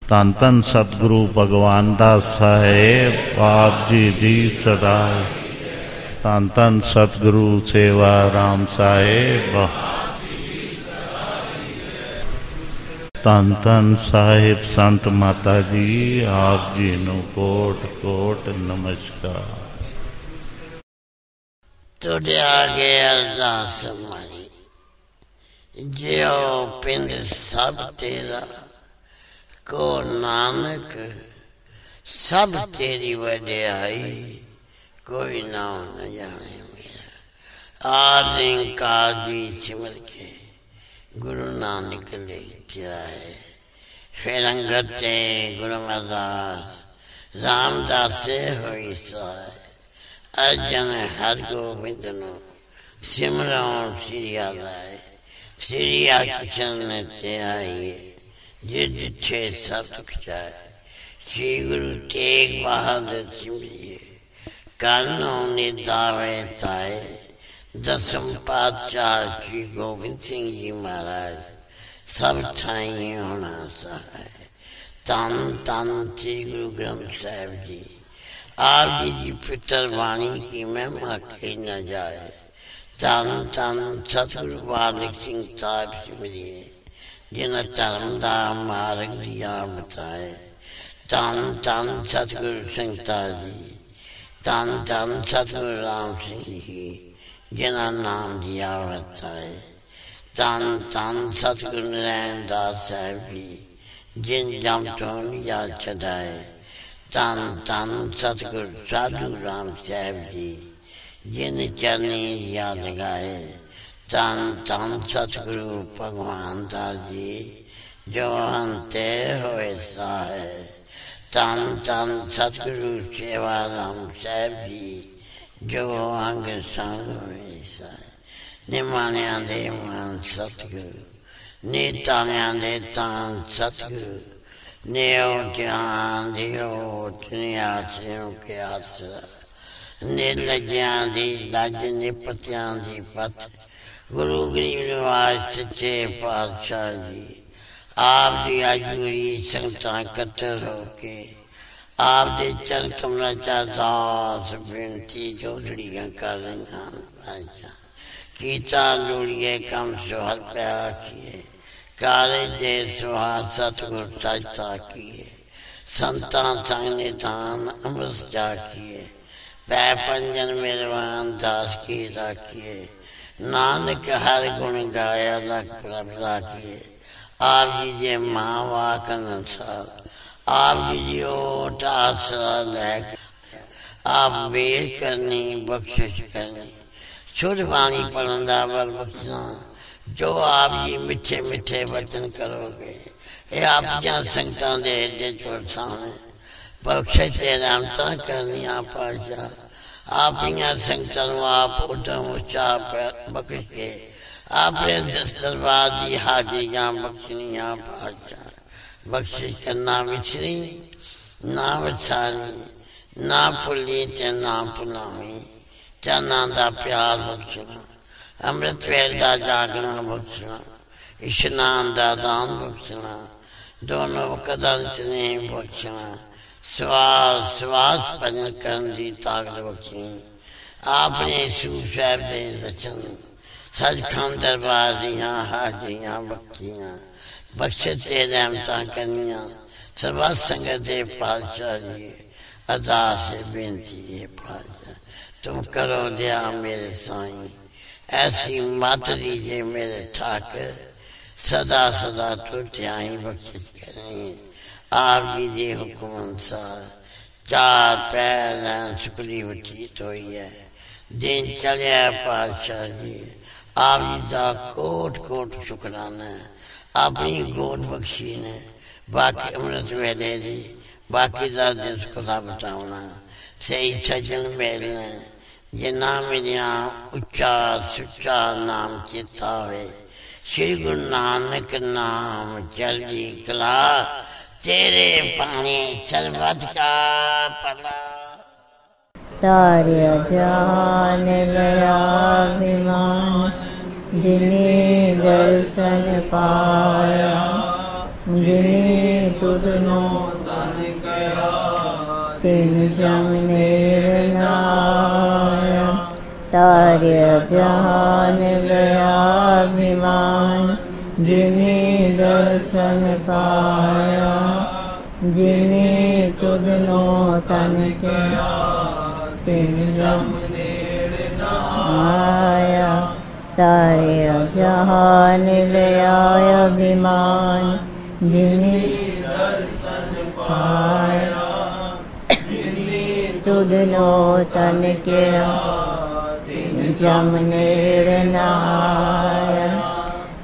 ਧੰਨ ਧੰਨ ਸਤਿਗੁਰੂ ਭਗਵਾਨ ਦਾਸ ਸਾਹਿਬ ਆਪ ਜੀ ਦੀ ਸਦਾ। ਧੰਨ ਧੰਨ ਸਤਿਗੁਰੂ ਸੇਵਾ ਰਾਮ ਸਾਹਿਬ। ਧੰਨ ਧੰਨ ਸਾਹਿਬ ਸੰਤ ਮਾਤਾ ਜੀ ਆਪ ਜੀ ਨੂੰ ਕੋਟ ਕੋਟ ਨਮਸਕਾਰ। ਤੁਹਾਡੇ ਆਗੇ ਅਰਦਾਸ ਮਾਰੀ, ਜਿਉ ਪਿੰਡ ਸਭ ਤੇਰਾ, ਕੋ ਨਾਨਕ ਸਭ ਤੇਰੀ ਵਡਿਆਈ, ਕੋਈ ਨਾਮ ਨ ਜਾਣੇ ਮੇਰਾ। ਆਦਿ ਕਾਜੀ ਸਿਮਰ ਕੇ ਗੁਰੂ ਨਾਨਕ ਲੈ ਜਾਏ। ਫਿਰ ਅੰਗਦ ਤੇ ਗੁਰੂ ਅਮਰਦਾਸ ਰਾਮਦਾਸੇ ਹੋਈ ਸਹਾय। ਅਜਨ ਹਰ ਗੋਬਿੰਦ ਨੂੰ ਸਿਮਰਨ ਸ੍ਰੀ ਆਲਾਏ। ਸ੍ਰੀ ਅਰਚਨ ਤੇ ਆਈਏ, ਜਿਸ ਜਿੱਥੇ ਸਤਿ ਜਾਏ। श्री गुरु तेग बहादुर सिमरिए, कानों निदावे ताए। दसम पातशाह श्री गोबिंद सिंह जी महाराज सब ठाई होना सहाय। तन तन श्री गुरु ग्रंथ साहिब जी, आप जी पितर वाणी की महिमा कही न जाए। तन तन सतगुरु बालक सिंह साहिब सिमरिए, जिन धर्म दा मार्ग दिया बताए। तन तन सतगुरु संगता जी, तन तन सतगुरु राम सिंह जी, जिन्ना नाम दिया बताए। तन तन सतगुरु नारायण दास साहिब जी, जिन जम तो लिया छदाए। तन तन सतगुरु साधु राम साहिब जी, जिन चरनी लिया लगाए। तन तन सतगुरु भगवान दास जी, जो अंते होए सहाय। तन तन सतगुरु सेवा राम साहिब जी, जो अंग संग होए सहाय। निमाणियां दे मन सतगुरु, नीताणियां दे तान सतगुरु। नेओ ध्यान दियो नियासियों के आसरा। निर्लज्जियां दी लज निपत्यां दी पत। गुरु गरीब निवास सच्चे पातशाह जी, आप दी अजूरी संगतां कट्टर होके, आप दे चरण कमला चा दास बेनती जोड़ियां कर रही। कीता लोड़िए कम सुहर प्या किए, काले जे सुहार सतगुर सजता किए। संतां संग निधान अमृत जा किए, पै पंजन मेरवान दास की राखिए। नानक हर गुण गाया लख प्रभ राखिए। आप जी जे माँ वाक अनुसार, आप जी जी ओट आसरा लैक। आप बेर करनी बख्शिश करनी, शुद्ध बाणी पढ़न दा बल बख्शना। जो आप जी मिठे मिठे वचन करोगे, ये आप जा संगतां दे दे चोर सामने बख्शिश ते रहमतां करनियां पाशा। आप संगतां नूं आप उदम उचा बख्श के, आपने दरबार की हाजिरियां बख्शनियां पाशा। बख्शिश करना विछड़ी ना विछारी, ना भुली ते ना भुलावी। चरना दा प्यार बख्शना, अमृत वेल दा जागना बख्शना। इशनान दा दान बख्शना, दोनों कदम ने बख्शना। श्वास श्वास भजन करन दी ताकत बख्शनी। आपने सूफ साहब दे रचन, सचखंड दरबार दियां हाजिरियां बख्शियां। बख्शे ते रहमतां करनियां, सर्वत संगत दे पातशाह जी, अरदास बेनती है पातशाह। तुम करो दया मेरे साईं, ऐसी मत दीजिए मेरे ठाकर। सदा सदा तुझ्याई बख्शिश करें, आप जी दे हुक्म अनुसार। चार पैर सुखली बचीत हुई है, दिन चलिया पातशाह जी। आप जी का कोट कोट शुकराना है, अपनी गोद बख्शी ने। बाकी अमृत वेले दी बाकी दा दिन खुदा बतावना। सही सजन मिलने, जिन्ना मेरिया उच्चा सुच्चा नाम चेता होए। श्री गुरु नानक नाम चढ़दी कला, तेरे पानी सरबत का भला। तार्य जान गया विमान, जिन्हें दर्शन पाया, जिन्हें तुधनो तन कया तिन जम निर्नाया तार्य जहान गया अभिमान जिने दर्शन पाया जिने तुधनो तन कया तिन जम निर्नाया तार्य जहान गया अभिमान जिने दर्शन पाया तुधनो तन कया तिन जम निर्नाया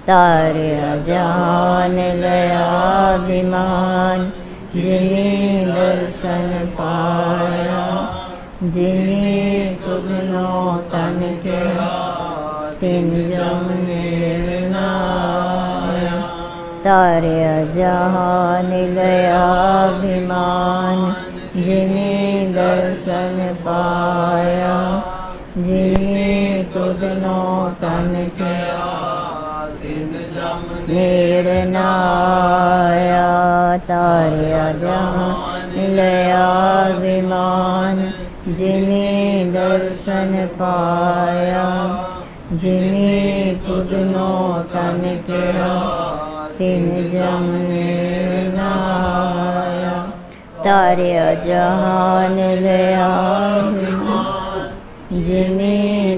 तार्य जहान गया अभिमान जिने दर्शन पाया जिने तुधनो तन कया तिन जम निर्नाया तार्य जहान गया अभिमान जिने दर्शन पाया जिने तुधनो तन कया तिन जम निर्नाया तार्य जहान गया अभिमान जिने दर्शन पाया जिने तुधनो तन कया तिन जम निर्नाया तार्य जहान गया जिने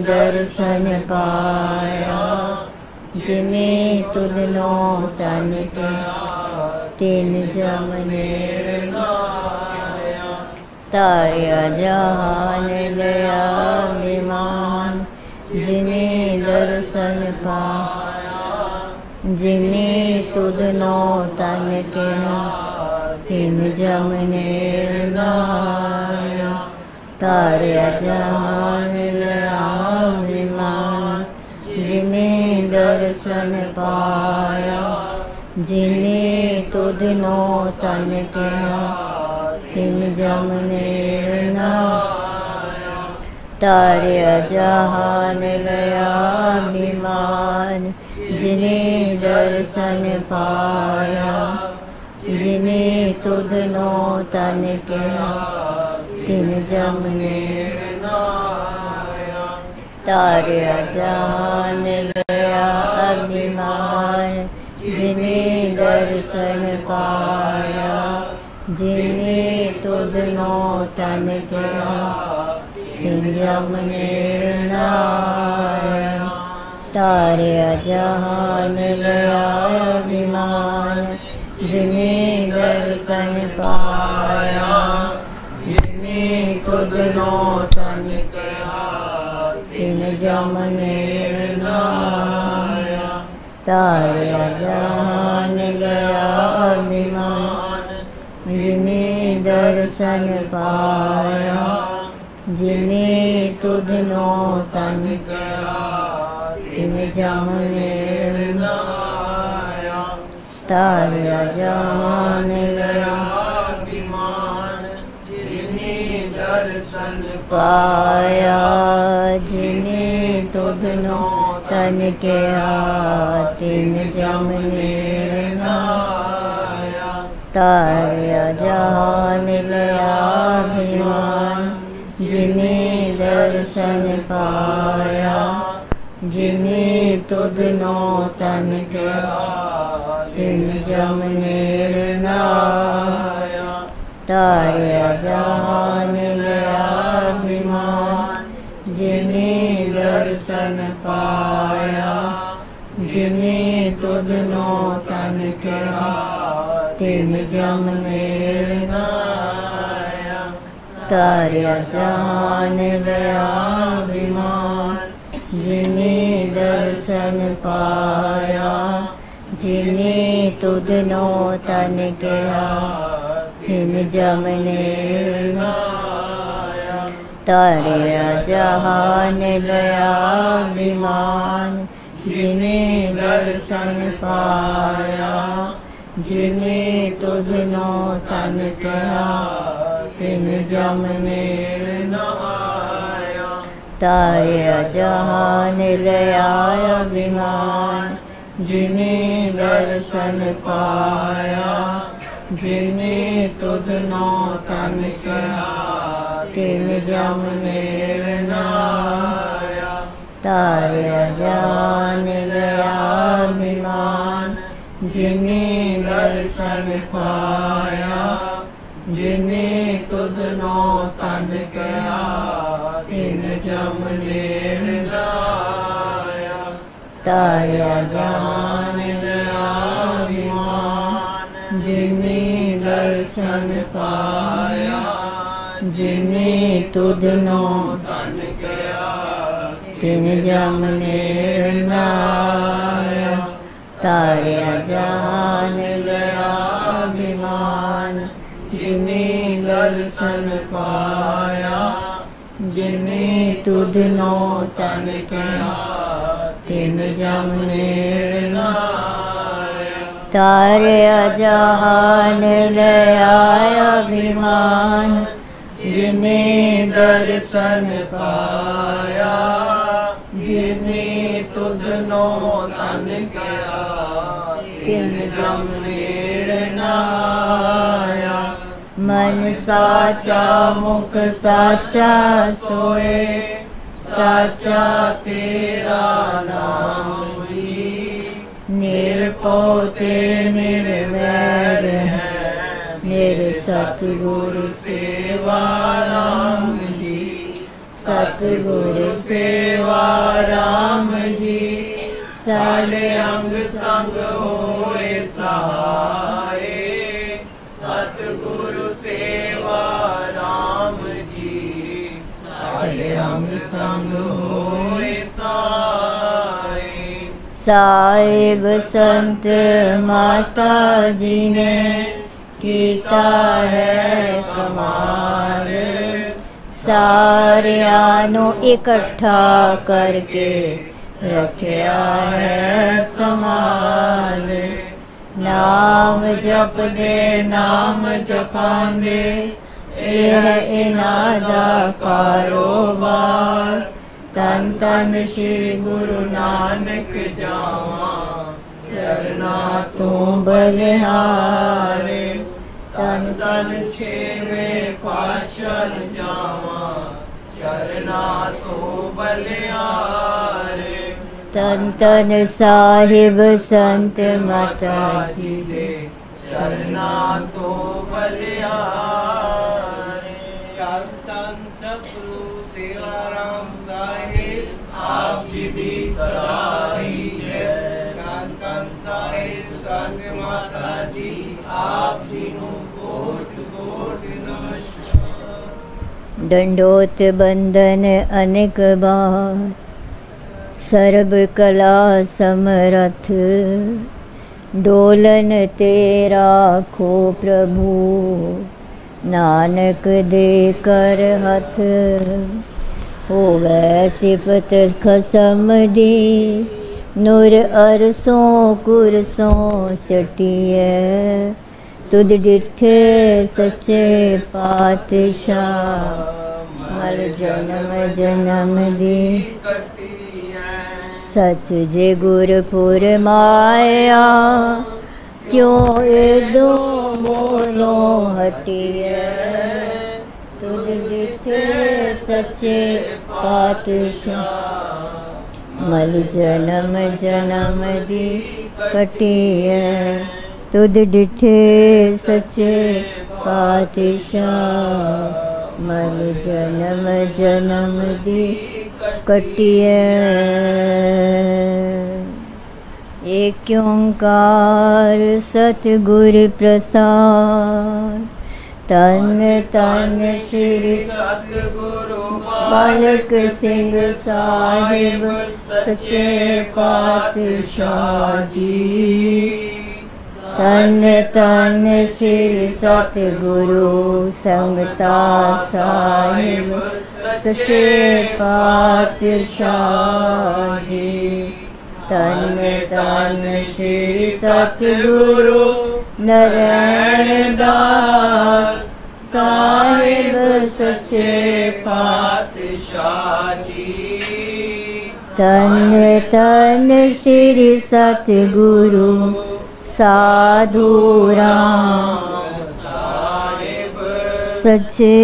दर्शन पाया जिने तुधनो तन कया तिन जम निर्नाया तार्य जहान गया अभिमान जिने दर्शन पाया जिने तुधनो तन कया तिन जम निर्नाया तार्य जहान गया अभिमान जिने दर्शन पाया जिने तुधनो तन कया तिन जम निर्नाया तार्य जहान गया अभिमान जिने दर्शन पाया जिने तुधनो तन कया तिन जम निर्नाया तार्य जहान गया अभिमान जिने दर्शन पाया जिने तुधनो तन कया तिन जम निर्नाया तार्य जहान गया अभिमान जिने दर्शन पाया जिने तुधनो तन कया तिन जम निर्नाया तार्य जहान गया अभिमान जिने दर्शन पाया जिने तुधनो तन कया तिन जम निर्नाया तार्य जहान गया अभिमान जिने दर्शन पाया जिने तुधनो तन कया तिन जम निर्नाया तार्य जहान गया अभिमान जिने दर्शन पाया जिने तुधनो तन कया तिन जम निर्नाया तार्य जहान गया अभिमान जिने दर्शन पाया जिने तुधनो तन कया तिन जम निर्नाया तार्य जहान गया अभिमान जिने दर्शन पाया जिने तुधनो तन कया तिन जम निर्नाया तार्य जहान गया अभिमान जिने दर्शन पाया जिने तुधनो तन कया तिन जम निर्नाया तार्य जहान गया अभिमान जिने दर्शन पाया जिने तुध नो तन कहा तिन जम नेड़ नाया तारे जान गया अभिमान जिने दर्शन पाया जिने तुध नो तन कहा तिन जम नेड़ नाया तारे जान गया अभिमान जिने दर्शन पाया जिने तुध नो तन कहा तिन जम नेड़ नाया तारे जान गया अभिमान जिने दर्शन पाया जिने तुध नो तन कहा तिन जम नेड़ नाया तारे जहान लया अभिमान जिने दर्शन पाया जिने तुध नो तन कहा तिन जम नेड़ नाया मन साचा मुख साचा सोए साचा तेरा नाम जी निरपौ ते निर्वैर है मेरे सतगुरु सेवा राम जी सतगुरु सेवा राम जी साढ़े अंग संग होए सहाय सतगुरु सेवा राम जी साढ़े अंग संग होए सहाय साहिब संत माता जी ने कीता है कमाल सारियां नू इकट्ठा करके रखिया है संभाल नाम जप दे नाम जपांदे यह इन्हां दा कारोबार तन तन श्री गुरु नानक जावा चरना तू बलिहारे तन तन छेवें पातशाह जावा चरना तू बलिहारे तन तन साहिब संत माता जी दे चरना तो बलिहारे तन तन सतगुरु सेवा राम साहिब आप जी दी सदाई जय तन तन साहिब संत माता जी आप जी नु कोट कोट नमस्कार दंडोत बंदन अनेक बार सर्ब कला समरथ डोलन तेरा खो प्रभु नानक दे कर हथ होवै सिफत खसम दी नूर अरसों कुरसों चटिए तुद डिठे सच्चे पातशाह मर जन्म जन्म दी सच जे गुरपुर माया क्यों ए दो बोलो हटिए तुद डिठे सच्चे पातशाह मल जन्म जन्म दी कटिए तुद डिठे सच्चे पातशाह मल जन्म जन्म दी कटिए एक ओंकार सतगुर प्रसाद तन तन श्री सतगुरु बालक सिंह साहिब सच्चे पातशाह जी तन तन श्री सतगुरु संगता साहिब सच्चे पातशाह जी तन तन श्री सतगुरु नारायण दास साहिब सच्चे पातशाह जी तन तन श्री सतगुरु साधु राम सच्चे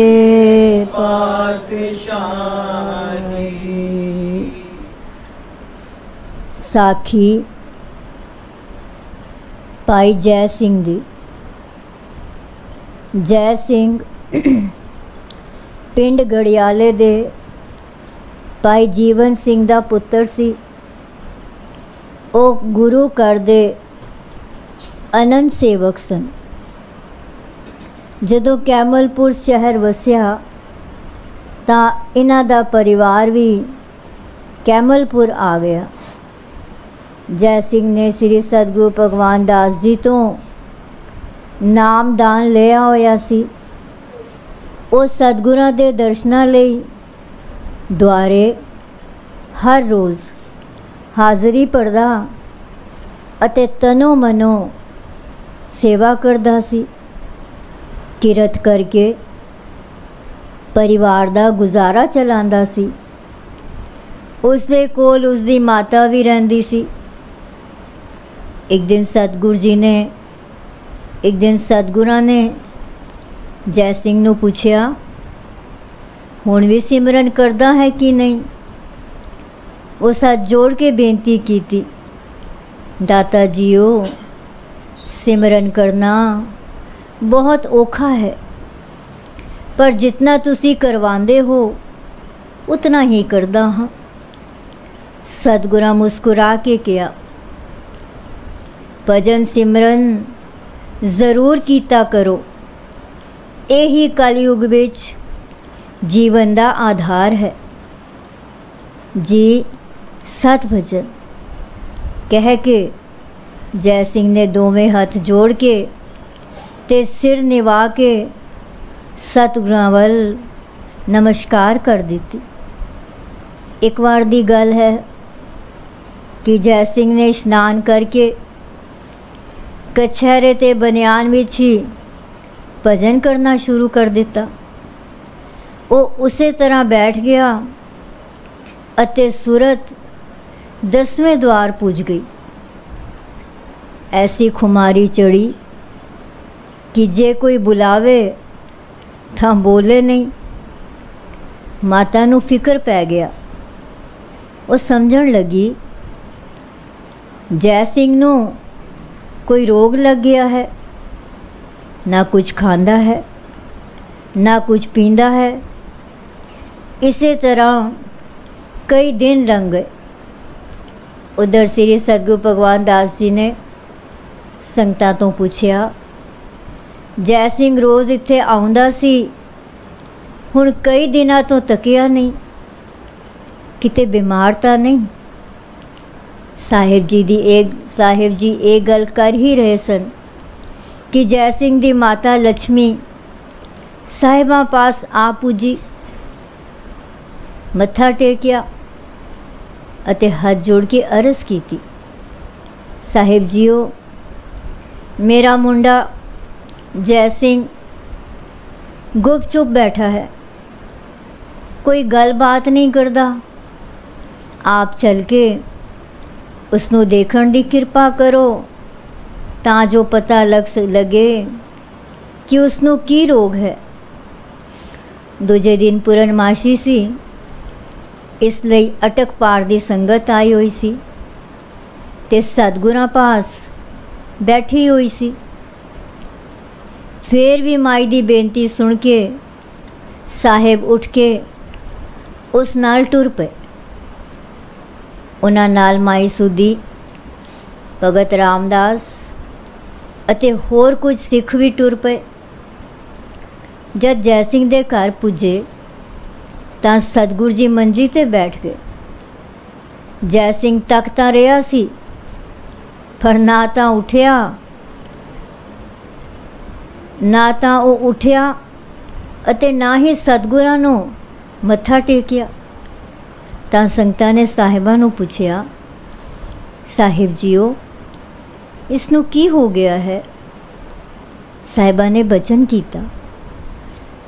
पातशाह जी। साखी भाई जय सिंह दी। जय सिंह पिंड गड़ियाले दे भाई जीवन सिंह दा पुत्र सी। ओ गुरु घर दे अनंत सेवक सन। जदों कैमलपुर शहर वसिया तां इन्हां दा परिवार भी कैमलपुर आ गया। जय सिंह ने श्री सतगुरु भगवान दास जी तो नाम दान लिया होया सी। ਉਹ ਸਤਿਗੁਰਾਂ ਦੇ ਦਰਸ਼ਨਾਂ ਲਈ ਦੁਆਰੇ ਹਰ ਰੋਜ਼ ਹਾਜ਼ਰੀ ਭਰਦਾ ਅਤੇ ਤਨੋ ਮਨੋ ਸੇਵਾ ਕਰਦਾ ਸੀ। ਕਿਰਤ ਕਰਕੇ ਪਰਿਵਾਰ ਦਾ ਗੁਜ਼ਾਰਾ ਚਲਾਉਂਦਾ ਸੀ। ਉਸ ਦੇ ਕੋਲ ਉਸ ਦੀ ਮਾਤਾ ਵੀ ਰਹਿੰਦੀ ਸੀ। ਇੱਕ ਦਿਨ ਸਤਿਗੁਰਾਂ ਨੇ जय सिंह नूं पुछया, हुण भी सिमरन करदा है कि नहीं? उस हाथ जोड़ के बेनती कीती, दाता जीओ सिमरन करना बहुत औखा है, पर जितना तुसी करवांदे हो उतना ही करदा हाँ। सतगुरां मुस्कुरा के किया, भजन सिमरन ज़रूर कीता करो, यही कलयुग विच जीवन का आधार है जी। सत भजन कह के जय सिंह ने दोवें हथ जोड़ के ते सिर निवा के सतगुरां वल नमस्कार कर दी। एक बार दी गल है कि जय सिंह ने इशनान करके कछहरे ते बनियान विच ही भजन करना शुरू कर दिता। वो उसी तरह बैठ गया अते सूरत 10वें द्वार पुज गई। ऐसी खुमारी चढ़ी कि जे कोई बुलावे तां बोले नहीं। माता नूं फिक्र पै गया। वो समझण लगी जय सिंह नूं कोई रोग लग गया है, ना कुछ खांदा है ना कुछ पींदा है। इसी तरह कई दिन लंघ गए। उधर श्री सतगुरु भगवान दास जी ने संगतां तो पूछया, जय सिंह रोज़ इत्थे आउंदा सी, हुण कई दिनां तो तकिया नहीं, किते बीमार तां नहीं? साहिब जी एक गल कर ही रहे सन कि जय सिंह दी माता लक्ष्मी साहिबा पास आ पुजी, मत्था टेकिया अते हाथ जोड़ के अरज की थी, साहिब जीओ मेरा मुंडा जय सिंह गुपचुप बैठा है, कोई गल बात नहीं करता। आप चल के उसनों देखण दी किरपा करो तां जो पता लगे कि उसनों की रोग है। दूजे दिन पूर्णमाशी सी, इसलिए अटक पार दी संगत आई हुई सी ते सतगुरां पास बैठी हुई सी। फिर भी माई दी बेनती सुन के साहिब उठ के उस नाल टुर पे। उन्हां नाल माई सुधी, भगत रामदास अते होर कुछ सिख भी टुर पे। जब जय सिंह दे घर पुजे तां सतगुरु जी मंजी ते बैठ गए। जय सिंह तक तां रहा सी, पर ना तां उठिया ना तां वो उठिया अते ना ही सतगुरां नूं मत्था टेकिया। तां संगतां ने साहिबां नूं पुछया, साहिब जीओ इसनूं की हो गया है? साहिबा ने बचन किया,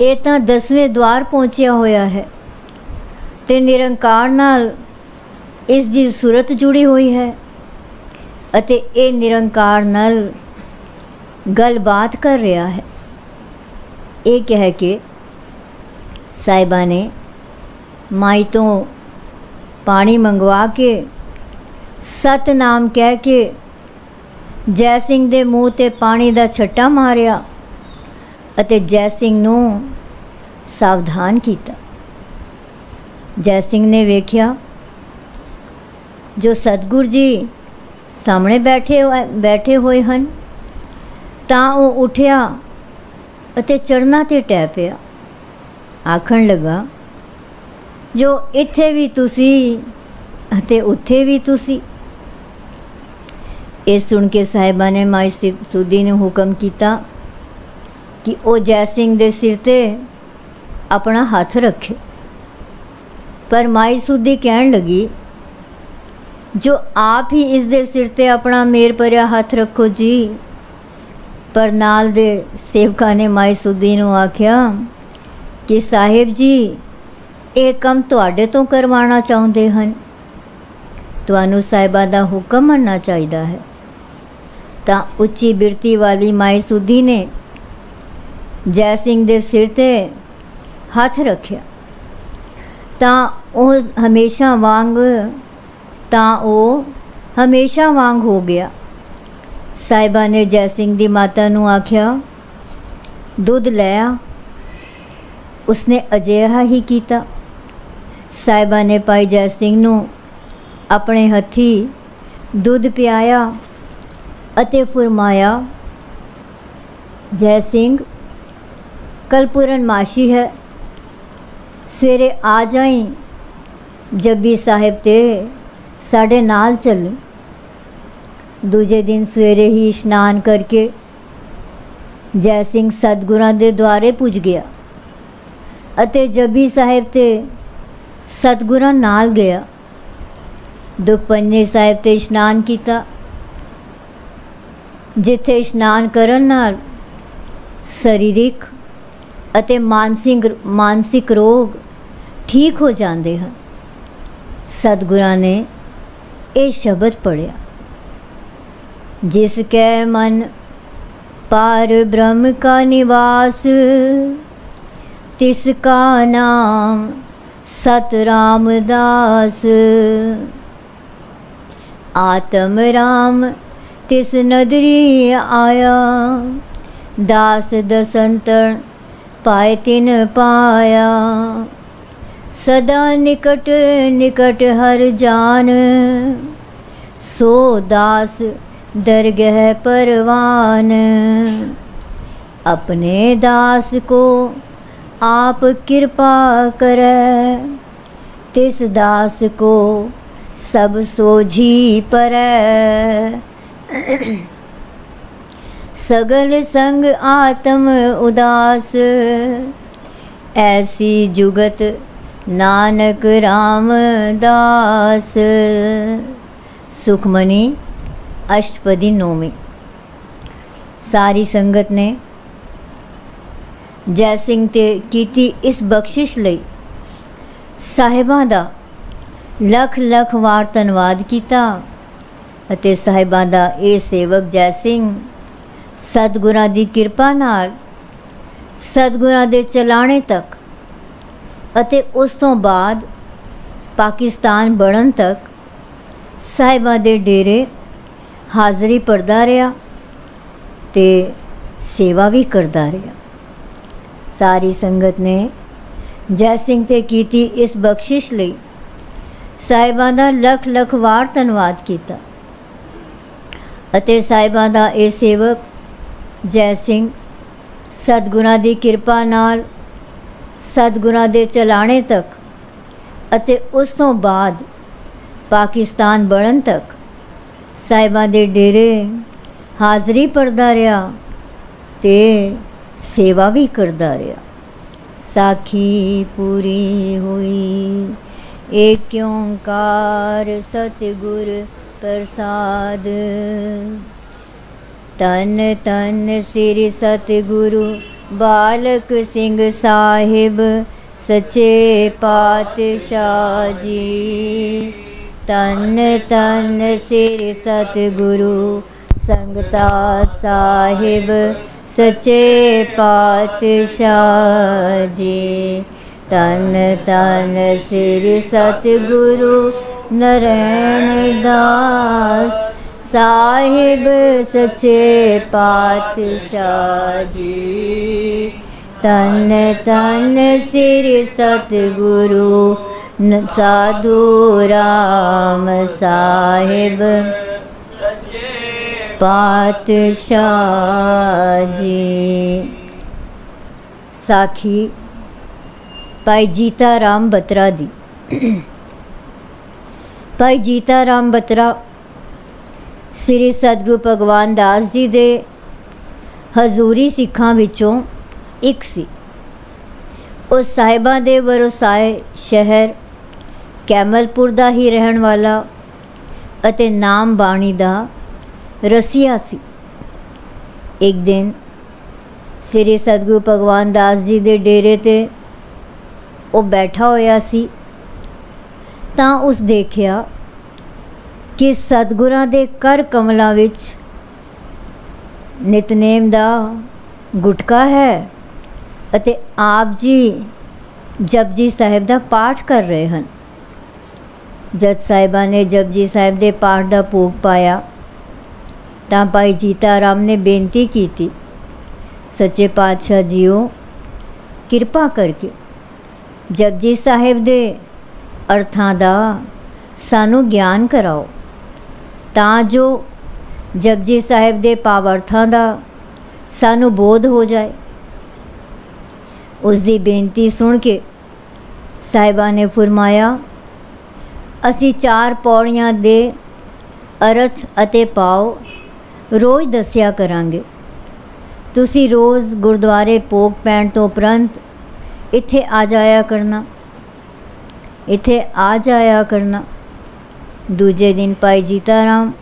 ये तां 10वें द्वार पहुँचिया होया है ते निरंकार नाल इस दी सूरत जुड़ी हुई है अते ये निरंकार नाल गल बात कर रहा है। ये कह के साहिबा ने माई तो पानी मंगवा के सतनाम कह के जै सिंह दे मूँह ते पानी दा छट्टा मारिया अते जै सिंह नूं सावधान किया। जै सिंह ने वेख्या जो सतगुर जी सामने बैठे हुए हैं तां वो उठिया अते चढ़ना ते टै पिया। आखण लगा जो इत्थे भी तुसी अते उत्थे भी तुसी। ये सुन के साहिबा ने माई सुधी ने हुक्म किया कि वो जै सिंह दे सिर ते अपना हाथ रखे। पर माई सुधी कहन लगी जो आप ही इस दे सिर ते अपना मेर भरिया हाथ रखो जी। पर नाल दे सेवका ने माई सुधी नूं आख्या कि साहिब जी ये कम तुहाडे तो करवाना चाहुंदे हन, तुहानू साहिबा दा हुक्म मनना चाहिदा है। तां उच्ची बिरती वाली माई सुधी ने जै सिंह दे सिर ते हथ रखिया तां ਉਹ हमेशा वांग हो गया। साहिबा ने जै सिंह दी माता नूं आख्या दुध लै आ। उसने अजिहा ही किया। साहिबा ने भाई जै सिंह नूं अपने हथी दुध पियाया अते फरमाया जै सिंह कल पूर्णमाशी है, सवेरे आ जाई जब्बी साहिब ते साढ़े नाल चल। दूजे दिन सवेरे ही इशनान करके जै सिंह सतगुरां दे द्वारे पुज गया अते जब्बी साहिब ते सतगुरां नाल गया। दुखपंजे साहिब ते इशनान किया, जिथे इशनान करन नाल सरीरिक अते मानसिक रोग ठीक हो जाते हैं। सतगुरां ने ये शब्द पढ़िया जिसके मन पार ब्रह्म का निवास, तिसका नाम सत रामदास। आत्म राम तिस नदरी आया, दास दसंतन पाए तिन पाया। सदा निकट निकट हर जान, सो दास दरगह परवान। अपने दास को आप कृपा करे, तिस दास को सब सोझी परै। सगल संग आत्म उदास, ऐसी जुगत नानक रामदास। सुखमनी अष्टपदी नौवीं। सारी संगत ने जै सिंह ते कीती इस बख्शिश लई साहिबां दा लख लख वार धन्नवाद किया अते साहिबां दा ये सेवक जै सिंह सतगुरां दी किरपा नाल सतगुरां दे चलाने तक अते उस तो बाद पाकिस्तान बनन तक साहिबां दे डेरे हाज़री भरदा रहा ते सेवा भी करदा रहा। सारी संगत ने जै सिंह ते कीती इस बख्शिश लई साहिबां दा लख लख वार धन्नवाद किया अते साहिबां दा ये सेवक जै सिंह सतगुरां दी किरपा नाल सतगुरां दे चलाने तक अते उस तो बाद पाकिस्तान बनन तक साहिबां दे डेरे हाज़री भरदा रहा ते सेवा भी करदा रहा। साखी पूरी हुई एक ओंकार सतगुर प्रसाद। तन तन श्री सतगुरु बालक सिंह साहिब सच्चे पातशाह जी। तन तन श्री सतगुरु संगता साहिब सच्चे पातशाह जी। तन तन श्री सतगुरु नारायण दास साहिब सच्चे पातशाह जी। तन तन श्री सतगुरु साधु राम साहिब पातशाह जी। साखी भाई जीता राम बत्रा दी। भाई जीता राम बत्रा श्री सतगुरु भगवान दास जी दे हजूरी सिखां विचों एक सी। उस साहिबां दे वरोसाए शहर कैमलपुर दा ही रहन वाला अते नाम बाणी दा रसिया सी। एक दिन श्री सतगुरु भगवान दास जी दे डेरे ते वो बैठा होया सी तां उस देखिया कि सतगुरां दे कर कमलां विच नितनेम दा गुटका है अते आप जी जपजी साहिब दा पाठ कर रहे हैं। जद साहिबा ने जपजी साहिब दे पाठ दा भोग पाया तां भाई जीता राम ने बेनती की थी, सच्चे पातशाह जीओ किरपा करके जपजी साहिब दे अर्थां दा सानू ज्ञान कराओ तां जो जपजी साहिब दे भावार्थां दा सानू बोध हो जाए। उसकी बेनती सुन के साहिबा ने फरमाया, असी 4 पौड़ियां दे अर्थ अते पाओ रोज़ दस्या करांगे। तुसी रोज़ गुरुद्वारे भोग पैण तो उपरंत इत्थे आ जाया करना, इत्थे आ जाया करना। दूजे दिन भाई जीता राम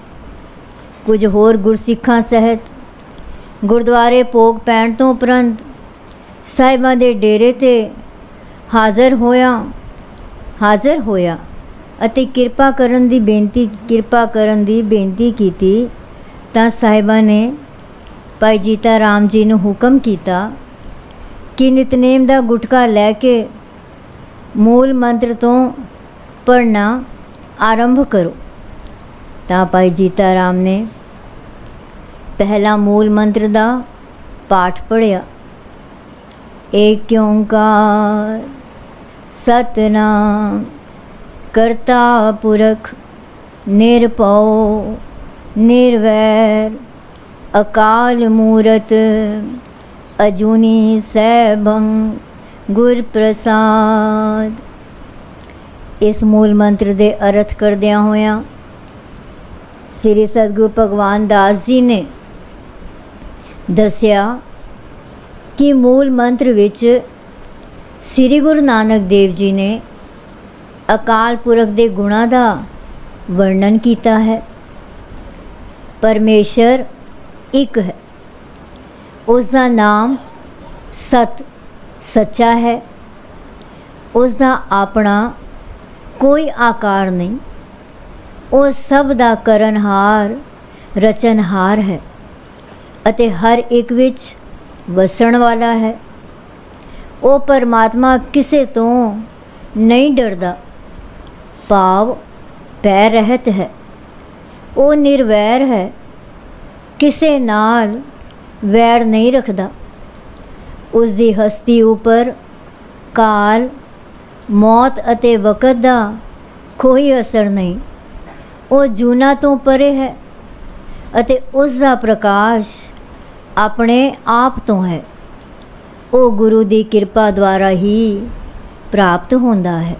कुछ होर गुरसिखां सहित गुरुद्वारे भोग पैण तो उपरंत साहिबां दे डेरे ते हाज़र होया अते किरपा करन दी बेनती कीती तां साहिबां ने भाई जीता राम जी नूं हुक्म कीता कि नितनेम दा गुटका लैके मूल मंत्र तो पढ़ना आरंभ करो। तां भाई जीता राम ने पहला मूल मंत्र दा पाठ पढ़िया। एक ओंकार सतनाम करता पुरख निरभौ निर्वैर अकाल मूरत अजूनी सैभं गुर प्रसाद। इस मूल मंत्र दे अर्थ करदियां होया श्री सतगुरु भगवान दास जी ने दस्या कि मूल मंत्र विच श्री गुरु नानक देव जी ने अकाल पुरख दे गुणां दा वर्णन किया है। परमेश्वर एक है, उसका नाम सत सच्चा है, उसका अपना कोई आकार नहीं, वो सब दा करनहार रचनहार है अते हर एक विच वसण वाला है। वो परमात्मा किसे तो नहीं डरदा, भाव भय रहत है। वो निर्वैर है, किसे नाल वैर नहीं रखदा। उसकी हस्ती उपर काल मौत अते वक़्त दा कोई असर नहीं। वो जूना तो परे है अते उसका प्रकाश अपने आप तो है। वो गुरु की कृपा द्वारा ही प्राप्त होंदा है।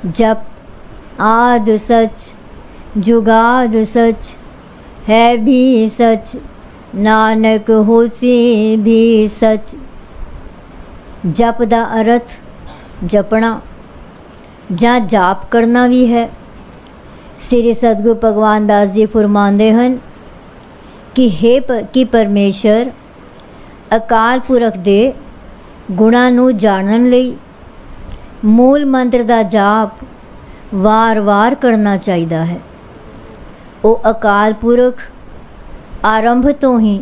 जप आद सच जुगाद सच है भी सच नानक होसी भी सच। जप दा अर्थ जपना ਜਾਂ जाप करना भी है। श्री सतगुरु भगवान दास जी फरमाते हैं कि परमेश्वर अकाल पुरख दे गुणां नूं जानन लई मूल मंत्र दा जाप वार वार करना चाहिदा है। वो अकाल पुरख आरंभ तो ही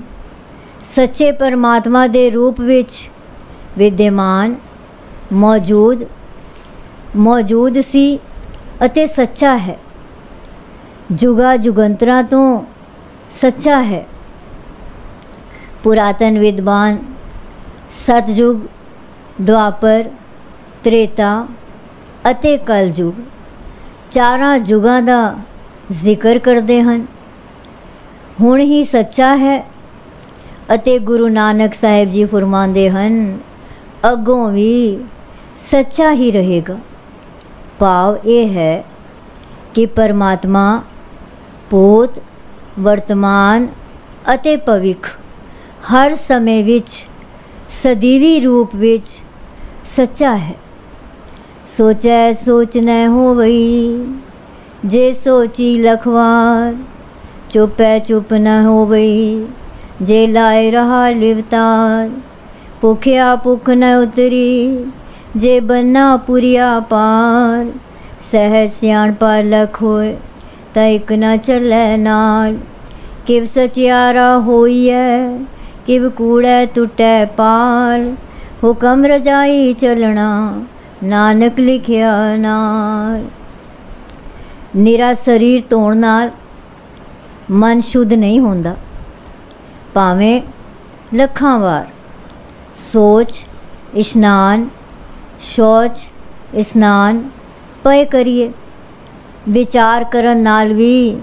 ਸੱਚੇ ਪਰਮਾਤਮਾ ਦੇ ਰੂਪ ਵਿੱਚ ਵਿਦਿਆਮਾਨ ਮੌਜੂਦ ਸੀ ਅਤੇ ਸੱਚਾ ਹੈ। ਜੁਗਾ ਜੁਗੰਤਰਾਂ ਤੋਂ ਸੱਚਾ ਹੈ। ਪੁਰਾਤਨ ਵਿਦਵਾਨ ਸਤਜੁਗ, ਦੁਆਪਰ, ਤ੍ਰੇਤਾ ਅਤੇ ਕਲਯੁਗ ਚਾਰਾਂ ਯੁਗਾਂ ਦਾ ਜ਼ਿਕਰ ਕਰਦੇ ਹਨ। ਹੁਣ ਹੀ ਸੱਚਾ ਹੈ ਅਤੇ ਗੁਰੂ ਨਾਨਕ ਸਾਹਿਬ ਜੀ ਫਰਮਾਉਂਦੇ ਹਨ, ਅੱਗੋਂ ਵੀ ਸੱਚਾ ਹੀ ਰਹੇਗਾ। ਭਾਵ ਇਹ ਹੈ ਕਿ ਪਰਮਾਤਮਾ ਭੂਤ, ਵਰਤਮਾਨ ਅਤੇ ਭਵਿੱਖ ਹਰ ਸਮੇਂ ਵਿੱਚ ਸਦੀਵੀ ਰੂਪ ਵਿੱਚ ਸੱਚਾ ਹੈ। ਸੋਚੈ ਸੋਚ ਨ ਹੋਵਈ, ਜੇ ਸੋਚੀ ਲਖਵਾਰ, ਚੁਪੈ ਚੁਪ ਨ ਹੋਵਈ, ਜੇ ਲਾਏ ਰਹਾ ਲਿਵਤਾਰ, ਭੁਖਿਆ ਭੁਖ ਨ ਉਤਰੀ, ਜੇ ਬੰਨਾ ਪੁਰੀਆ ਪਾਰ, ਸਹਿਜ ਸਿਆਣਪਾ ਲਖ ਹੋਏ ਤਾਂ ਇੱਕ ਨਾ ਚੱਲੈ ਨਾਲ, ਕਿਵ ਸਚਿਆਰਾ ਹੋਈਐ, ਕਿਵ ਕੂੜੈ ਟੁੱਟੈ ਪਾਲ, ਹੁਕਮ ਰਜਾਈ ਚੱਲਣਾ, ਨਾਨਕ ਲਿਖਿਆ ਨਾਲ। ਨਿਰਾ ਸਰੀਰ ਧੋਣ ਨਾਲ ਮਨ ਸ਼ੁੱਧ ਨਹੀਂ ਹੁੰਦਾ। ਭਾਵੇਂ ਲੱਖਾਂ ਵਾਰ ਸੋਚ, ਇਸ਼ਨਾਨ, ਸ਼ੌਚ, ਇਸ਼ਨਾਨ ਪਏ ਕਰੀਏ, ਵਿਚਾਰ ਕਰਨ ਨਾਲ ਵੀ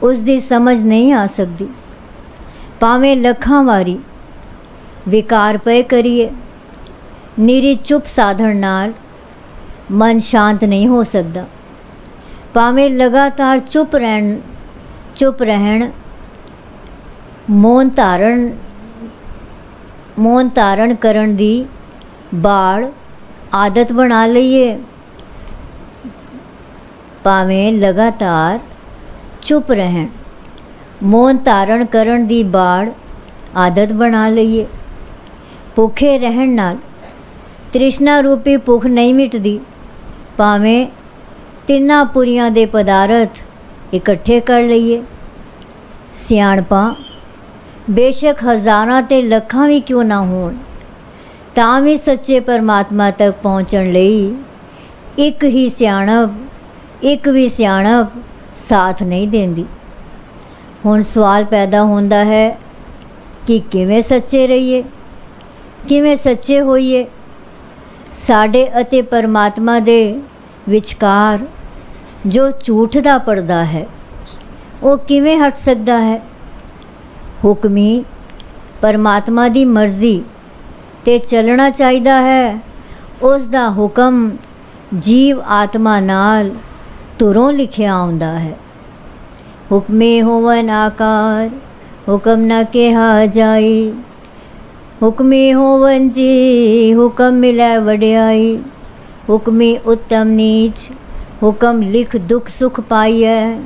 ਉਸ ਦੀ ਸਮਝ ਨਹੀਂ ਆ ਸਕਦੀ। ਭਾਵੇਂ ਲੱਖਾਂ ਵਾਰੀ ਵਿਕਾਰ ਪਏ ਕਰੀਏ, ਨਿਰੀ ਚੁੱਪ ਸਾਧਨ ਨਾਲ ਮਨ ਸ਼ਾਂਤ ਨਹੀਂ ਹੋ ਸਕਦਾ। ਭਾਵੇਂ ਲਗਾਤਾਰ ਚੁੱਪ ਰਹਿਣ ਮੌਨ ਧਾਰਨ ਕਰਨ ਦੀ ਬਾੜ ਆਦਤ ਬਣਾ ਲਈਏ, ਭਾਵੇਂ ਲਗਾਤਾਰ ਚੁੱਪ ਰਹਿਣ ਮੌਨ ਧਾਰਨ ਕਰਨ ਦੀ ਬਾੜ ਆਦਤ ਬਣਾ ਲਈਏ, ਭੁੱਖੇ ਰਹਿਣ ਨਾਲ ਤ੍ਰਿਸ਼ਨਾ ਰੂਪੀ ਭੁੱਖ ਨਹੀਂ ਮਿਟਦੀ। ਭਾਵੇਂ ਤਿੰਨਾਂ ਪੁਰੀਆਂ ਦੇ ਪਦਾਰਥ ਇਕੱਠੇ ਕਰ ਲਈਏ। ਸਿਆਣਪਾਂ ਬੇਸ਼ੱਕ ਹਜ਼ਾਰਾਂ ਤੇ ਲੱਖਾਂ ਵੀ ਕਿਉਂ ਨਾ ਹੋਣ, ਤਾਂ ਵੀ ਸੱਚੇ ਪਰਮਾਤਮਾ ਤੱਕ ਪਹੁੰਚਣ ਲਈ ਇੱਕ ਵੀ ਸਿਆਣਪ ਸਾਥ ਨਹੀਂ ਦਿੰਦੀ। ਹੁਣ ਸਵਾਲ ਪੈਦਾ ਹੁੰਦਾ ਹੈ ਕਿ ਕਿਵੇਂ ਸੱਚੇ ਰਹੀਏ, ਕਿਵੇਂ ਸੱਚੇ ਹੋਈਏ। ਸਾਡੇ ਅਤੇ ਪਰਮਾਤਮਾ ਦੇ ਵਿਚਕਾਰ ਜੋ ਝੂਠ ਦਾ ਪਰਦਾ ਹੈ ਉਹ ਕਿਵੇਂ ਹਟ ਸਕਦਾ ਹੈ। ਹੁਕਮੀ ਪਰਮਾਤਮਾ ਦੀ ਮਰਜ਼ੀ ਤੇ ਚੱਲਣਾ ਚਾਹੀਦਾ ਹੈ। ਉਸ ਦਾ ਹੁਕਮ ਜੀਵ ਆਤਮਾ ਨਾਲ ਧੁਰੋਂ ਲਿਖਿਆ ਆਉਂਦਾ ਹੈ। ਹੁਕਮੇ ਹੋਵਨ ਆਕਾਰ, ਹੁਕਮ ਨਾ ਕਿਹਾ ਜਾਈ, ਹੁਕਮੇ ਹੋਵਨ ਜੀ, ਹੁਕਮ ਮਿਲੈ ਵਡਿਆਈ, ਹੁਕਮੇ ਉਤਮ ਨੀਚ, ਹੁਕਮ ਲਿਖ ਦੁੱਖ ਸੁਖ ਪਾਈਐ,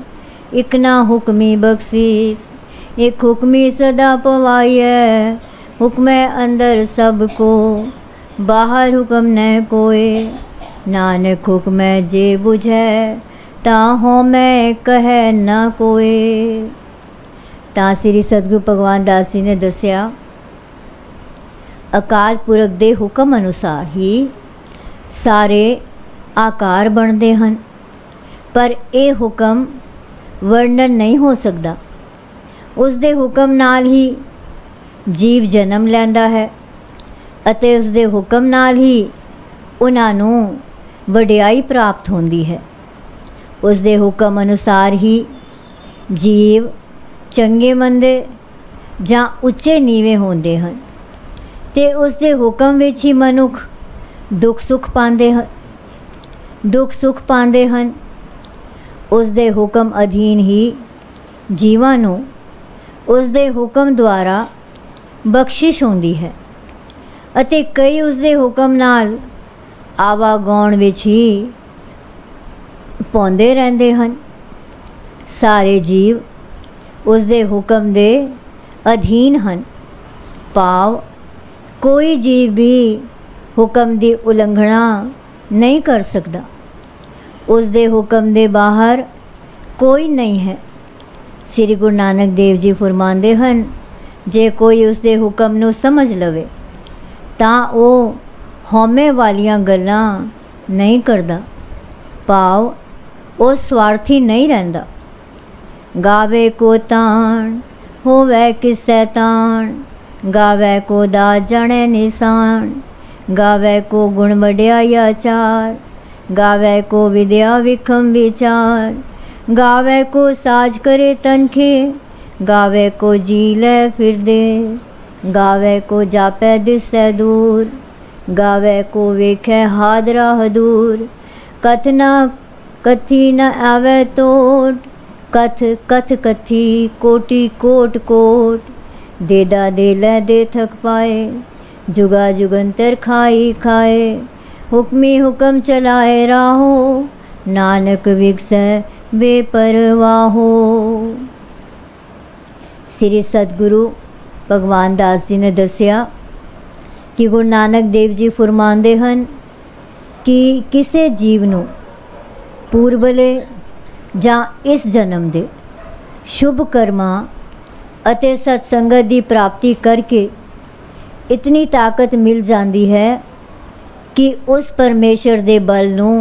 ਇਕ ਨਾ ਹੁਕਮੀ ਬਖਸ਼ੀਸ, ਇੱਕ ਹੁਕਮੀ ਸਦਾ ਪਵਾਈਐ, ਹੁਕਮੈ ਅੰਦਰ ਸਭ ਕੋ, ਬਾਹਰ ਹੁਕਮ ਨ ਕੋਏ, ਨਾਨਕ ਹੁਕਮੈ ਜੇ ਬੁਝੈ, ਤਾਂ ਹਉਮੈ ਕਹੈ ਨਾ ਕੋਏ। ਤਾਂ ਸ੍ਰੀ ਸਤਿਗੁਰੂ ਭਗਵਾਨ ਦਾਸ ਜੀ ਨੇ ਦੱਸਿਆ, ਅਕਾਲ ਪੁਰਖ ਦੇ ਹੁਕਮ ਅਨੁਸਾਰ ਹੀ ਸਾਰੇ ਆਕਾਰ ਬਣਦੇ ਹਨ, ਪਰ ਇਹ ਹੁਕਮ ਵਰਣਨ ਨਹੀਂ ਹੋ ਸਕਦਾ। ਉਸ ਦੇ ਹੁਕਮ ਨਾਲ ਹੀ ਜੀਵ ਜਨਮ ਲੈਂਦਾ ਹੈ ਅਤੇ ਉਸ ਦੇ ਹੁਕਮ ਨਾਲ ਹੀ ਉਹਨਾਂ ਨੂੰ ਵਡਿਆਈ ਪ੍ਰਾਪਤ ਹੁੰਦੀ ਹੈ। ਉਸ ਦੇ ਹੁਕਮ ਅਨੁਸਾਰ ਹੀ ਜੀਵ ਚੰਗੇ ਮੰਦੇ ਜਾਂ ਉੱਚੇ ਨੀਵੇਂ ਹੁੰਦੇ ਹਨ ਅਤੇ ਉਸ ਦੇ ਹੁਕਮ ਵਿੱਚ ਹੀ ਮਨੁੱਖ ਦੁੱਖ ਸੁੱਖ ਪਾਉਂਦੇ ਹਨ। ਉਸ ਦੇ ਹੁਕਮ ਅਧੀਨ ਹੀ ਜੀਵਾਂ ਨੂੰ ਉਸ ਦੇ ਹੁਕਮ ਦੁਆਰਾ ਬਖਸ਼ਿਸ਼ ਹੁੰਦੀ ਹੈ ਅਤੇ ਕਈ ਉਸ ਦੇ ਹੁਕਮ ਨਾਲ ਆਵਾਗਾਉਣ ਵਿੱਚ ਹੀ ਪਾਉਂਦੇ ਰਹਿੰਦੇ ਹਨ। ਸਾਰੇ ਜੀਵ ਉਸ ਦੇ ਹੁਕਮ ਦੇ ਅਧੀਨ ਹਨ। ਭਾਵ ਕੋਈ ਜੀਵ ਵੀ ਹੁਕਮ ਦੀ ਉਲੰਘਣਾ ਨਹੀਂ ਕਰ ਸਕਦਾ। ਉਸ ਦੇ ਹੁਕਮ ਦੇ ਬਾਹਰ ਕੋਈ ਨਹੀਂ ਹੈ। ਸ੍ਰੀ ਗੁਰੂ ਨਾਨਕ ਦੇਵ ਜੀ ਫਰਮਾਉਂਦੇ ਹਨ, ਜੇ ਕੋਈ ਉਸਦੇ ਹੁਕਮ ਨੂੰ ਸਮਝ ਲਵੇ ਤਾਂ ਉਹ ਹਉਮੈ ਵਾਲੀਆਂ ਗੱਲਾਂ ਨਹੀਂ ਕਰਦਾ, ਭਾਵ ਉਹ ਸਵਾਰਥੀ ਨਹੀਂ ਰਹਿੰਦਾ। ਗਾਵੇ ਕੋ ਤਾਣ ਹੋਵੇ ਕਿਸੈ ਤਾਣ, ਗਾਵੇ ਕੋ ਦਾਤ ਜਾਣੇ ਨਿਸ਼ਾਨ, ਗਾਵੇ ਕੋ ਗੁਣ ਵਡਿਆਈ ਆਚਾਰ, ਗਾਵੇ ਕੋ ਵਿਦਿਆ ਵਿਖਮ ਵਿਚਾਰ, ਗਾਵੇ ਕੋ ਸਾਜ ਕਰੇ ਤਨਖੇ, ਗਾਵੇ ਕੋ ਜੀ ਲੈ ਫਿਰਦੇ, ਗਾਵੇ ਕੋ ਜਾਪੈ ਦਿਸੈ ਦੂਰ, ਗਾਵੇ ਕੋ ਵੇਖੈ ਹਾਦਰਾ ਹਦੂਰ, ਕਥ ਨਾ कथी न आवे तोट, कथ कथ कथी कोटि कोट कोट, देदा दे लै दे थक पाए, जुगा जुगंतर खाई खाए, हुक्मी हुक्म चलाए राहो, नानक विगसै बेपरवाहो। श्री सतगुरु भगवान दास जी ने दसिया कि गुरु नानक देव जी फरमांदे हन कि किसी जीव नूं पूर्वले ਜਾਂ इस जन्म ਦੇ शुभ कर्मां ਅਤੇ सत्संगत ਦੀ प्राप्ति करके इतनी ताकत मिल जाती है कि उस परमेश्वर ਦੇ बल ਨੂੰ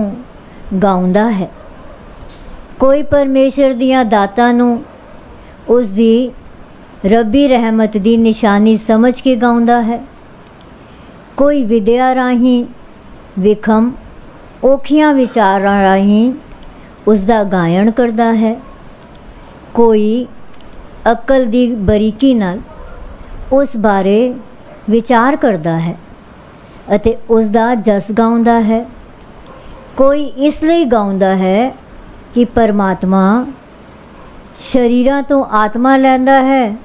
ਗਾਉਂਦਾ ਹੈ। ਕੋਈ परमेश्वर ਦੀਆਂ ਦਾਤਾਂ ਨੂੰ ਉਸ ਦੀ ਰੱਬੀ ਰਹਿਮਤ ਦੀ ਨਿਸ਼ਾਨੀ ਸਮਝ ਕੇ ਗਾਉਂਦਾ ਹੈ। ਕੋਈ ਵਿਦਿਆ ਰਾਹੀਂ ਵਿਖਮ ਔਖੀਆਂ ਵਿਚਾਰਾਂ ਰਾਹੀਂ ਉਸ ਦਾ ਗਾਇਨ ਕਰਦਾ ਹੈ। ਕੋਈ ਅਕਲ ਦੀ ਬਰੀਕੀ ਨਾਲ ਉਸ ਬਾਰੇ ਵਿਚਾਰ ਕਰਦਾ ਹੈ ਅਤੇ ਉਸ ਦਾ ਜਸ ਗਾਉਂਦਾ ਹੈ। ਕੋਈ ਇਸ ਲਈ ਗਾਉਂਦਾ ਹੈ ਕਿ ਪਰਮਾਤਮਾ ਸ਼ਰੀਰਾਂ ਤੋਂ ਆਤਮਾ ਲੈਂਦਾ ਹੈ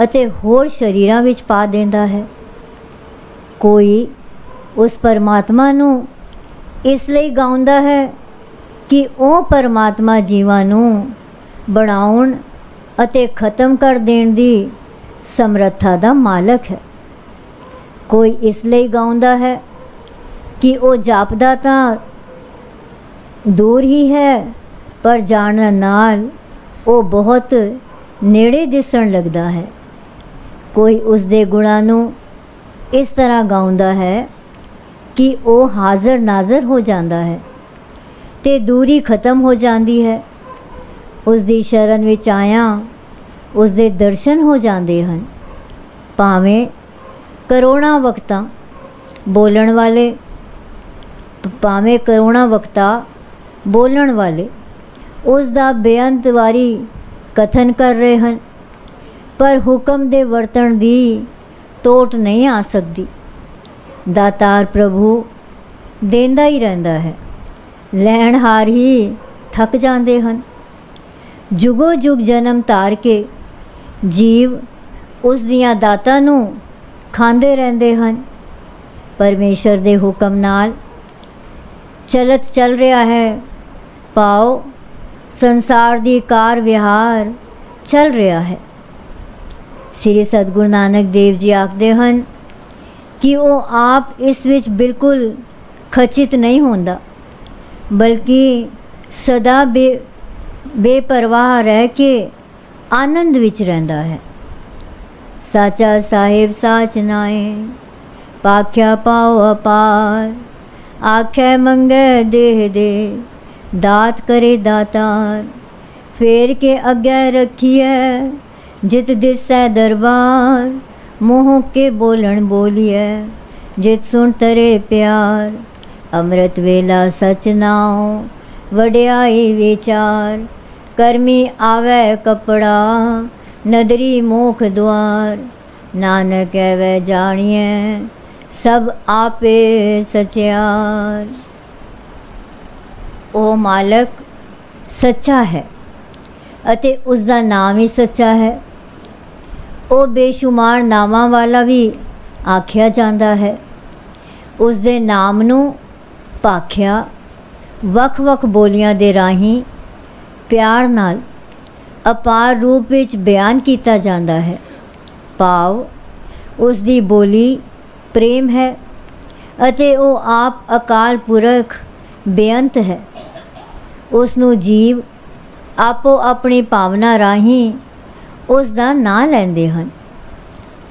ਅਤੇ ਹੋਰ ਸ਼ਰੀਰਾਂ ਵਿੱਚ ਪਾ ਦਿੰਦਾ ਹੈ। ਕੋਈ ਉਸ ਪਰਮਾਤਮਾ ਨੂੰ ਇਸ ਲਈ ਗਾਉਂਦਾ ਹੈ ਕਿ ਉਹ ਪਰਮਾਤਮਾ ਜੀਵਾਂ ਨੂੰ ਬਣਾਉਣ ਅਤੇ ਖ਼ਤਮ ਕਰ ਦੇਣ ਦੀ ਸਮਰੱਥਾ ਦਾ ਮਾਲਕ ਹੈ। ਕੋਈ ਇਸ ਲਈ ਗਾਉਂਦਾ ਹੈ ਕਿ ਉਹ ਜਾਪਦਾ ਤਾਂ ਦੂਰ ਹੀ ਹੈ, ਪਰ ਜਾਣਨ ਨਾਲ ਉਹ ਬਹੁਤ ਨੇੜੇ ਦਿਸਣ ਲੱਗਦਾ ਹੈ। ਕੋਈ ਉਸ ਦੇ ਗੁਣਾਂ ਨੂੰ ਇਸ ਤਰ੍ਹਾਂ ਗਾਉਂਦਾ ਹੈ ਕਿ ਉਹ ਹਾਜ਼ਰ ਨਾਜ਼ਰ ਹੋ ਜਾਂਦਾ ਹੈ ਤੇ ਦੂਰੀ ਖਤਮ ਹੋ ਜਾਂਦੀ ਹੈ। ਉਸ ਦੀ ਸ਼ਰਨ ਵਿੱਚ ਆਇਆ ਉਸ ਦੇ ਦਰਸ਼ਨ ਹੋ ਜਾਂਦੇ ਹਨ। ਭਾਵੇਂ ਕਰੋੜਾਂ ਵਕਤਾਂ ਬੋਲਣ ਵਾਲੇ ਉਸ ਦਾ ਬੇਅੰਤ ਵਾਰੀ ਕਥਨ ਕਰ ਰਹੇ ਹਨ, ਪਰ ਹੁਕਮ ਦੇ ਵਰਤਣ ਦੀ ਟੋਟ ਨਹੀਂ ਆ ਸਕਦੀ। ਦਾਤਾਰ ਪ੍ਰਭੂ ਦੇਂਦਾ ਹੀ ਰਹਿੰਦਾ ਹੈ, ਲੈਣਹਾਰ ਹੀ ਥੱਕ ਜਾਂਦੇ ਹਨ। ਜੁਗੋ ਜੁਗ ਜਨਮ ਧਾਰ ਕੇ ਜੀਵ ਉਸ ਦੀਆਂ ਦਾਤਾਂ ਨੂੰ ਖਾਂਦੇ ਰਹਿੰਦੇ ਹਨ। ਪਰਮੇਸ਼ਰ ਦੇ ਹੁਕਮ ਨਾਲ ਚਲਤ ਚੱਲ ਰਿਹਾ ਹੈ, ਭਾਵ ਸੰਸਾਰ ਦੀ ਕਾਰ ਵਿਹਾਰ ਚੱਲ ਰਿਹਾ ਹੈ। ਸ੍ਰੀ ਸਤਿਗੁਰੂ ਨਾਨਕ ਦੇਵ ਜੀ ਆਖਦੇ ਹਨ ਕਿ ਉਹ ਆਪ ਇਸ ਵਿੱਚ ਬਿਲਕੁਲ ਖਚਿਤ ਨਹੀਂ ਹੁੰਦਾ, ਬਲਕਿ ਸਦਾ ਬੇਪਰਵਾਹ ਰਹਿ ਕੇ ਆਨੰਦ ਵਿੱਚ ਰਹਿੰਦਾ ਹੈ। ਸਾਚਾ ਸਾਹਿਬ ਸਾਚ ਨਾਏ, ਪਾਖਿਆ ਪਾਉ ਅਪਾਰ, ਆਖੈ ਮੰਗੈ ਦੇਹ ਦੇ, ਦਾਤ ਕਰੇ ਦਾਤਾਰ। ਫੇਰ ਕੇ ਅੱਗੇ ਰੱਖੀਐ ਜਿਤ ਦਿਸੈ ਦਰਬਾਰ, ਮੋਹ ਕੇ ਬੋਲਣ ਬੋਲੀਐ ਜਿਤ ਸੁਣ ਤਰੇ ਪਿਆਰ। ਅੰਮ੍ਰਿਤ ਵੇਲਾ ਸਚ ਨਾਉ ਵਡਿਆਈ ਵਿਚਾਰ, ਕਰਮੀ ਆਵੈ ਕਪੜਾ ਨਦਰੀ ਮੋਖ ਦੁਆਰ। ਨਾਨਕ ਕਹਿਵੈ ਜਾਣੀਐ ਸਭ ਆਪੇ ਸਚਿਆਰ। ਉਹ ਮਾਲਕ ਸੱਚਾ ਹੈ ਅਤੇ ਉਸ ਦਾ ਨਾਮ ਹੀ ਸੱਚਾ ਹੈ। ਉਹ ਬੇਸ਼ੁਮਾਰ ਨਾਵਾਂ ਵਾਲਾ ਵੀ ਆਖਿਆ ਜਾਂਦਾ ਹੈ। ਉਸ ਦੇ ਨਾਮ ਨੂੰ ਭਾਖਿਆ ਵੱਖ ਵੱਖ ਬੋਲੀਆਂ ਦੇ ਰਾਹੀਂ ਪਿਆਰ ਨਾਲ ਅਪਾਰ ਰੂਪ ਵਿੱਚ ਬਿਆਨ ਕੀਤਾ ਜਾਂਦਾ ਹੈ। ਭਾਵ ਉਸ ਦੀ ਬੋਲੀ ਪ੍ਰੇਮ ਹੈ ਅਤੇ ਉਹ ਆਪ ਅਕਾਲ ਪੁਰਖ ਬੇਅੰਤ ਹੈ। ਉਸ ਨੂੰ ਜੀਵ ਆਪੋ ਆਪਣੀ ਭਾਵਨਾ ਰਾਹੀਂ ਉਸ ਦਾ ਨਾਂ ਲੈਂਦੇ ਹਨ।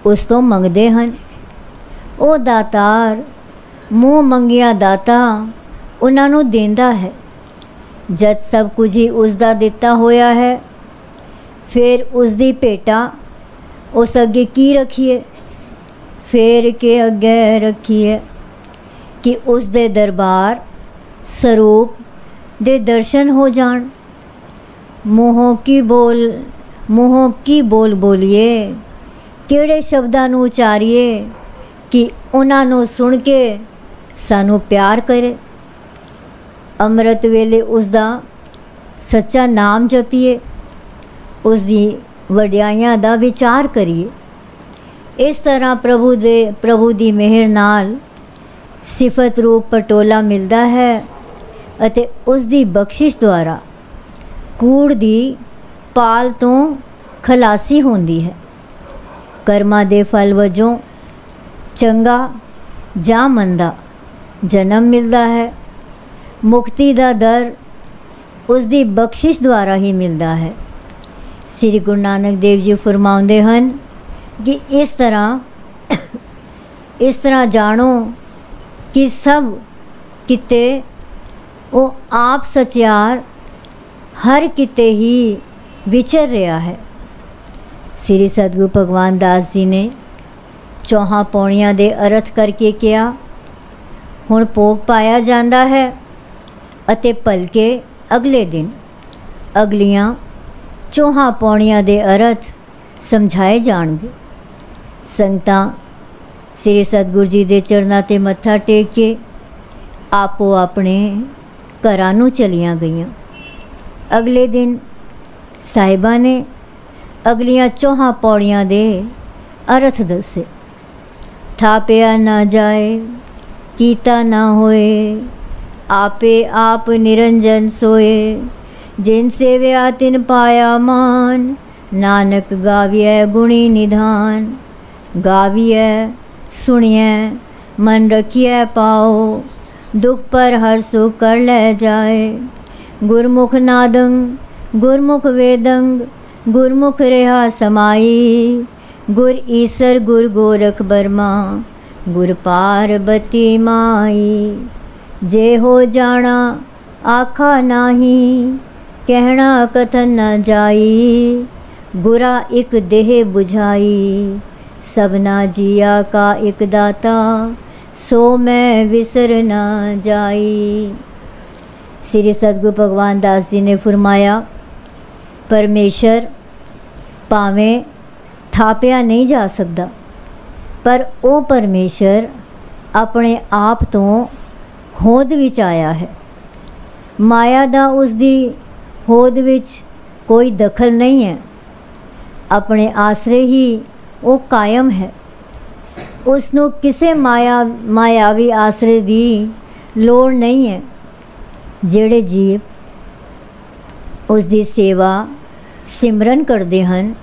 ਉਸ ਤੋਂ ਮੰਗਦੇ ਹਨ। ਉਹ ਦਾਤਾਰ ਮੂੰਹ ਮੰਗਿਆ ਦਾਤਾ ਉਹਨਾਂ ਨੂੰ ਦਿੰਦਾ ਹੈ। ਜਦ ਸਭ ਕੁਝ ਹੀ ਉਸ ਦਾ ਦਿੱਤਾ ਹੋਇਆ ਹੈ, ਫਿਰ ਉਸ ਦੀ ਭੇਟਾ ਉਸ ਅੱਗੇ ਕੀ ਰੱਖੀਏ? ਫੇਰ ਕੇ ਅੱਗੇ ਰੱਖੀਏ ਕਿ ਉਸ ਦੇ ਦਰਬਾਰ ਸਰੂਪ ਦੇ ਦਰਸ਼ਨ ਹੋ ਜਾਣ। ਮੂੰਹੋਂ ਕੀ ਬੋਲ ਬੋਲੀਏ, ਕਿਹੜੇ ਸ਼ਬਦਾਂ ਨੂੰ ਉਚਾਰੀਏ ਕਿ ਉਹਨਾਂ ਨੂੰ ਸੁਣ ਕੇ ਸਾਨੂੰ ਪਿਆਰ ਕਰੇ। ਅੰਮ੍ਰਿਤ ਵੇਲੇ ਉਸ ਦਾ ਸੱਚਾ ਨਾਮ ਜਪੀਏ, ਉਸ ਦੀ ਵਡਿਆਈਆਂ ਦਾ ਵਿਚਾਰ ਕਰੀਏ। ਇਸ ਤਰ੍ਹਾਂ ਪ੍ਰਭੂ ਦੀ ਮਿਹਰ ਨਾਲ ਸਿਫਤ ਰੂਪ ਪਟੋਲਾ ਮਿਲਦਾ ਹੈ ਅਤੇ ਉਸ ਦੀ ਬਖਸ਼ਿਸ਼ ਦੁਆਰਾ ਕੂੜ ਦੀ ਪਾਲ ਤੋਂ ਖਲਾਸੀ ਹੁੰਦੀ ਹੈ। ਕਰਮਾਂ ਦੇ ਫਲ ਵਜੋਂ ਚੰਗਾ ਜਾਂ ਮੰਦਾ ਜਨਮ ਮਿਲਦਾ ਹੈ। ਮੁਕਤੀ ਦਾ ਦਰ ਉਸ ਦੀ ਬਖਸ਼ਿਸ਼ ਦੁਆਰਾ ਹੀ ਮਿਲਦਾ ਹੈ। ਸ੍ਰੀ ਗੁਰੂ ਨਾਨਕ ਦੇਵ ਜੀ ਫਰਮਾਉਂਦੇ ਹਨ ਕਿ ਇਸ ਤਰ੍ਹਾਂ ਜਾਣੋ ਕਿ ਸਭ ਕਿਤੇ ਉਹ ਆਪ ਸਚਿਆਰ ਹਰ ਕਿਤੇ ਹੀ ਵਿਚਰ ਰਿਹਾ ਹੈ। ਸ੍ਰੀ ਸਤਿਗੁਰੂ ਭਗਵਾਨ ਦਾਸ ਜੀ ਨੇ 4 ਪੌੜੀਆਂ ਦੇ ਅਰਥ ਕਰਕੇ ਕਿਹਾ, ਹੁਣ ਭੋਗ ਪਾਇਆ ਜਾਂਦਾ ਹੈ ਅਤੇ ਭਲਕੇ ਅਗਲੇ ਦਿਨ ਅਗਲੀਆਂ 4 ਪੌੜੀਆਂ ਦੇ ਅਰਥ ਸਮਝਾਏ ਜਾਣਗੇ। ਸੰਗਤਾਂ ਸ੍ਰੀ ਸਤਿਗੁਰੂ ਜੀ ਦੇ ਚਰਨਾਂ 'ਤੇ ਮੱਥਾ ਟੇਕ ਕੇ ਆਪੋ ਆਪਣੇ ਘਰਾਂ ਨੂੰ ਚਲੀਆਂ ਗਈਆਂ। ਅਗਲੇ ਦਿਨ ਸਾਹਿਬਾਂ ਨੇ ਅਗਲੀਆਂ 4 ਪੌੜੀਆਂ ਦੇ ਅਰਥ ਦੱਸੇ। ਥਾਪਿਆ ਨਾ ਜਾਏ, ਕੀਤਾ ਨਾ ਹੋਏ, ਆਪੇ ਆਪ ਨਿਰੰਜਨ ਸੋਏ, ਜਿਨ ਸੇਵਿਆ ਤਿਨ ਪਾਇਆ ਮਾਨ, ਨਾਨਕ ਗਾਵੀਐ ਗੁਣੀ ਨਿਧਾਨ। ਗਾਵੀਐ ਸੁਣੀਐ ਮਨ ਰਖੀਐ ਪਾਓ, ਦੁਖ ਪਰ ਹਰ ਸੁਖ ਕਰ ਲੈ ਜਾਏ। ਗੁਰਮੁਖ ਨਾਦੰ ਗੁਰਮੁਖ ਵੇਦੰ, ਗੁਰਮੁਖ ਰਿਹਾ ਸਮਾਈ। ਗੁਰ ਈਸਰ ਗੁਰ ਗੋਰਖ ਬਰਮਾ, ਗੁਰ ਪਾਰਬਤੀ ਮਾਈ। ਜੇ ਹੋ ਜਾਣਾ ਆਖਾ ਨਾਹੀ, ਕਹਿਣਾ ਕਥਨ ਨ ਜਾਈ। ਗੁਰਾ ਇੱਕ ਦੇਹ ਬੁਝਾਈ, ਸਭਨਾ ਜੀਆ ਕਾ ਇੱਕ ਦਾਤਾ, ਸੋ ਮੈਂ ਵਿਸਰ ਨਾ ਜਾਈ। ਸ੍ਰੀ ਸਤਿਗੁਰੂ ਭਗਵਾਨ ਦਾਸ ਜੀ ਨੇ ਫਰਮਾਇਆ, ਪਰਮੇਸ਼ਰ ਭਾਵੇਂ ਥਾਪਿਆ ਨਹੀਂ ਜਾ ਸਕਦਾ, ਪਰ ਉਹ ਪਰਮੇਸ਼ਰ ਆਪਣੇ ਆਪ ਤੋਂ ਹੋਂਦ ਵਿੱਚ ਆਇਆ ਹੈ। ਮਾਇਆ ਦਾ ਉਸ ਦੀ ਹੋਂਦ ਵਿੱਚ ਕੋਈ ਦਖਲ ਨਹੀਂ ਹੈ। ਆਪਣੇ ਆਸਰੇ ਹੀ ਉਹ ਕਾਇਮ ਹੈ। ਉਸ ਨੂੰ ਕਿਸੇ ਮਾਇਆਵੀ ਆਸਰੇ ਦੀ ਲੋੜ ਨਹੀਂ ਹੈ। ਜਿਹੜੇ ਜੀਵ ਉਸ ਦੀ ਸੇਵਾ ਸਿਮਰਨ ਕਰਦੇ ਹਨ,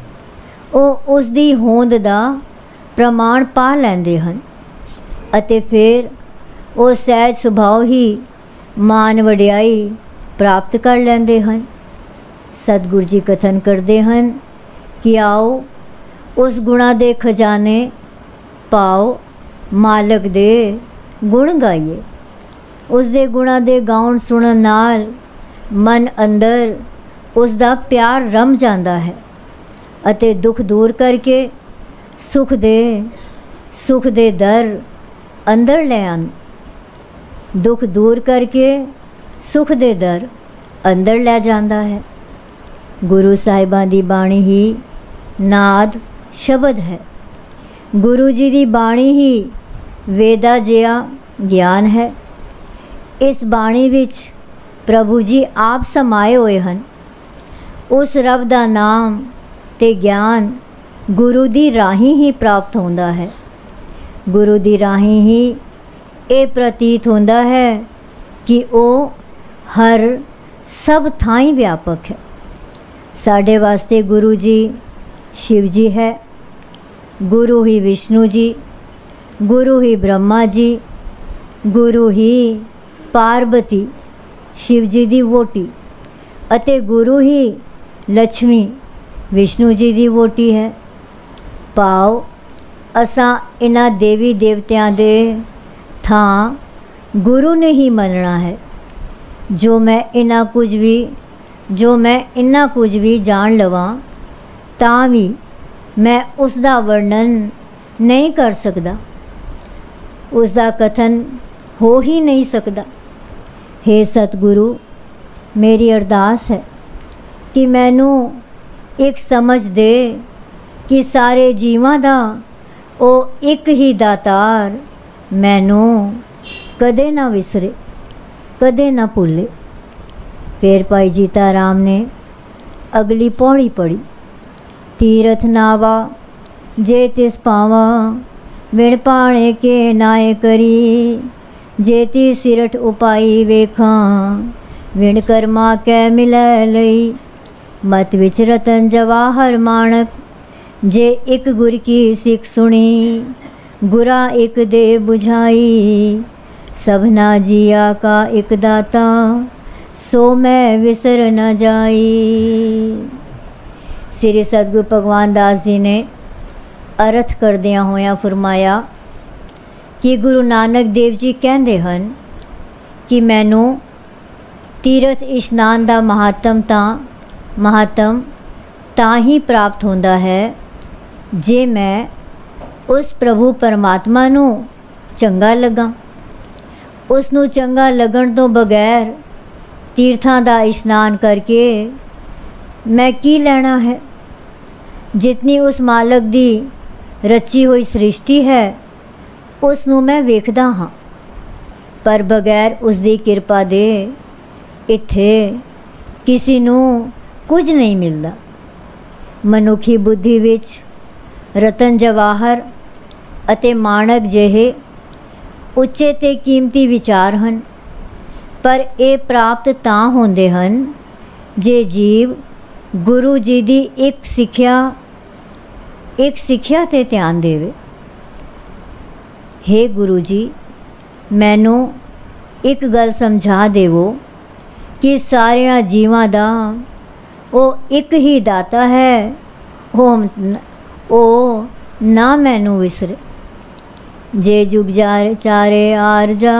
ਉਹ ਉਸ ਦੀ ਹੋਂਦ ਦਾ ਪ੍ਰਮਾਣ ਪਾ ਲੈਂਦੇ ਹਨ ਅਤੇ ਫਿਰ ਉਹ ਸਹਿਜ ਸੁਭਾਅ ਹੀ ਮਾਨ ਵਡਿਆਈ ਪ੍ਰਾਪਤ ਕਰ ਲੈਂਦੇ ਹਨ। ਸਤਿਗੁਰੂ ਜੀ ਕਥਨ ਕਰਦੇ ਹਨ ਕਿ ਆਓ ਉਸ ਗੁਣਾਂ ਦੇ ਖਜ਼ਾਨੇ ਪਾਓ, ਮਾਲਕ ਦੇ ਗੁਣ ਗਾਈਏ। ਉਸ ਦੇ ਗੁਣਾਂ ਦੇ ਗਾਉਣ ਸੁਣਨ ਨਾਲ ਮਨ ਅੰਦਰ ਉਸ ਦਾ ਪਿਆਰ ਰਮ ਜਾਂਦਾ ਹੈ ਅਤੇ ਦੁੱਖ ਦੂਰ ਕਰਕੇ ਸੁਖ ਦੇ ਦਰ ਅੰਦਰ ਲੈ ਆਉਣ। ਦੁੱਖ ਦੂਰ ਕਰਕੇ ਸੁਖ ਦੇ ਦਰ ਅੰਦਰ ਲੈ ਜਾਂਦਾ ਹੈ। ਗੁਰੂ ਸਾਹਿਬਾਂ ਦੀ ਬਾਣੀ ਹੀ ਨਾਦ ਸ਼ਬਦ ਹੈ। ਗੁਰੂ ਜੀ ਦੀ ਬਾਣੀ ਹੀ ਵੇਦਾ ਜਿਹਾ ਗਿਆਨ ਹੈ। ਇਸ ਬਾਣੀ ਵਿੱਚ ਪ੍ਰਭੂ ਜੀ ਆਪ ਸਮਾਏ ਹੋਏ ਹਨ। ਉਸ ਰੱਬ ਦਾ ਨਾਮ ਤੇ ਗਿਆਨ ਗੁਰੂ ਦੀ ਰਾਹੀਂ ਹੀ ਪ੍ਰਾਪਤ ਹੁੰਦਾ ਹੈ। ਗੁਰੂ ਦੀ ਰਾਹੀਂ ਹੀ ਇਹ ਪ੍ਰਤੀਤ ਹੁੰਦਾ ਹੈ ਕਿ ਉਹ ਹਰ ਸਭ ਥਾਈਂ ਵਿਆਪਕ ਹੈ। ਸਾਡੇ ਵਾਸਤੇ ਗੁਰੂ ਜੀ शिव जी है, गुरु ही विष्णु जी, गुरु ही ब्रह्मा जी, गुरु ही पार्वती शिव जी दी वोटी अते गुरु ही लक्ष्मी विष्णु जी दी वोटी है। पाओ असां इन्हां देवी देवतियां दे थां गुरु ने ही मनना है। जो मैं इन्ना कुछ भी जान लवां तां भी मैं उसका वर्णन नहीं कर सकता, उसका कथन हो ही नहीं सकता। हे सतगुरु, मेरी अरदास है कि मैनू एक समझ दे कि सारे जीवां दा ओ एक ही दातार मैनू कदे ना विसरे, कदे ना भुले। फिर भाई जीता राम ने अगली पौड़ी पढ़ी। तीरथ नावा जे तिस पावा, विण पाणे के नाए करी। जेती सिरठ उपाई वेखां, विण कर्मा कै मिलै लई। मत विच रतन जवाहर माणक, जे एक गुर की सिख सुनी। गुरा एक दे बुझाई, सबना जिया का एक दाता। सो मैं विसर न जाई। श्री सतगुरु भगवान दास जी ने अर्थ करदियां होया फरमाया कि गुरु नानक देव जी कहते हैं कि मैनू तीरथ इशनान का महात्म तां ही प्राप्त होंदा है जे मैं उस प्रभु परमात्मा नू चंगा लगा। उसनू चंगा लगन तो बगैर तीर्थां दा इशनान करके मैं की लेना है। जितनी उस मालक दी रची हुई सृष्टि है उसनू मैं वेखदा हाँ, पर बगैर उसकी किरपा दे इत्थे किसी नू कुछ नहीं मिलता। मनुखी बुद्धि विच रतन जवाहर अते माणक जिहे उच्चे ते कीमती विचार हैं, पर ये प्राप्त तां होंदे हन जे जीव गुरु जी दी एक सिक्ख्या ते ध्यान देवे। हे गुरु जी, मैनू एक गल समझा देवो कि सारिया जीवां दा ओ एक ही दाता है। ओ ना मैनू विसरे। जे जुग चारे आर जा,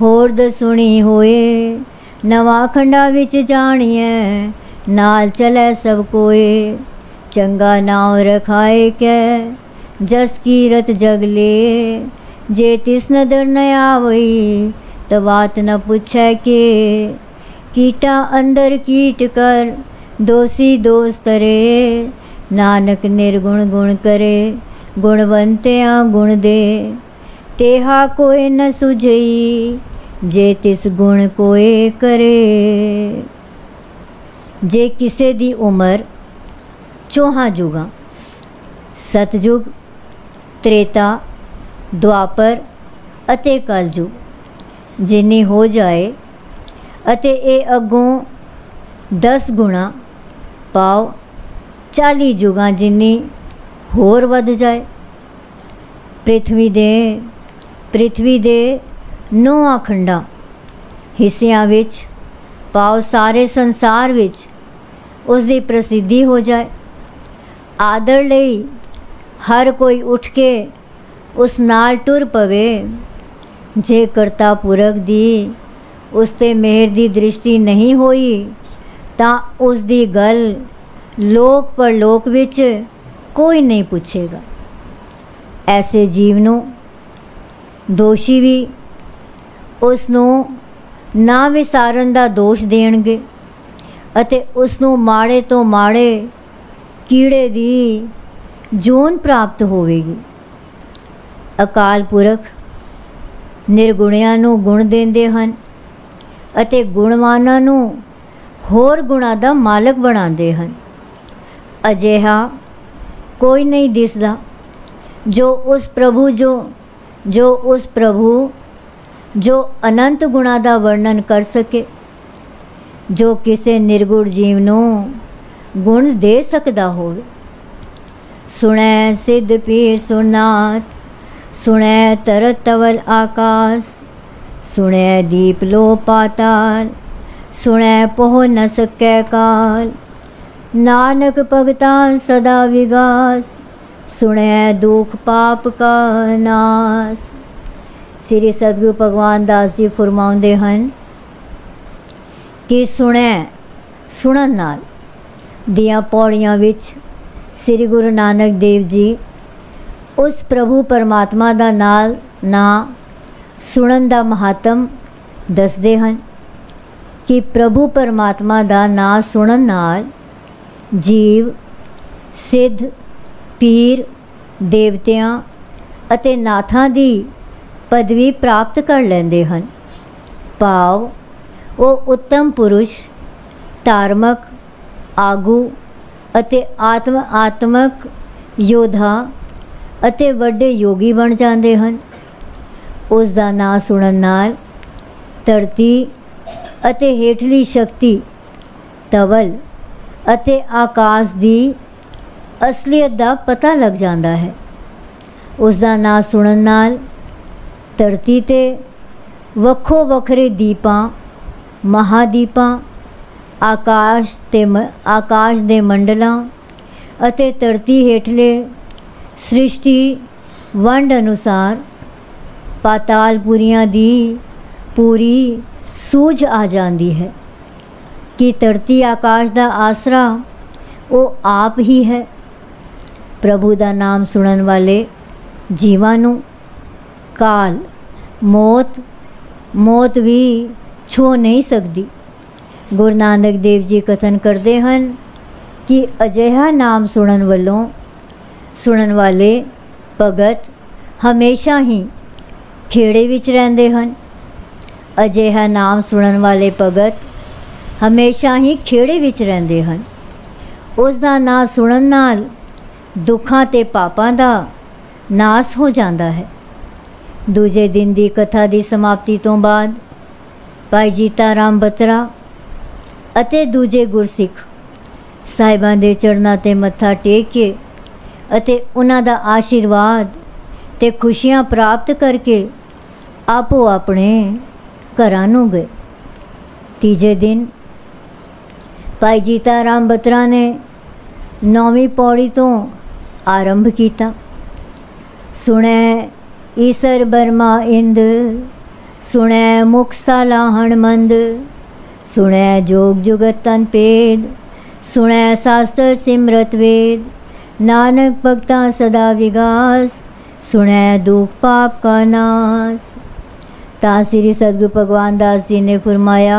होर दसुणी होए। नवा खंडा विच जानिए, नाल चले सब कोए। चंगा नाव रखाए कै, जस कीरत जग ले। जे तिस नदर न आवई, तवात न पूछै के। कीटा अंदर कीट कर, दोषी दोष तरे। नानक निर्गुण गुण करे, गुणवंत्या गुण दे। तेहा कोई न सुझई, जे तिस गुण कोई करे। जे किसे दी उम्र चौहां जुगां सतयुग, त्रेता, द्वापर अते कलयुग जिन्नी हो जाए अते ये अगों 10 गुणा पाओ 40 जुगां जिन्नी होर वध जाए। पृथ्वी दे 9 खंडां हिस्सियां विच पाओ सारे संसार विच उसकी प्रसिद्धि हो जाए। आदर लई हर कोई उठ के उस नाल टुर पवे। जे करता पुरख दी उस ते मेहर दी दृष्टि नहीं होई, तां उस दी गल लोक परलोक विच कोई नहीं पूछेगा। ऐसे जीव नू दोषी भी उसनू ना विसारन दा दोष देणगे अते उसनू माड़े तो माड़े कीड़े दी जोन प्राप्त होवेगी। अकाल पुरख निर्गुणियां नू गुण देंदे हन अते गुणवानां नू होर गुणां दा मालक बनांदे हन। अजिहा कोई नहीं दिसदा जो उस प्रभु जो अनंत गुणां दा वर्णन कर सके, जो किसे निर्गुण जीव नू गुण दे सकदा होवे। सुनै सिद्ध पीर सुरनाथ, सुनै तरत तवल आकाश। सुनै दीप लो पाताल, सुनै पोह न सकै काल। नानक भगतां सदा विगास, सुनै दुख पाप का नास। श्री सतगुरु भगवान दास जी फरमाउंदे हन कि सुनै सुनन नाल दियां पौड़ियां विच श्री गुरु नानक देव जी उस प्रभु परमात्मा दा नां सुनन दा महात्म दसदे हन कि प्रभु परमात्मा दा नां सुनन नाल जीव सिद्ध पीर देवतियां अते नाथां दी पदवी प्राप्त कर लैंदे हन। भाव ਉਹ उत्तम पुरुष धार्मिक आगू ਅਤੇ ਆਤਮਕ ਯੋਧਾ ਅਤੇ ਵੱਡੇ ਯੋਗੀ ਬਣ ਜਾਂਦੇ ਹਨ। ਉਸ ਦਾ ਨਾਂ ਸੁਣਨ ਨਾਲ ਧਰਤੀ ਅਤੇ ਹੇਠਲੀ ਸ਼ਕਤੀ ਧਵਲ ਅਤੇ ਆਕਾਸ਼ ਦੀ ਅਸਲੀਅਤ ਦਾ ਪਤਾ ਲੱਗ ਜਾਂਦਾ ਹੈ। ਉਸ ਦਾ ਨਾਂ ਸੁਣਨ ਨਾਲ ਧਰਤੀ 'ਤੇ ਵੱਖੋ ਵੱਖਰੇ ਦੀਪਾਂ महादीपां आकाश दे मंडलां अते धरती हेठले सृष्टि वंड अनुसार पातालपुरियां दी पूरी सूझ आ जाती है कि धरती आकाश दा आसरा वो आप ही है। प्रभु दा नाम सुनन वाले जीवां नूं काल मौत भी छो नहीं सकती। गुरु नानक देव जी कथन करते हैं कि अजिहा नाम सुनन वाले भगत हमेशा ही खेड़े विच रहिंदे हन। अजिहा नाम सुनन वाले भगत हमेशा ही खेड़े विच रहिंदे हन। उस दा नाम सुनन नाल दुखां ते पापां दा नाश हो जाता है। दूजे दिन की कथा की समाप्ति तो बाद भाई जीता राम बत्रा अते दूजे गुरसिख साहिबां दे चरनां ते मत्था टेक के अते उन्हां दा आशीर्वाद ते खुशियां प्राप्त करके आपो अपने घरां नूं गए। तीजे दिन भाई जीता राम बत्रा ने 9वीं पौड़ी तो आरंभ किया। सुनै ईसर बर्मा इंद सुनै मुख सालाहण मंद सुनै जोग जुगत तन पेद सुनै शास्त्र सिमरत वेद नानक भगतां सदा विगास सुनै दुख पाप का नास। तां श्री सतगुरु भगवान दास जी ने फरमाया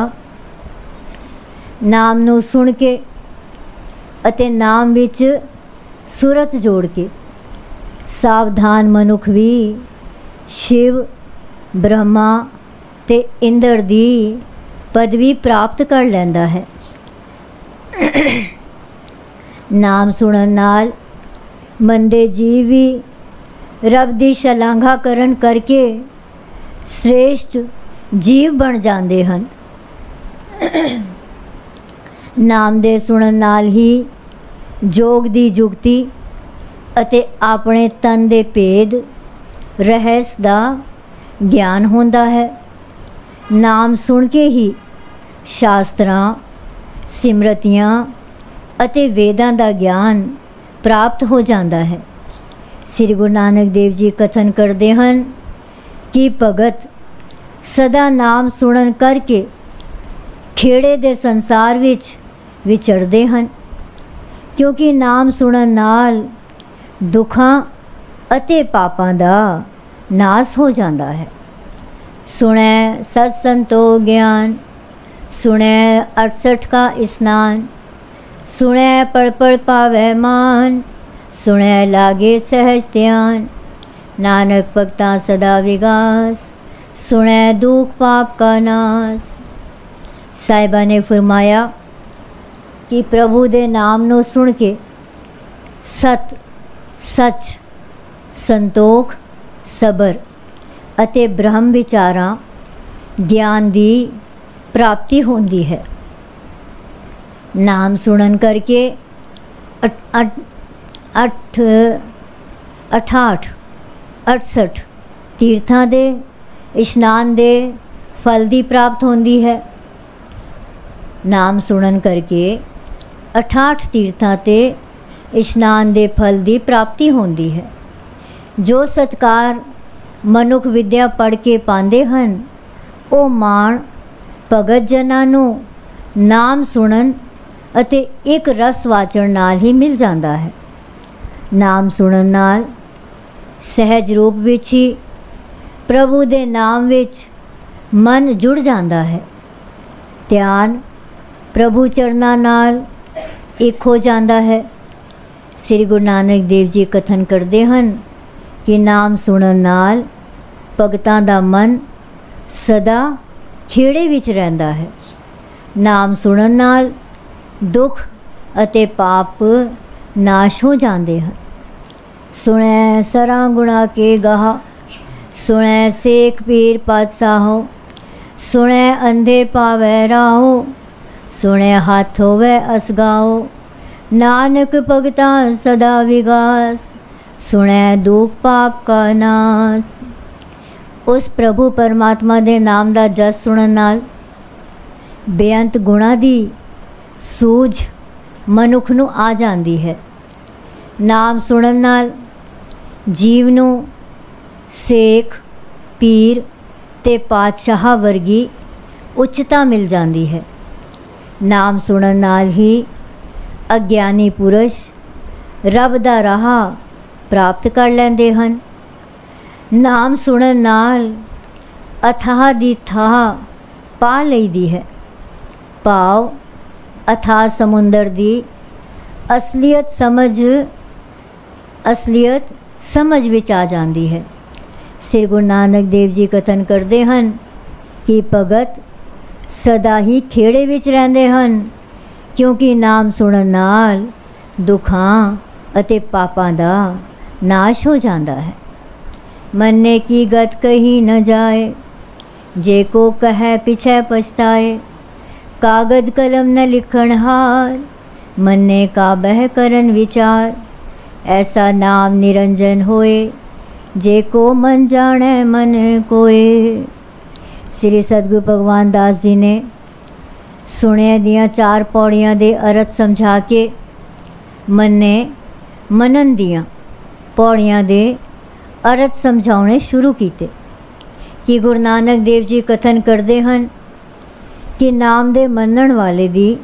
नाम नूं सुन के अते नाम विच सुरत जोड़ के सावधान मनुख भी शिव ब्रह्मा ते इंद्र दी पदवी प्राप्त कर लैंदा है। नाम सुनन नाल मंदे जीव भी रब दी शलाघा करन करके श्रेष्ठ जीव बन जाते हैं। नाम दे सुनन नाल ही जोग दी जुगती अते अपने तन दे भेद रहस्य दा ज्ञान होंदा है। नाम सुन के ही शास्त्रां सिमरतियां अते वेदां दा ज्ञान प्राप्त हो जाता है। श्री गुरु नानक देव जी कथन करते हैं कि भगत सदा नाम सुनन करके खेड़े दे संसार विच विचरदे हैं, क्योंकि नाम सुनन नाल दुखां अते पापां दा नाश हो जाता है। सुनै सत्संतो ज्ञान सुनै 68 का स्नान सुनै पढ़ पढ़ पावै मान सुनै लागे सहज ध्यान नानक भगतां सदा विगास सुनै दुख पाप का नाश। साहिबा ने फरमाया कि प्रभु दे नाम नूं सुन के सत सच संतोख सबर अते ब्रह्म विचारां ज्ञान दी प्राप्ति होंदी है। नाम सुनन करके 68 तीर्थां दे इशनान दे फल दी प्राप्त होंदी है। नाम सुनन करके 68 तीर्थां ते ਇਸ਼ਨਾਨ ਦੇ ਫਲ ਦੀ ਪ੍ਰਾਪਤੀ ਹੁੰਦੀ ਹੈ। ਜੋ ਸਤਕਾਰ ਮਨੁੱਖ ਵਿਦਿਆ ਪੜ੍ਹ ਕੇ ਪਾਉਂਦੇ ਹਨ, ਉਹ ਮਾਣ ਭਗਤ ਜਨਾਂ ਨੂੰ ਨਾਮ ਸੁਣਨ ਅਤੇ ਇੱਕ ਰਸ ਵਾਚਣ ਨਾਲ ਹੀ ਮਿਲ ਜਾਂਦਾ ਹੈ। ਨਾਮ ਸੁਣਨ ਨਾਲ ਸਹਿਜ ਰੂਪ ਵਿੱਚ ਹੀ ਪ੍ਰਭੂ ਦੇ ਨਾਮ ਵਿੱਚ ਮਨ ਜੁੜ ਜਾਂਦਾ ਹੈ। ਧਿਆਨ ਪ੍ਰਭੂ ਚਰਨਾਂ ਨਾਲ ਇੱਕ ਹੋ ਜਾਂਦਾ ਹੈ। ਸ੍ਰੀ ਗੁਰੂ ਨਾਨਕ ਦੇਵ ਜੀ ਕਥਨ ਕਰਦੇ ਹਨ ਕਿ ਨਾਮ ਸੁਣਨ ਨਾਲ ਭਗਤਾਂ ਦਾ ਮਨ ਸਦਾ ਖੇੜੇ ਵਿੱਚ ਰਹਿੰਦਾ ਹੈ। ਨਾਮ ਸੁਣਨ ਨਾਲ ਦੁੱਖ ਅਤੇ ਪਾਪ ਨਾਸ਼ ਹੋ ਜਾਂਦੇ ਹਨ। ਸੁਣੈ ਸਰਾਂ ਗੁਣਾ ਕੇ ਗਾਹਾ, ਸੁਣੈ ਸੇਖ ਪੀਰ ਪਾਤਸ਼ਾਹੋ, ਸੁਣੈ ਅੰਧੇ ਪਾਵੈ ਰਾਹੋ, ਸੁਣੈ ਹੱਥ ਹੋਵੈ ਅਸਗਾਓ, ਨਾਨਕ ਭਗਤਾਂ ਸਦਾ ਵਿਗਾਸ, ਸੁਣੈ ਦੁਖ ਪਾਪ ਕਾ ਨਾਸ। ਉਸ ਪ੍ਰਭੂ ਪਰਮਾਤਮਾ ਦੇ ਨਾਮ ਦਾ ਜਸ ਸੁਣਨ ਨਾਲ ਬੇਅੰਤ ਗੁਣਾਂ ਦੀ ਸੂਝ ਮਨੁੱਖ ਨੂੰ ਆ ਜਾਂਦੀ ਹੈ। ਨਾਮ ਸੁਣਨ ਨਾਲ ਜੀਵ ਨੂੰ ਸੇਖ ਪੀਰ ਤੇ ਪਾਤਸ਼ਾਹ ਵਰਗੀ ਉੱਚਤਾ ਮਿਲ ਜਾਂਦੀ ਹੈ। ਨਾਮ ਸੁਣਨ ਨਾਲ ਹੀ ਅਗਿਆਨੀ ਪੁਰਸ਼ ਰੱਬ ਦਾ ਰਾਹ ਪ੍ਰਾਪਤ ਕਰ ਲੈਂਦੇ ਹਨ। ਨਾਮ ਸੁਣਨ ਨਾਲ ਅਥਾਹ ਦੀ ਥਾਹ ਪਾ ਲਈਦੀ ਹੈ। ਭਾਵ ਅਥਾਹ ਸਮੁੰਦਰ ਦੀ ਅਸਲੀਅਤ ਸਮਝ ਵਿੱਚ ਆ ਜਾਂਦੀ ਹੈ। ਸ੍ਰੀ ਗੁਰੂ ਨਾਨਕ ਦੇਵ ਜੀ ਕਥਨ ਕਰਦੇ ਹਨ ਕਿ ਭਗਤ ਸਦਾ ਹੀ ਖੇੜੇ ਵਿੱਚ ਰਹਿੰਦੇ ਹਨ, ਕਿਉਂਕਿ ਨਾਮ ਸੁਣਨ ਨਾਲ ਦੁੱਖਾਂ ਅਤੇ ਪਾਪਾਂ ਦਾ ਨਾਸ਼ ਹੋ ਜਾਂਦਾ ਹੈ। ਮੰਨੇ ਕੀ ਗਤ ਕਹੀ ਨ ਜਾਏ, ਜੇ ਕੋ ਕਹੈ ਪਿਛੈ ਪਛਤਾਏ, ਕਾਗਦ ਕਲਮ ਨ ਲਿਖਣ ਹਾਰ, ਮੰਨੇ ਕਾ ਬਹਿ ਕਰਨ ਵਿਚਾਰ, ਐਸਾ ਨਾਮ ਨਿਰੰਜਨ ਹੋਏ, ਜੇ ਕੋ ਮਨ ਜਾਣੈ ਮਨ ਕੋਏ। ਸ੍ਰੀ ਸਤਿਗੁਰੂ ਭਗਵਾਨ ਦਾਸ ਜੀ ਨੇ ਸੁਣਿਆ ਦੀਆਂ 4 ਪੌੜੀਆਂ ਦੇ ਅਰਥ ਸਮਝਾ ਕੇ ਮੰਨਣ ਦੀਆਂ ਪੌੜੀਆਂ ਦੇ ਅਰਥ ਸਮਝਾਉਣੇ ਸ਼ੁਰੂ ਕੀਤੇ। ਕਿ ਗੁਰੂ ਨਾਨਕ ਦੇਵ ਜੀ ਕਥਨ ਕਰਦੇ ਹਨ ਕਿ ਨਾਮ ਦੇ ਮੰਨਣ ਵਾਲੇ ਦੀ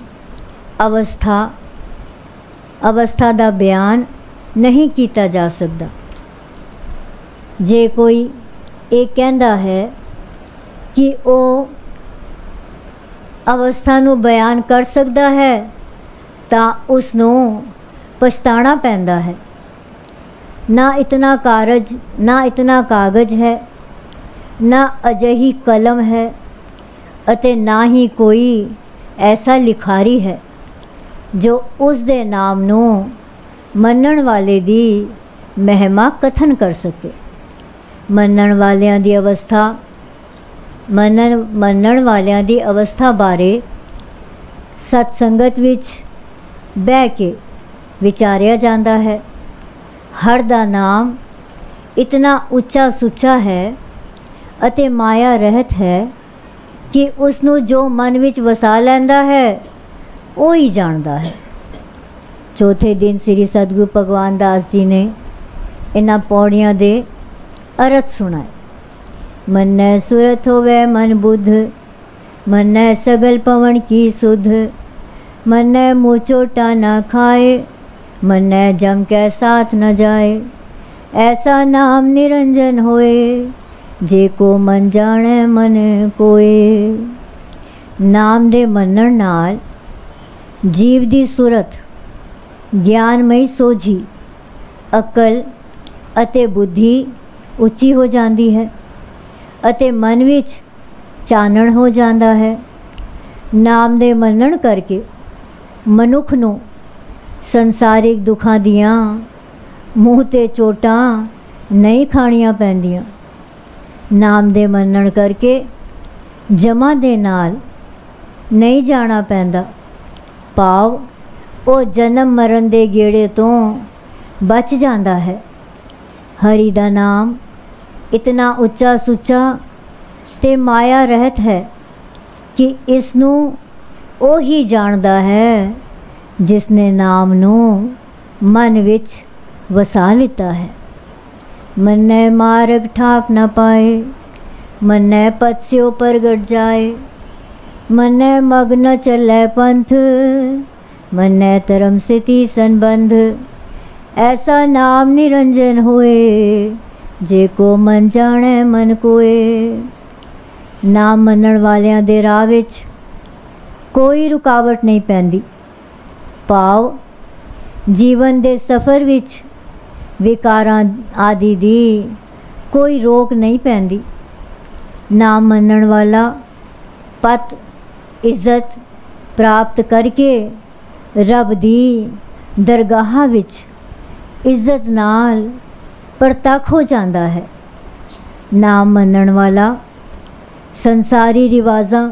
ਅਵਸਥਾ ਦਾ ਬਿਆਨ ਨਹੀਂ ਕੀਤਾ ਜਾ ਸਕਦਾ। ਜੇ ਕੋਈ ਇਹ ਕਹਿੰਦਾ ਹੈ ਕਿ ਉਹ ਅਵਸਥਾ ਨੂੰ ਬਿਆਨ ਕਰ ਸਕਦਾ ਹੈ ਤਾਂ ਉਸ ਨੂੰ ਪਛਤਾਣਾ ਪੈਂਦਾ ਹੈ। ਨਾ ਇਤਨਾ ਕਾਗਜ਼ ਹੈ, ਨਾ ਅਜਿਹੀ ਕਲਮ ਹੈ ਅਤੇ ਨਾ ਹੀ ਕੋਈ ਐਸਾ ਲਿਖਾਰੀ ਹੈ ਜੋ ਉਸ ਦੇ ਨਾਮ ਨੂੰ ਮੰਨਣ ਵਾਲੇ ਦੀ ਮਹਿਮਾ ਕਥਨ ਕਰ ਸਕੇ। ਮੰਨਣ ਵਾਲਿਆਂ ਦੀ ਅਵਸਥਾ ਬਾਰੇ ਸਤ ਸੰਗਤ ਵਿੱਚ ਬਹਿ ਕੇ ਵਿਚਾਰਿਆ ਜਾਂਦਾ ਹੈ। ਹਰ ਦਾ ਨਾਮ ਇਤਨਾ ਉੱਚਾ ਸੁੱਚਾ ਹੈ ਅਤੇ ਮਾਇਆ ਰਹਿਤ ਹੈ ਕਿ ਉਸ ਨੂੰ ਜੋ ਮਨ ਵਿੱਚ ਵਸਾ ਲੈਂਦਾ ਹੈ ਉਹ ਹੀ ਜਾਣਦਾ ਹੈ। ਚੌਥੇ ਦਿਨ ਸ੍ਰੀ ਸਤਿਗੁਰੂ ਭਗਵਾਨ ਦਾਸ ਜੀ ਨੇ ਇਹਨਾਂ ਪੌੜੀਆਂ ਦੇ ਅਰਥ ਸੁਣਾਏ। ਮੰਨੈ ਸੁਰਤ ਹੋਵੇ ਮਨ ਬੁੱਧ, ਮੰਨੈ ਸਗਲ ਪਵਨ ਕੀ ਸੁਧ, ਮੰਨੈ ਮੂੰਹ ਚੋਟਾ ਨਾ ਖਾਏ, ਮੰਨੈ ਜਮ ਕੈ ਸਾਥ ਨ ਜਾਏ, ਐਸਾ ਨਾਮ ਨਿਰੰਜਨ ਹੋਏ, ਜੇ ਕੋ ਮਨ ਜਾਣੈ ਮਨ ਕੋਏ। ਨਾਮ ਦੇ ਮੰਨਣ ਨਾਲ ਜੀਵ ਦੀ ਸੁਰਤ, ਗਿਆਨਮਈ ਸੋਝੀ, ਅਕਲ ਅਤੇ ਬੁੱਧੀ ਉੱਚੀ ਹੋ ਜਾਂਦੀ ਹੈ ਅਤੇ ਮਨ ਵਿੱਚ ਚਾਨਣ ਹੋ ਜਾਂਦਾ ਹੈ। ਨਾਮ ਦੇ ਮੰਨਣ ਕਰਕੇ ਮਨੁੱਖ ਨੂੰ ਸੰਸਾਰਿਕ ਦੁੱਖਾਂ ਦੀਆਂ ਮੂੰਹ 'ਤੇ ਚੋਟਾਂ ਨਹੀਂ ਖਾਣੀਆਂ ਪੈਂਦੀਆਂ। ਨਾਮ ਦੇ ਮੰਨਣ ਕਰਕੇ ਜਮਾਂ ਦੇ ਨਾਲ ਨਹੀਂ ਜਾਣਾ ਪੈਂਦਾ। ਭਾਵ ਉਹ ਜਨਮ ਮਰਨ ਦੇ ਗੇੜੇ ਤੋਂ ਬਚ ਜਾਂਦਾ ਹੈ। ਹਰੀ ਦਾ ਨਾਮ ਇਤਨਾ ਉੱਚਾ ਸੁੱਚਾ ਤੇ ਮਾਇਆ ਰਹਿਤ ਹੈ ਕਿ ਇਸ ਨੂੰ ਉਹ ਹੀ ਜਾਣਦਾ ਹੈ ਜਿਸ ਨੇ ਨਾਮ ਨੂੰ मन विच वसा लिता है। मन्नै मार्ग ठाक न पाए, मन्नै पथ स्यो प्रगट जाए। मन्नै मग न चलै पंथ, मन्नै धर्म सिति संबंध। ऐसा नाम निरंजन होए, जे को मन जाने मन कोए। नाम मनण वालियां दे राह विच कोई रुकावट नहीं पैंदी। भाव जीवन दे सफ़र विच विकारां आदि दी कोई रोक नहीं पैंदी। नाम मनण वाला पत इज्जत प्राप्त करके रब दी दरगाह विच इज्जत नाल परतख हो जाता है। नाम मनण वाला संसारी रिवाज़ां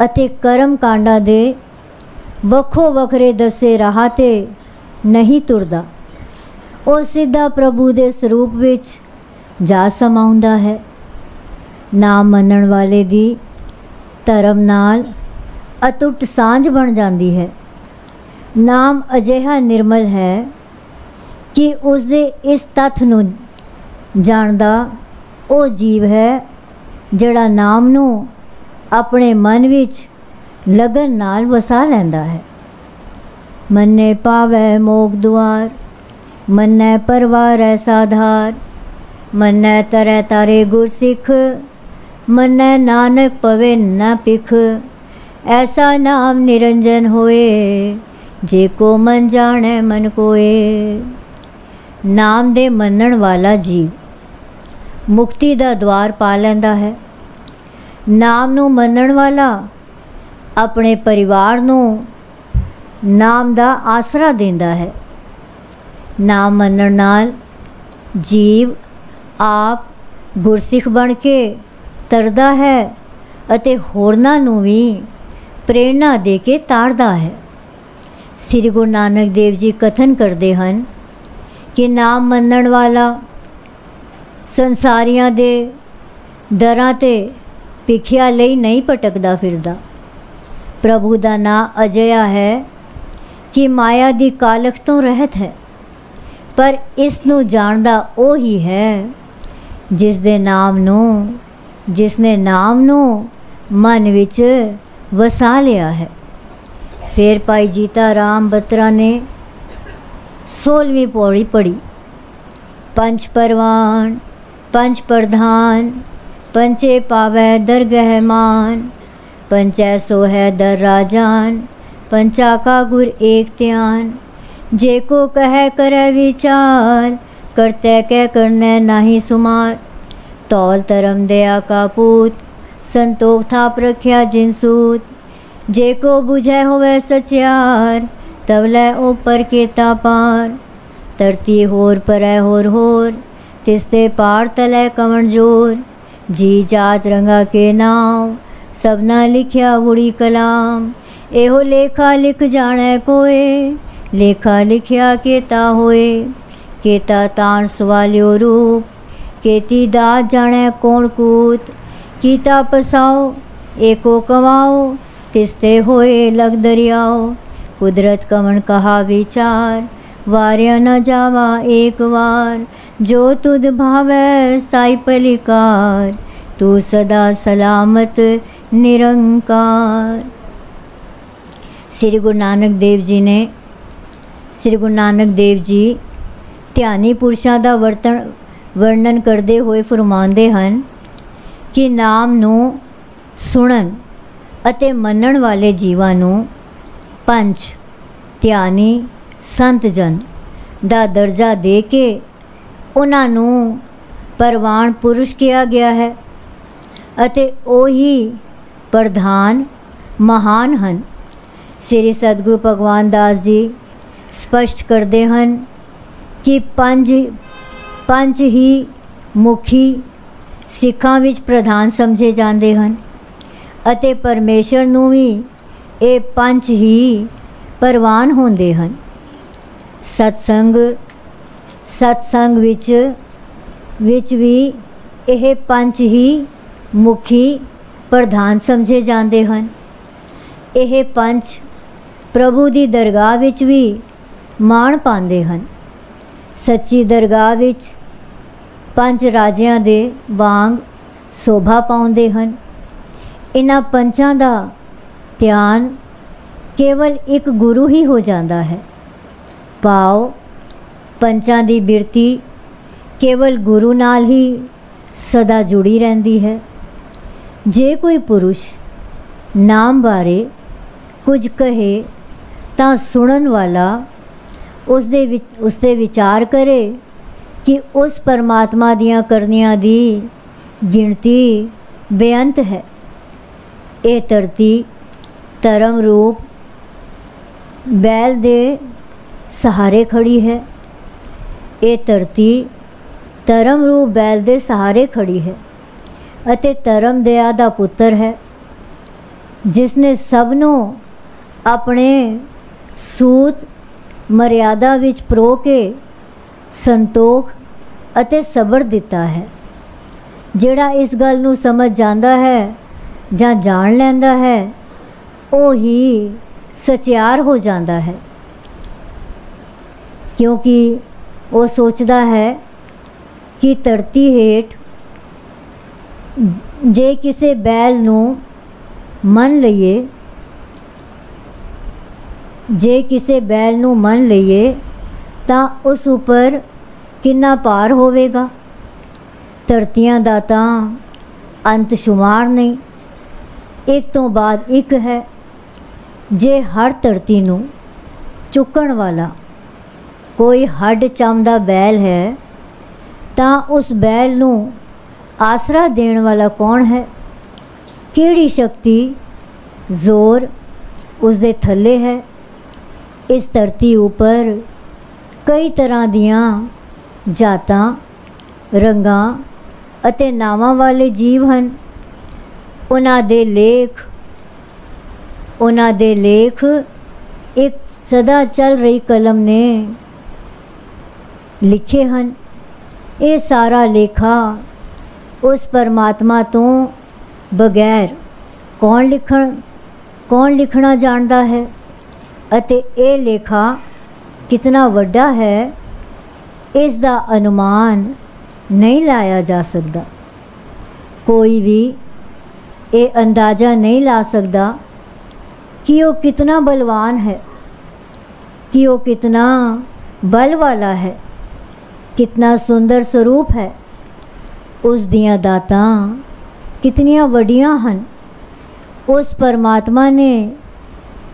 अते कर्म कांडां दे वखो वखरे दसे राह ते नहीं तुरदा। ਉਹ ਸਿੱਧਾ ਪ੍ਰਭੂ ਦੇ ਸਰੂਪ ਵਿੱਚ ਜਾ ਸਮਾਉਂਦਾ ਹੈ। ਨਾਮ ਮੰਨਣ ਵਾਲੇ ਦੀ ਧਰਮ ਨਾਲ ਅਟੁੱਟ ਸਾਂਝ ਬਣ ਜਾਂਦੀ ਹੈ। ਨਾਮ ਅਜਿਹਾ ਨਿਰਮਲ ਹੈ ਕਿ ਉਸ ਦੇ ਇਸ ਤੱਥ ਨੂੰ ਜਾਣਦਾ ਉਹ ਜੀਵ ਹੈ ਜਿਹੜਾ ਨਾਮ ਨੂੰ ਆਪਣੇ ਮਨ ਵਿੱਚ ਲਗਨ ਨਾਲ ਵਸਾ ਲੈਂਦਾ ਹੈ। ਮੰਨੇ ਪਾਵੈ ਮੋਖ ਦੁਆਰ, मन्नै परवार साधार। मन्नै तरह तारे गुर सिख, मन्नै नानक पवे न पिख। ऐसा नाम निरंजन होए, जे को मन जाने मन कोए। नाम दे मनण वाला जीव मुक्ति दा द्वार पा लैंदा है। नाम नू मनण वाला अपने परिवार नू नाम दा आसरा देंदा है। नाम मनण नाल जीव आप गुरसिख बन के तरदा है अते होरनां नूं भी प्रेरणा दे के तारदा है। श्री गुरु नानक देव जी कथन करते हैं कि नाम मनण वाला संसारियां दे दरां ते भिखिया लई नहीं भटकदा फिरदा। प्रभु दा नाम अजिहा है कि माया दी कालख तो रहत है, पर इस नू जानदा ओ ही है जिसने नाम नू मन विच वसा लिया है। फिर भाई जीता राम बत्रा ने 16वीं पौड़ी पढ़ी। पंच परवान पंच प्रधान, पंचे पावै दरगह मान। पंचै सो है दर राजान, पंचा का गुर एक ध्यान। जे को कह करे विचार, करते कह करने नाही सुमार। तौल धर्म दया का पूत, संतोख थाप रख्या जिन सूत। जे को बुझे होवे सचियार, तवलै ऊपर केता पार। धरती होर परै होर, तिसते पार तलै कमण जोर। जी जात रंगा के नाम, सबना लिखया उड़ी कलाम। एहो लेखा लिख जाने कोए, लेखा लिखया केता होए। केता ताण सवालियो रूप, केती दात जाने कौन कूत। कीता पसाओ एको कमाओ, तिसते होए लग दरियाओ। कुदरत कमन कहा विचार, वार्या न जावा एक वार। जो तुद भावै साई पलिकार, तू सदा सलामत निरंकार। श्री गुरु नानक देव जी ਧਿਆਨੀ ਪੁਰਸ਼ਾਂ ਦਾ ਵਰਣਨ ਕਰਦੇ ਹੋਏ ਫਰਮਾਉਂਦੇ ਹਨ ਕਿ ਨਾਮ ਨੂੰ ਸੁਣਨ ਅਤੇ ਮੰਨਣ ਵਾਲੇ ਜੀਵਾਂ ਨੂੰ ਪੰਜ ਧਿਆਨੀ ਸੰਤ ਜਨ ਦਾ ਦਰਜਾ ਦੇ ਕੇ ਉਹਨਾਂ ਨੂੰ ਪ੍ਰਵਾਨ ਪੁਰਸ਼ ਕਿਹਾ ਗਿਆ ਹੈ ਅਤੇ ਉਹੀ ਪ੍ਰਧਾਨ ਮਹਾਨ ਹਨ। श्री सतगुरु भगवान दास जी स्पष्ट करते हैं कि पंज ही मुखी सिखां विच प्रधान समझे जाते हैं अते परमेश्वर नूं भी ये पंज ही परवान होंदे हैं। सत्संग विच भी यह पंज ही मुखी प्रधान समझे जाते हैं। यह पंज प्रभु की दरगाह विच भी ਮਾਣ ਪਾਉਂਦੇ ਹਨ। ਸੱਚੀ ਦਰਗਾਹ ਵਿੱਚ ਪੰਜ ਰਾਜਿਆਂ ਦੇ ਵਾਂਗ ਸ਼ੋਭਾ ਪਾਉਂਦੇ ਹਨ। ਇਹਨਾਂ ਪੰਚਾਂ ਦਾ ਧਿਆਨ ਕੇਵਲ ਇੱਕ ਗੁਰੂ ਹੀ ਹੋ ਜਾਂਦਾ ਹੈ। ਭਾਵ ਪੰਚਾਂ ਦੀ ਬਿਰਤੀ ਕੇਵਲ ਗੁਰੂ ਨਾਲ ਹੀ ਸਦਾ ਜੁੜੀ ਰਹਿੰਦੀ ਹੈ। ਜੇ ਕੋਈ ਪੁਰਸ਼ ਨਾਮ ਬਾਰੇ ਕੁਝ ਕਹੇ ਤਾਂ ਸੁਣਨ ਵਾਲਾ ਉਸ ਦੇ ਵਿਚਾਰ ਕਰੇ ਕਿ ਉਸ ਪਰਮਾਤਮਾ ਦੀਆਂ ਕਰਨੀਆਂ ਦੀ ਗਿਣਤੀ ਬੇਅੰਤ ਹੈ। ਇਹ ਧਰਤੀ ਧਰਮ ਰੂਪ बैल दे सहारे खड़ी है। ये धरती धर्म रूप बैल दे सहारे खड़ी है अते धर्म दया दा पुत्र है, जिसने सबनों अपने सूत मर्यादा विच परो के संतोख अते सबर दिता है। जिहड़ा इस गल नूं समझ जांदा है जां जान लैंदा है, वो ही सचियार हो जाता है, क्योंकि वो सोचता है कि धरती हेठ जे किसी बैल नूं मन लईए तां उस उपर कितना भार होवेगा। धरतियां दा तां अंत शुमार नहीं, एक तो बाद एक है। जे हर धरती नूं चुकण वाला कोई हड्ड चमदा बैल है तां उस बैल नूं आसरा देण वाला कौन है? किहड़ी शक्ति जोर उस दे थल्ले है? इस धरती उपर कई तरह दियां जातां रंगां अते नावां वाले जीव हन। उन्हां दे लेख एक सदा चल रही कलम ने लिखे हन। ये सारा लेखा उस परमात्मा तो बगैर कौन लिखना जानता है, अते ये लेखा कितना वड्डा है इस दा अनुमान नहीं लाया जा सकता। कोई भी ये अंदाज़ा नहीं ला सकता कि वो कितना बलवान है, कि वो कितना बल वाला है, कितना सुंदर स्वरूप है। उस दियां दातां कितनियां वड्डियां हन। उस परमात्मा ने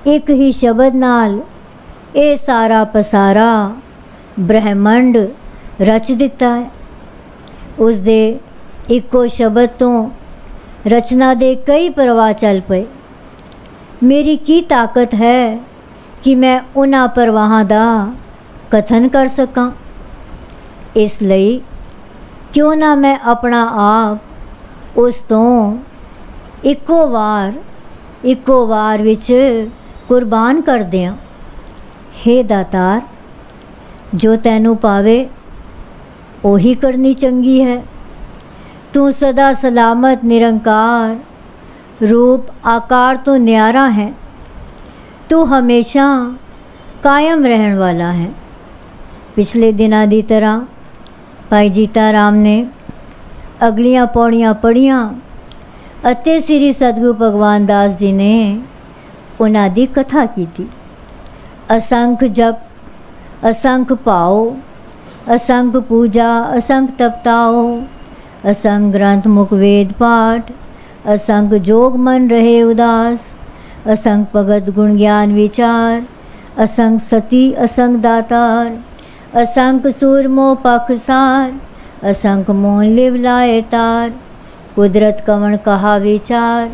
एक ही शब्द नाल ये सारा पसारा ब्रह्मंड रच दिता है। उस दे इको शब्द तो रचना दे कई प्रवाह चल पे। मेरी की ताकत है कि मैं उन्हां प्रवाहां दा कथन कर सकां। इसलिए क्यों ना मैं अपना आप उस तो इको वार विच कुर्बान कर दियां। हे दातार, जो तैनू पावे ओही करनी चंगी है। तू सदा सलामत निरंकार रूप आकार तो न्यारा है। तू हमेशा कायम रहन वाला है। पिछले दिनां दी तरह भाई जीता राम ने अगलियां पौड़ियां पढ़ियां अते श्री सतगुरु भगवान दास जी ने उन्हां दी कथा की थी। असंख जप, असंख पाओ, असंख पूजा, असंख तपताओ, असंख ग्रंथ मुख वेद पाठ, असंख जोग मन रहे उदास, असंख भगत गुण ज्ञान विचार, असंख सती असंख दातार, असंख सूर मोह पखसार, असंख मोह लिव लाए तार, कुदरत कवण कहा विचार,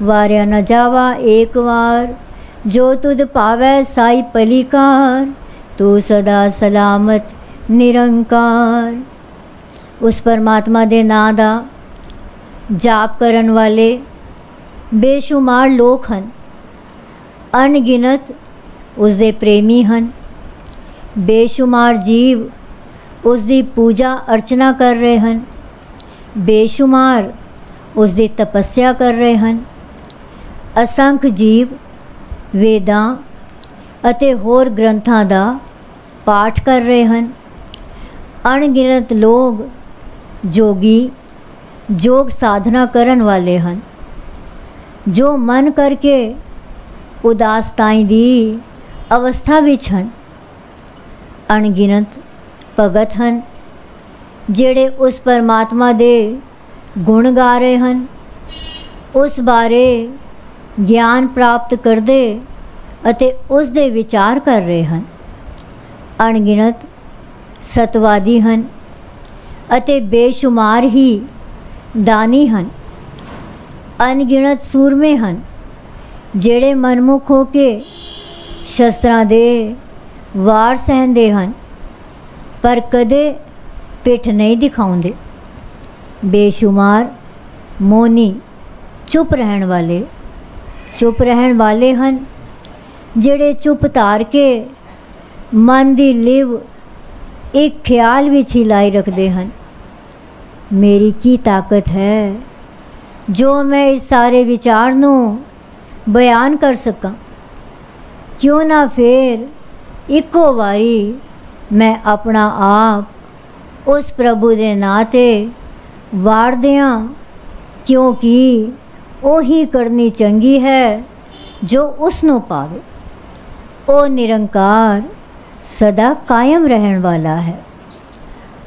वार्या न जावा एक वार, जो तुद पावै साई पलिकार, तू सदा सलामत निरंकार। उस परमात्मा दे नां दा जाप करन वाले बेशुमार लोग हन। अनगिनत उसदे प्रेमी हन। बेशुमार जीव उसदी पूजा अर्चना कर रहे हन। बेशुमार उसदी तपस्या कर रहे हन। असंख जीव वेदां अते होर ग्रंथां दा पाठ कर रहे हैं। अणगिनत लोग जोगी जोग साधना करन वाले हैं, जो मन करके उदासताई दी अवस्था विच हैं। अणगिनत भगत हैं जेड़े उस परमात्मा दे गुण गा रहे हैं, उस बारे ज्ञान प्राप्त करदे अते उस दे विचार कर रहे हैं। अणगिनत सतवादी हैं अते बेशुमार ही दानी हैं। अनगिनत सूरमे हैं जेड़े मनमुख हो के शस्त्रां दे वार सहंदे हैं, पर कदे पिठ नहीं दिखाउंदे। बेशुमार मौनी चुप रहन वाले हैं जेड़े चुप तार के मन दी लिव एक ख्याल विच ही लाई रखते हैं। मेरी की ताकत है जो मैं इस सारे विचार नू बयान कर सकां। क्यों ना फिर इको वारी मैं अपना आप उस प्रभु दे नां ते वार दियां, क्योंकि ओही करनी चंगी है जो उसनू पावे। ओ निरंकार सदा कायम रहन वाला है।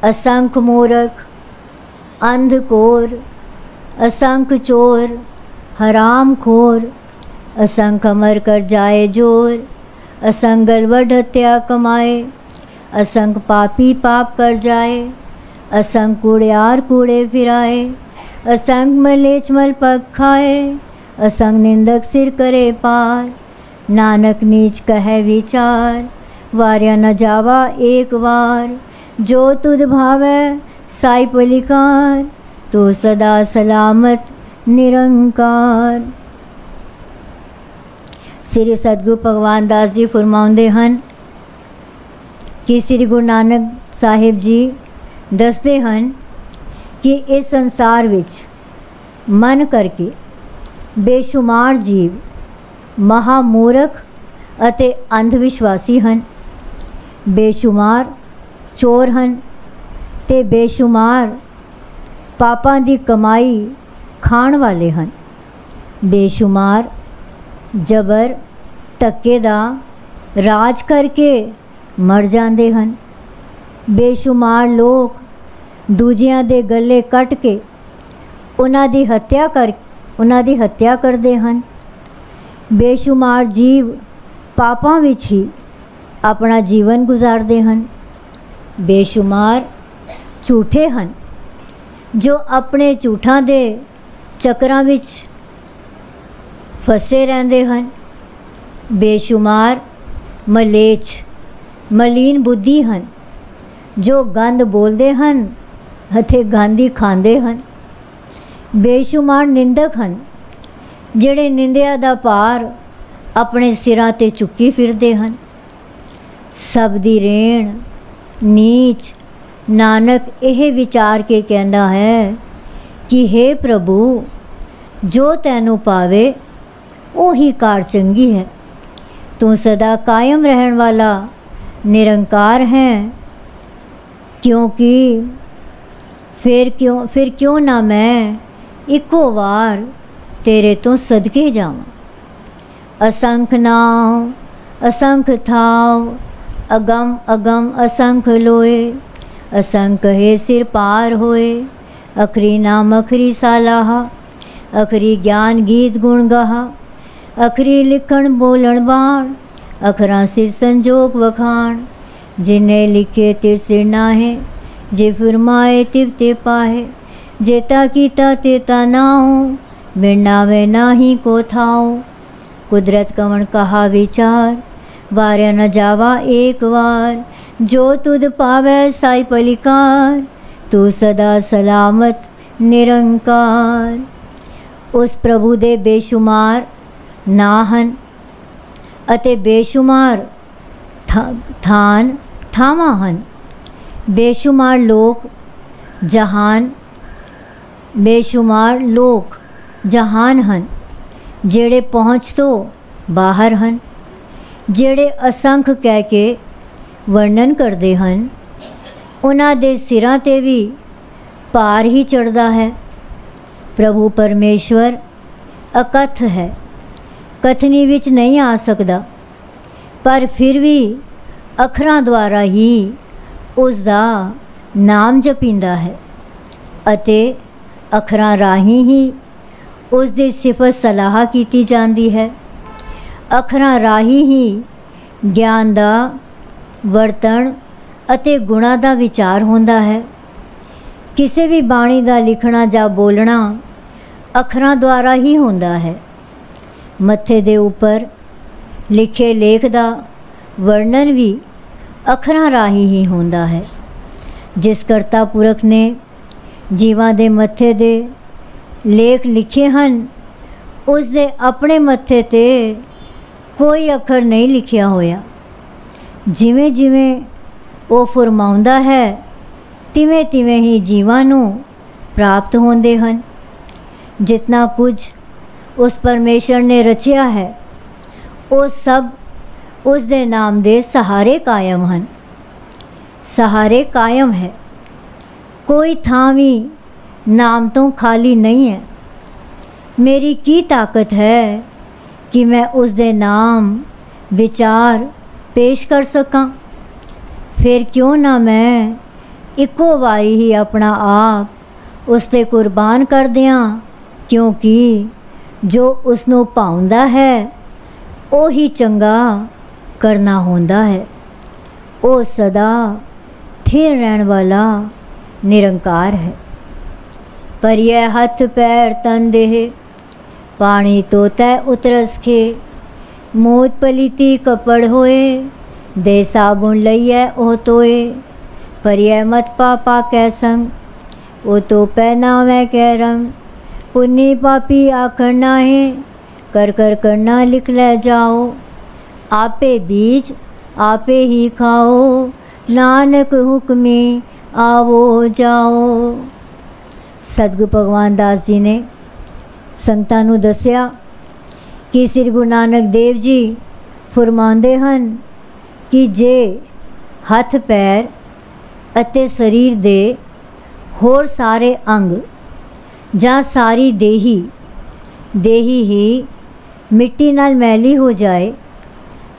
असंख्य मूर्ख अंधकोर, असंख्य चोर हराम खोर, असंख्य अमर कर जाए जोर, असंख्य गलवड हत्या कमाए, असंख्य पापी पाप कर जाए, असंख्य कूड़ियार कूड़े फिराए, असंख्य मलेच मल पग खाए, असंख्य निंदक सिर करे पार। नानक नीच कहे विचार, वार्या न जावा एक बार। जो तुद भावै साई पलिकार, तू सदा सलामत निरंकार। श्री सतगुरु भगवान दास जी फरमाउंदे हन कि श्री गुरु नानक साहिब जी दसदे हन कि इस संसार विच मन करके बेशुमार जीव महामूर्ख अते अंधविश्वासी हन। बेशुमार चोर हन ते बेशुमार पापां दी कमाई खाण वाले हन। बेशुमार जबर धक्के दा राज करके मर जांदे हन। बेशुमार लोग दूजियां दे गले कट के उन्हां दी हत्या करदे हन। बेशुमार जीव पापां विच ही अपना जीवन गुजारते हैं। बेशुमार झूठे हैं जो अपने झूठां दे चक्रां विच फसे रहंदे हैं। बेशुमार मलेच मलीन बुद्धि हैं जो गंद बोलते हैं अते गंद ही खांदे हैं। बेशुमार निंदक हैं जिहड़े निंदिया दा भार अपने सिरां ते चुक्की फिरदे हैं। सब दी रेण नीच नानक यह विचार के कहता है कि हे प्रभु, जो तैनू पावे ओही कार चंगी है। तू सदा कायम रहन वाला निरंकार है, क्योंकि फिर क्यों ना मैं इको वार तेरे तो सदके जावां। असंख्य नाम असंख्य थाव, अगम अगम असंख्य लोए, असंख्य हे सिर पार होए। अखरी नाम अखरी सालाहा, अखरी ज्ञान गीत गुण गाहा, अखरी लिखण बोलण बाण, अखरा सिर संजोग वखाण। जिन्हें लिखे तिर सिर नाहे, जे फरमाए तिव ते पाहे। जेता कीता तेता नाओ, बिरनावे नाही को थाओ। कुदरत कवण कहा विचार, वार्या न जावा एक बार। जो तुद पावै साई पलिकार, तू सदा सलामत निरंकार। उस प्रभु दे बेशुमार ना हन अते बेशुमार थान थावां हन। बेशुमार लोग जहान बेशुमार लोग जहान हन जेड़े पहुँच तो बाहर हन। जेड़े असंख्य कह के वर्णन करते हैं, उन्हां दे सिरां ते भी भार ही चढ़दा है। प्रभु परमेश्वर अकथ है, कथनी विच नहीं आ सकदा, पर फिर भी अखरां द्वारा ही उसका नाम जपींदा है अते अखरां राही ही उसकी सिफत सलाह की जाती है। अखरां राही ही ज्ञान का वर्तन अते गुणा का विचार होंदा है। किसी भी बाणी का लिखना या बोलना अखरां द्वारा ही होंदा है। मत्थे दे उपर लिखे लेख का वर्णन भी अखरां राही ही होंदा है। जिस करता पुरख ने जीवां दे मत्थे दे लेख लिखे हैं, उसदे अपने मत्थे ते कोई अखर नहीं लिखिया होया। जिवें जिवें वो फरमाउंदा है, तिवें तिवें ही जीवां नूं प्राप्त होंदे हन। जितना कुछ उस परमेश्वर ने रचिया है, वो सब उसदे नाम दे सहारे कायम हैं। सहारे कायम है, कोई थां भी नाम तो खाली नहीं है। मेरी की ताकत है कि मैं उसदे नाम विचार पेश कर सकां। फिर क्यों ना मैं इको वारी ही अपना आप उसते कुर्बान कर दियां, क्योंकि जो उसनों पाउंदा है वो ही चंगा करना होंदा है। वो सदा स्थिर रहने वाला निरंकार है। पर यह हथ पैर तन देह पानी तो तय उतरस खे। मोत पलीती कपड़ होए दे साबुन लइए ओ तोए। पर यह मत पापा कै संग ओ तो पहनावे कै रंग। पुण्य पापी आखर नाहे कर कर करना लिख ले जाओ। आपे बीज आपे ही खाओ नानक हुक्मी आवो जाओ। सतगुरु भगवान दास जी ने संगतां नूं दस्सिया कि श्री गुरु नानक देव जी फरमाउंदे हन कि जे हथ पैर अते शरीर दे होर सारे अंग जां सारी देही ही मिट्टी नाल मैली हो जाए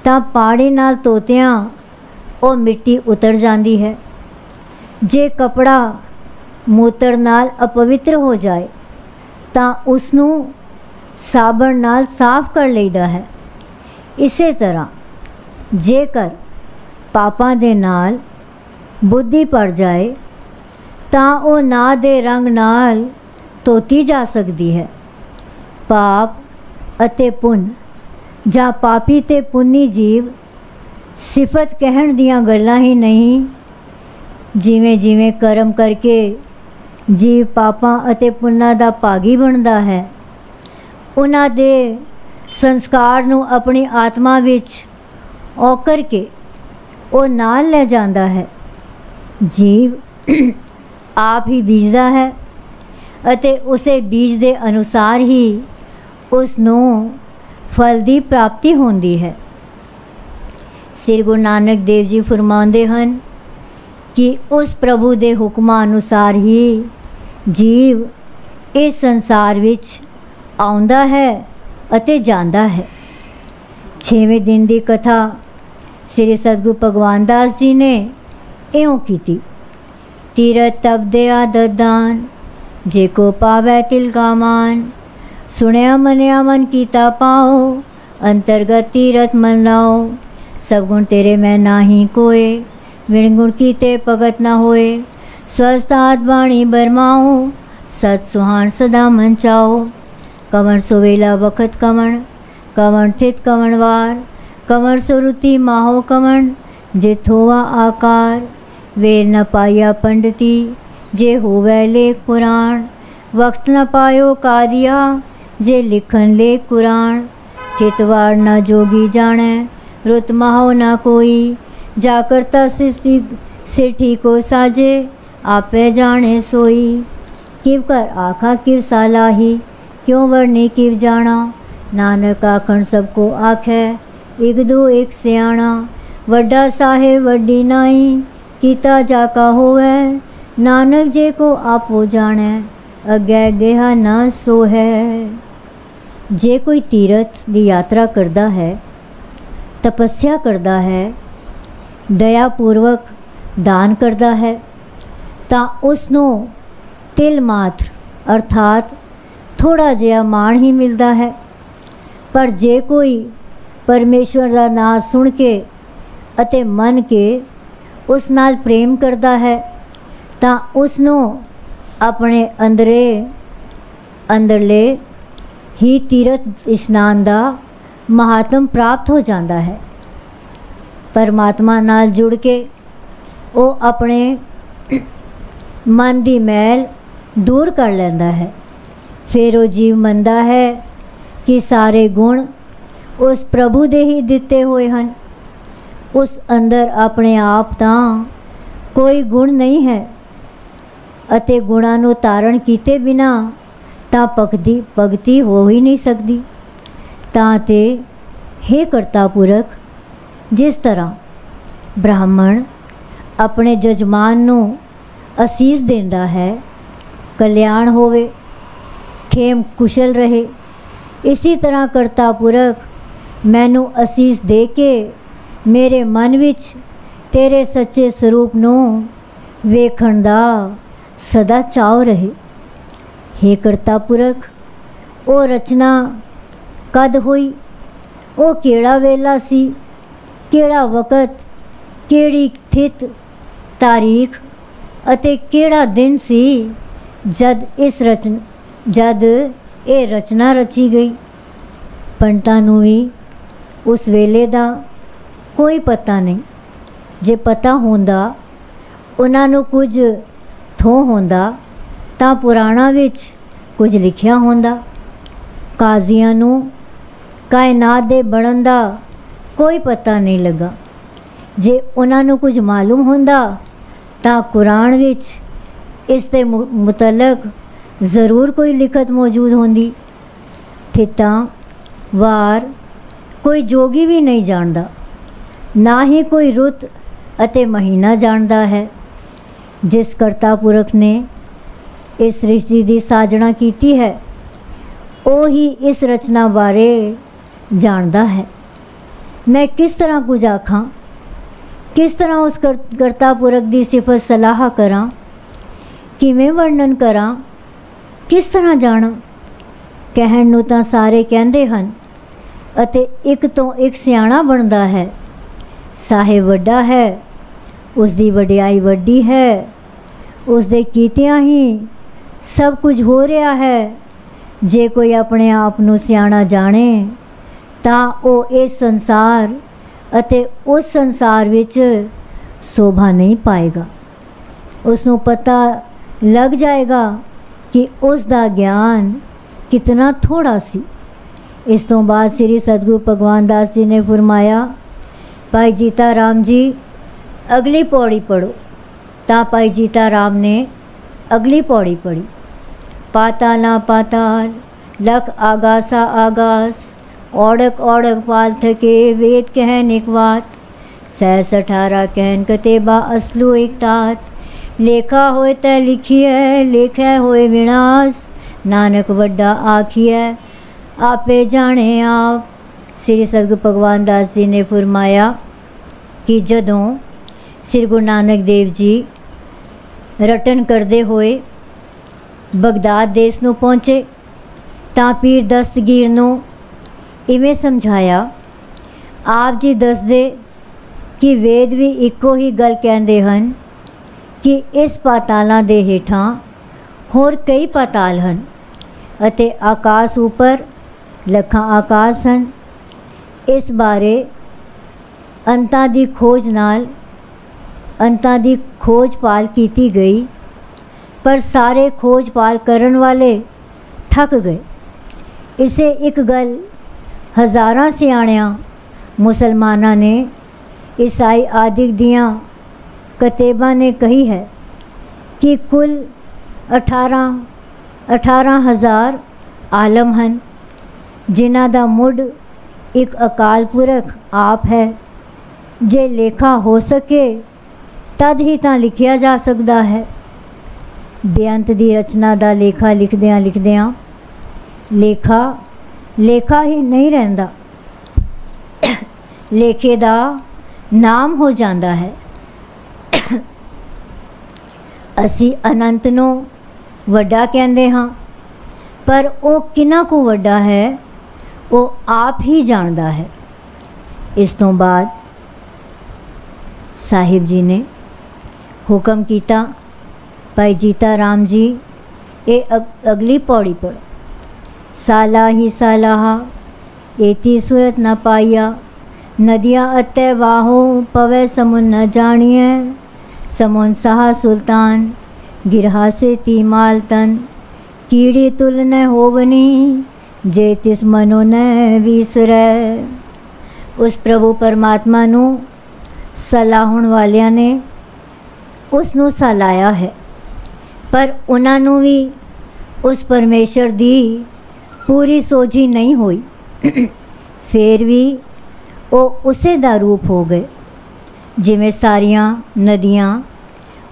तां पानी नाल धोतियां वो मिट्टी उतर जाती है। जे कपड़ा मूत्र नाल अपवित्र हो जाए तां उसनूं साबण नाल साफ कर लईदा है। इसे तरह जेकर पापां दे नाल बुद्धि पड़ जाए तां वो ना दे रंग नाल धोती जा सकती है। पाप अते पुण्य जां पापी ते पुन्नी जीव सिफत कहण दियां गल्लां ही नहीं। जिवें जिवें कर्म करके जीव पापां अते पुन्नां दा भागी बनदा है, उन्हां दे संस्कार नूं अपनी आत्मा विच औकर के वो नाल ले जांदा है। जीव आप ही बीजदा है अते उसे बीज दे अनुसार ही उसनूं फल दी प्राप्ति होंदी है। श्री गुरु नानक देव जी फरमाउंदे हन कि उस प्रभु दे हुक्मां अनुसार ही जीव इस संसार विच आउंदा है अते जांदा है। 6वें दिन की कथा श्री सतगुरु भगवान दास जी ने इउं कीती। तीरथ तप दया ददान जे को पावै तिल का मान। सुनया मनया मन कीता पाओ अंतर्गत तीरथ मन लाओ। सब गुण तेरे मैं नाही कोय विण गुण कीते भगत न होए। स्वस्थ बाणी बरमाओ सत सुहान सदा मन चाओ। कवण सुवेला वखत कवण कवण थित कवण वार। कवण सुरुति माहो कवण जित होवा आकार। वेल न पाया पंडिती जे होवै लेख पुराण। वक्त न पायो कादिया जे लिखन लेख कुरान। थितवार न जोगी जाने रुत माहो न कोई। जा करता सिठी को साजे आपे जाने सोई। किव कर आखा किव सालाही क्यों वर्णी किव जाना। नानक आखन सबको आखे एक दो एक सियाणा। वड्डा साहेब वड्डी नाई कीता जाका होवे नानक जे को आपो जाने अगे गेहा ना सो है। जे कोई तीरथ दी यात्रा करता है तपस्या करता है दयापूर्वक दान करता है ਤਾਂ ਉਸਨੂੰ ਤਿਲ ਮਾਤਰ ਅਰਥਾਤ ਥੋੜ੍ਹਾ ਜਿਹਾ ਮਾਣ ਹੀ ਮਿਲਦਾ ਹੈ। ਪਰ ਜੇ ਕੋਈ ਪਰਮੇਸ਼ਵਰ ਦਾ ਨਾਮ ਸੁਣ ਕੇ ਅਤੇ ਮੰਨ ਕੇ ਉਸ ਨਾਲ ਪ੍ਰੇਮ ਕਰਦਾ ਹੈ ਤਾਂ ਉਸਨੂੰ ਆਪਣੇ ਅੰਦਰਲੇ ਹੀ ਤੀਰਥ ਇਸ਼ਨਾਨ ਦਾ ਮਹਾਤਮ ਪ੍ਰਾਪਤ ਹੋ ਜਾਂਦਾ ਹੈ। ਪਰਮਾਤਮਾ ਨਾਲ ਜੁੜ ਕੇ ਉਹ ਆਪਣੇ ਮਨ ਦੀ ਮੈਲ ਦੂਰ ਕਰ ਲੈਂਦਾ ਹੈ। ਫਿਰ ਉਹ ਜੀਵ ਮੰਨਦਾ ਹੈ ਕਿ ਸਾਰੇ ਗੁਣ ਉਸ ਪ੍ਰਭੂ ਦੇ ਹੀ ਦਿੱਤੇ ਹੋਏ ਹਨ। ਉਸ ਅੰਦਰ ਆਪਣੇ ਆਪ ਤਾਂ ਕੋਈ ਗੁਣ ਨਹੀਂ ਹੈ ਅਤੇ ਗੁਣਾਂ ਨੂੰ ਧਾਰਨ ਕੀਤੇ ਬਿਨਾ ਤਾਂ ਭਗਤੀ ਹੋ ਹੀ ਨਹੀਂ ਸਕਦੀ। ਤਾਂ ਤੇ हे ਕਰਤਾ ਪੁਰਖ, ਜਿਸ ਤਰ੍ਹਾਂ ਬ੍ਰਾਹਮਣ ਆਪਣੇ ਜਜਮਾਨ ਨੂੰ ਅਸੀਸ ਦਿੰਦਾ ਹੈ, ਕਲਿਆਣ ਹੋਵੇ, ਖੇਮ ਕੁਸ਼ਲ ਰਹੇ, ਇਸੀ ਤਰ੍ਹਾਂ ਕਰਤਾ ਪੁਰਖ ਮੈਨੂੰ ਅਸੀਸ ਦੇ ਕੇ ਮੇਰੇ ਮਨ ਵਿੱਚ ਤੇਰੇ ਸੱਚੇ ਸਰੂਪ ਨੂੰ ਵੇਖਣ ਦਾ ਸਦਾ ਚਾਅ ਰਹੇ। हे ਕਰਤਾ ਪੁਰਖ, ਉਹ ਰਚਨਾ ਕਦ ਹੋਈ, ਉਹ ਕਿਹੜਾ ਵੇਲਾ ਸੀ, ਕਿਹੜਾ ਵਕਤ, ਕਿਹੜੀ ਥਿਤ ਤਾਰੀਖ ਅਤੇ ਕਿਹੜਾ ਦਿਨ ਸੀ ਜਦ ਇਹ ਰਚਨਾ ਰਚੀ ਗਈ। ਪੰਡਤਾਂ ਨੂੰ ਵੀ ਉਸ ਵੇਲੇ ਦਾ ਕੋਈ ਪਤਾ ਨਹੀਂ। ਜੇ ਪਤਾ ਹੁੰਦਾ, ਉਹਨਾਂ ਨੂੰ ਕੁਝ ਥੋਂ ਹੁੰਦਾ ਤਾਂ ਪੁਰਾਣਾਂ ਵਿੱਚ ਕੁਝ ਲਿਖਿਆ ਹੁੰਦਾ। ਕਾਜ਼ੀਆਂ ਨੂੰ ਕਾਇਨਾਤ ਦੇ ਬਣਨ ਦਾ ਕੋਈ ਪਤਾ ਨਹੀਂ ਲੱਗਾ। ਜੇ ਉਹਨਾਂ ਨੂੰ ਕੁਝ ਮਾਲੂਮ ਹੁੰਦਾ ਤਾਂ ਕੁਰਾਨ ਵਿੱਚ ਇਸ ਦੇ ਮੁਤਲਕ ਜ਼ਰੂਰ ਕੋਈ ਲਿਖਤ ਮੌਜੂਦ ਹੁੰਦੀ। ਥਿੱਤਾਂ ਵਾਰ ਕੋਈ ਜੋਗੀ ਵੀ ਨਹੀਂ ਜਾਣਦਾ, ਨਾ ਹੀ ਕੋਈ ਰੁੱਤ ਅਤੇ ਮਹੀਨਾ ਜਾਣਦਾ ਹੈ। ਜਿਸ ਕਰਤਾ ਪੁਰਖ ਨੇ ਇਸ ਸ੍ਰਿਸ਼ਟੀ ਦੀ ਸਾਜਣਾ ਕੀਤੀ ਹੈ, ਉਹ ਹੀ ਇਸ ਰਚਨਾ ਬਾਰੇ ਜਾਣਦਾ ਹੈ। ਮੈਂ ਕਿਸ ਤਰ੍ਹਾਂ ਕੁਝ ਆਖਾਂ, ਕਿਸ ਤਰ੍ਹਾਂ ਉਸ ਕਰਤਾ ਪੁਰਖ ਦੀ ਸਿਫਤ ਸਲਾਹ ਕਰਾਂ, ਕਿਵੇਂ ਵਰਣਨ ਕਰਾਂ, ਕਿਸ ਤਰ੍ਹਾਂ ਜਾਣਾਂ। ਕਹਿਣ ਨੂੰ ਤਾਂ ਸਾਰੇ ਕਹਿੰਦੇ ਹਨ ਅਤੇ ਇੱਕ ਤੋਂ ਇੱਕ ਸਿਆਣਾ ਬਣਦਾ ਹੈ। ਸਾਹਿਬ ਵੱਡਾ ਹੈ, ਉਸ ਦੀ ਵਡਿਆਈ ਵੱਡੀ ਹੈ, ਉਸ ਦੇ ਕੀਤਿਆਂ ਹੀ ਸਭ ਕੁਝ ਹੋ ਰਿਹਾ ਹੈ। ਜੇ ਕੋਈ ਆਪਣੇ ਆਪ ਨੂੰ ਸਿਆਣਾ ਜਾਣੇ ਤਾਂ ਉਹ ਇਸ ਸੰਸਾਰ ਅਤੇ ਉਸ ਸੰਸਾਰ ਵਿੱਚ ਸ਼ੋਭਾ ਨਹੀਂ ਪਾਏਗਾ। ਉਸ ਨੂੰ ਪਤਾ ਲੱਗ ਜਾਏਗਾ ਕਿ ਉਸ ਦਾ ਗਿਆਨ ਕਿਤਨਾ ਥੋੜ੍ਹਾ ਸੀ। ਇਸ ਤੋਂ ਬਾਅਦ ਸ੍ਰੀ ਸਤਿਗੁਰੂ ਭਗਵਾਨ ਦਾਸ ਜੀ ਨੇ ਫਰਮਾਇਆ, ਭਾਈ ਜੀਤਾ ਰਾਮ ਜੀ ਅਗਲੀ ਪੌੜੀ ਪੜ੍ਹੋ। ਤਾਂ ਭਾਈ ਜੀਤਾ ਰਾਮ ਨੇ ਅਗਲੀ ਪੌੜੀ ਪੜ੍ਹੀ। ਪਾਤਾਲਾਂ ਪਾਤਾਲ ਲਖ ਆਗਾਸਾ ਆਗਾਸ औड़क औड़क पाल थके वेद कहन एक बात 18 कहन कतेबा असलू एक तात लेखा होए तै लिखिए लेखै होए विनाश नानक वड्डा आखिए आपे जाने आप। श्री सतगुरु भगवान दास जी ने फरमाया कि जदों श्री गुरु नानक देव जी रटन करते हुए बगदाद देश नूं पहुँचे तां पीर दस्तगीर नूं इवें समझाया। आप जी दसदे कि वेद भी इक्को ही गल कहते हैं कि इस पातालों के हेठां होर कई पाताल हैं अते आकाश उपर लखां आकाश हैं। इस बारे अंतां दी खोज नाल अंतां दी खोज पाल की गई, पर सारे खोज पाल करन वाले थक गए। इसे एक गल हज़ारां सियाणियां मुसलमाना ने ईसाई आदिक दियाँ कतेबा ने कही है कि कुल 18,000 आलम हैं, जिन्हां दा मुढ़ एक अकाल पुरख आप है। जे लेखा हो सके तद ही ਤਾਂ ਲਿਖਿਆ ਜਾ ਸਕਦਾ ਹੈ। ਬੇਅੰਤ ਦੀ ਰਚਨਾ ਦਾ ਲੇਖਾ ਲਿਖਦਿਆਂ ਲੇਖਾ ਹੀ ਨਹੀਂ ਰਹਿੰਦਾ, ਲੇਖੇ ਦਾ ਨਾਮ ਹੋ ਜਾਂਦਾ ਹੈ। ਅਸੀਂ ਅਨੰਤ ਨੂੰ ਵੱਡਾ ਕਹਿੰਦੇ ਹਾਂ, ਪਰ ਉਹ ਕਿੰਨਾ ਕੁ ਵੱਡਾ ਹੈ ਉਹ ਆਪ ਹੀ ਜਾਣਦਾ ਹੈ। ਇਸ ਤੋਂ ਬਾਅਦ ਸਾਹਿਬ ਜੀ ਨੇ ਹੁਕਮ ਕੀਤਾ, ਭਾਈ ਜੀਤਾ ਰਾਮ ਜੀ ਇਹ ਅਗਲੀ ਪੌੜੀ ਪੜ੍ਹੋ। ਸਾਲਾ ਹੀ ਸਾਲਾਹਾ एती सूरत न पाइया, नदियाँ अतः वाहो पवे समुन न जानिए। समुन सहा सुल्तान गिरहा से ती माल तन, कीड़ी तुल न होवनी जे तिस मनो न विसरै। उस प्रभु परमात्मा नू सलाहुण वालियां ने उस नू सलाया है, पर उन्हां नू भी उस परमेश्वर दी पूरी सोझी नहीं हुई। फिर भी ਉਹ ਉਸੇ ਦਾ ਰੂਪ ਹੋ ਗਏ ਜਿਵੇਂ ਸਾਰੀਆਂ ਨਦੀਆਂ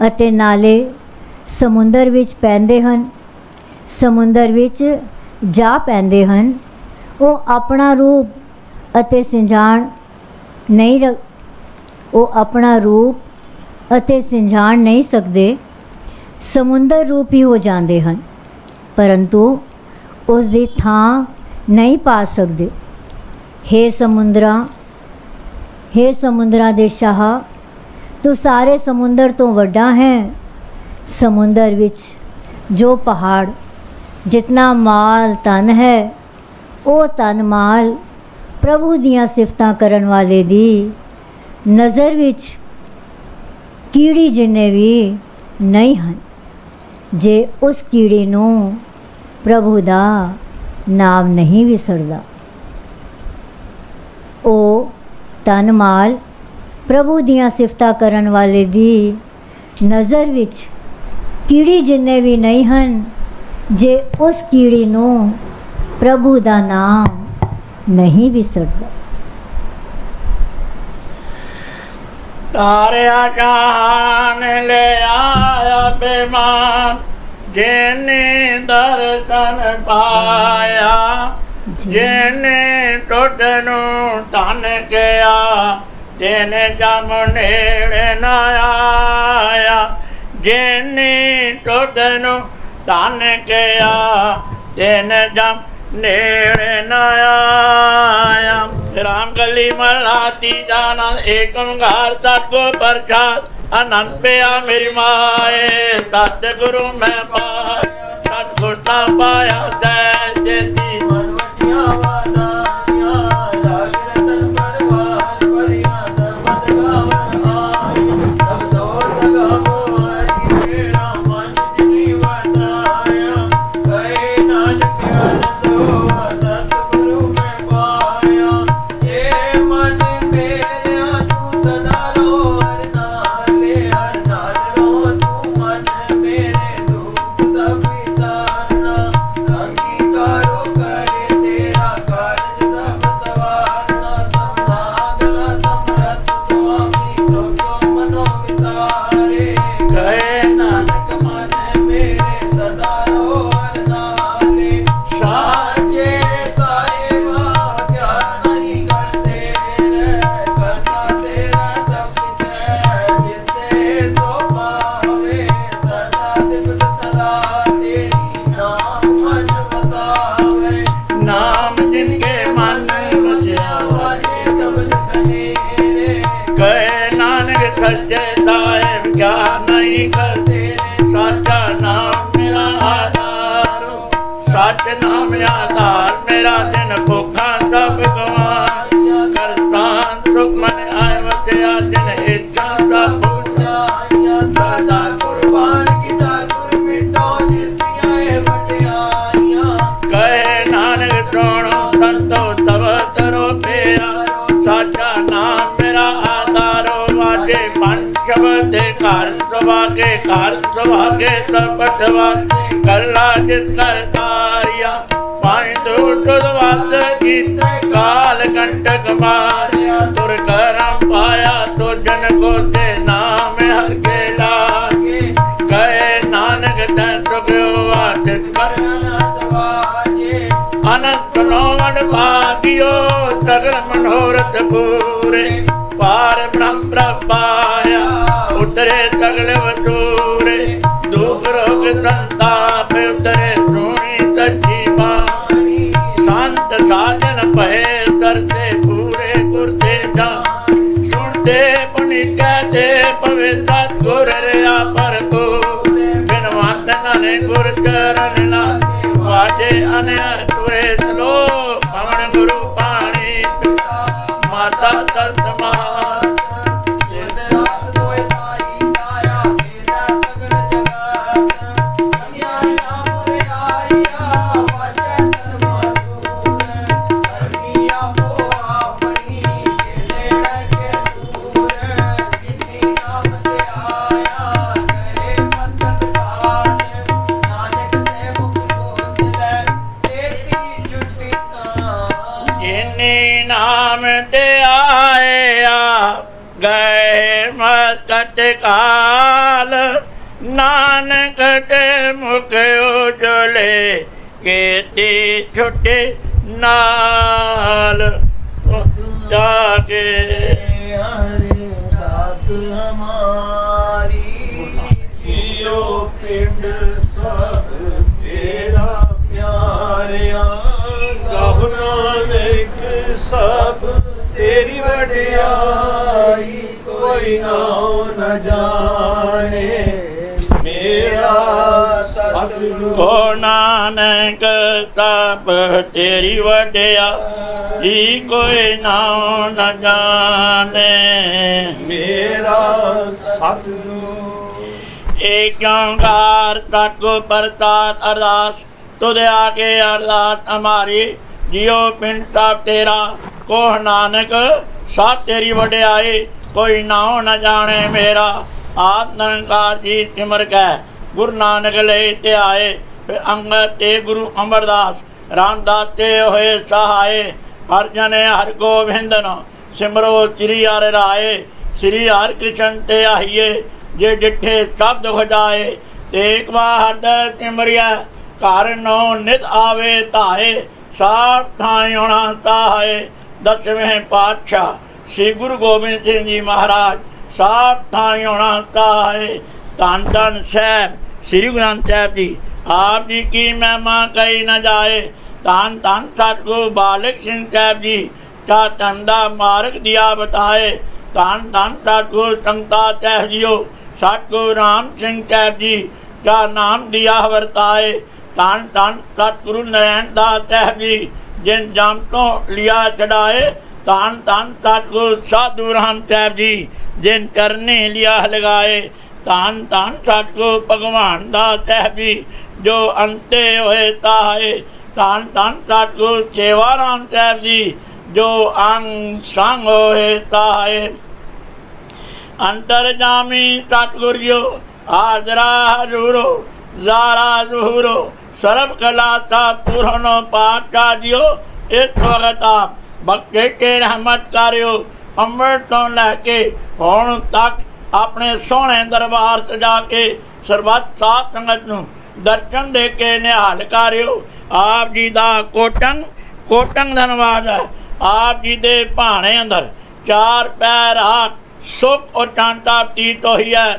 ਅਤੇ ਨਾਲੇ ਸਮੁੰਦਰ ਵਿੱਚ ਪੈਂਦੇ ਹਨ, ਸਮੁੰਦਰ ਵਿੱਚ ਜਾ ਪੈਂਦੇ ਹਨ। ਉਹ ਆਪਣਾ ਰੂਪ ਅਤੇ ਸਿੰਜਾਣ ਨਹੀਂ ਸਕਦੇ, ਸਮੁੰਦਰ ਰੂਪ ਹੀ ਹੋ ਜਾਂਦੇ ਹਨ, ਪਰੰਤੂ ਉਸ ਦੀ ਥਾਂ नहीं पा सकते। हे समुंदरां दे शाह, तू सारे समुंदर तो वड्डा है। समुंदर विच जो पहाड़ जितना माल तन है, वो तन माल प्रभु दियां सिफतां करन वाले दी नज़र विच कीड़ी जिन्ने भी नहीं हैं। जे उस कीड़ी नूं प्रभु दा नाम नहीं विसरदा, ओ तन माल प्रभु दियां सिफतां करन वाले दी नज़र विच कीड़ी जिन्ने भी नहीं हन। जे उस कीड़ी नूं प्रभु दा नाम नहीं विसरदा। तारिया जहान ले आया बेमान, जिने दर्शन पाया। जिने टुट नू तन गया, तिने जम नेड़े न आया। जिने टुट नू तन गया, तिने जम नेड़े न आया। राम गली मराती जाना एक ओंकार सतगुर प्रसाद, अनंत पिया मेरी माए। सतगुरु मैं पाया, सतगुर ता पाया जैसी मनवटिया वादानिया। जागृत परवार परिया सर्वत गावन आई, सब दोष गमो हरि तेरा मन जिनी वसाया। कहे नानक तो सतगुरु मैं पाया, ये मन मेरे तू सदा रो हर नाले। हर नाल रो तू मन मेरे दुख सब विसारना। अंगीकारो करे तेरा कारज सब सवारना। समनागला समरथ स्वामी सोचो मनो विसारे। कहे नानक मन मेरे सदा रो हर नाले। साचे साहिबा क्या नहीं करते, करता तेरा सब कुछ है। जिते सो पावे सदा सिफत सदा तेरी, नाम मन बसावे। नाम जिनके मन बसया, वाजे शब्द कनेरे। कहे नानक सच्चे साहिब क्या नहीं करते। साचा नाम मेरा आधार, सच नाम आधार मेरा। दिन भूखा सब गवाया, कर शांत सुख मन आए वसया। दिन इच्छा सब पूजाया, सदा कुर्बान किता गुर मिटो जिसदियां वड्याइयां। कहे नानक सुनो संतो तव तरो प्यारो। साचा नाम मेरा आधारो, वाजे पंच शब्द घर सुभागे। घर सुभागे सबद वागे, कला जित कर तारिया। पाई दूर तुद वाद कीते, काल कंटक मारिया। तुर करम पाया पूजन को से नाम हर के लागे कहे नानक तै सुख वाचित कर अनंत नौवन भागियो सगल मनोरथ पूरे पार ब्रह्म पाया उतरे सगल वसूरे दुख रोग संताप उतरे सोनी सच्ची बाणी संत साजन पहे सर से पूरे गुरते जा सुनते पुनि कहते पवे सतगुर रे पर बिनवंत नाने गुर चरण ला वाजे अन तुरे सलो पवन गुरु पाणी माता तरत महा काल नानक के मुख उजले केती छुटे नाल जाके हरे दास हमारी यो पिंड सब तेरा प्यारिया कब नानक सब तेरी वडियाई कोई नाम न जाने मेरा सतगुरु को नानक सब तेरी वडियाई कोई नाम न जाने मेरा सतगुरु एक ओंकार सतगुर प्रसाद अरदास तुझे आगे अरदास हमारी जियो पिंड सब तेरा को नानक सब तेरी वडियाई कोई नाम न जाने मेरा आप निरंकार जी सिमर कह गुरु नानक ले ते आए फिर अंगद ते गुरु अमरदास रामदास ते होए सहाय हर जने हर गोविंदन सिमरो श्री हर राय श्री हर कृष्ण ते आइए जे डिठे सब दुख जाए एक बार सिमरिया घर नो नित आवे ताए साफ ठाई होना ताए 10वें पातशाह श्री गुरु गोबिंद सिंह जी महाराज साफ ठाई होना ताए धन धन साहब श्री गुरु ग्रंथ साहब जी आप जी की महिमा कही न जाए धन धन सतगुरु बालक सिंह साहब जी का धंधा मार्ग दिया बताए धन धन सतगुरु संगता साहब जियो सतगुरु राम सिंह साहब जी का नाम दिया वर्ताए धन धन सतगुरु नारायण दास साहब जी जिन जामतों लिया चढ़ाए धन धन सतगुरु साधु राम साहब जी जिन करने लिया लगाए धन धन सतगुरु भगवान दास साहब जी जो अंते होए ताए धन धन सतगुरु सेवा राम साहब जी जो अंग संग होए ताए अंतर जामी सतगुरु जो हाजरा हजूरो जारा जुहूरो सर्व कलाता पूर्णो पातशाह जियो इस वक्त आप बख्शे के रहमत करियो अमृत तो लैके हुण तक अपने सोहने दरबार सजा के सरबत साथ संगत नूं दर्शन दे के निहाल करियो आप जी दा कोटंग कोटंग धन्यवाद है आप जी दे भाणे अंदर 4 पैर हाथ सुख और शांता प्रतीत होई है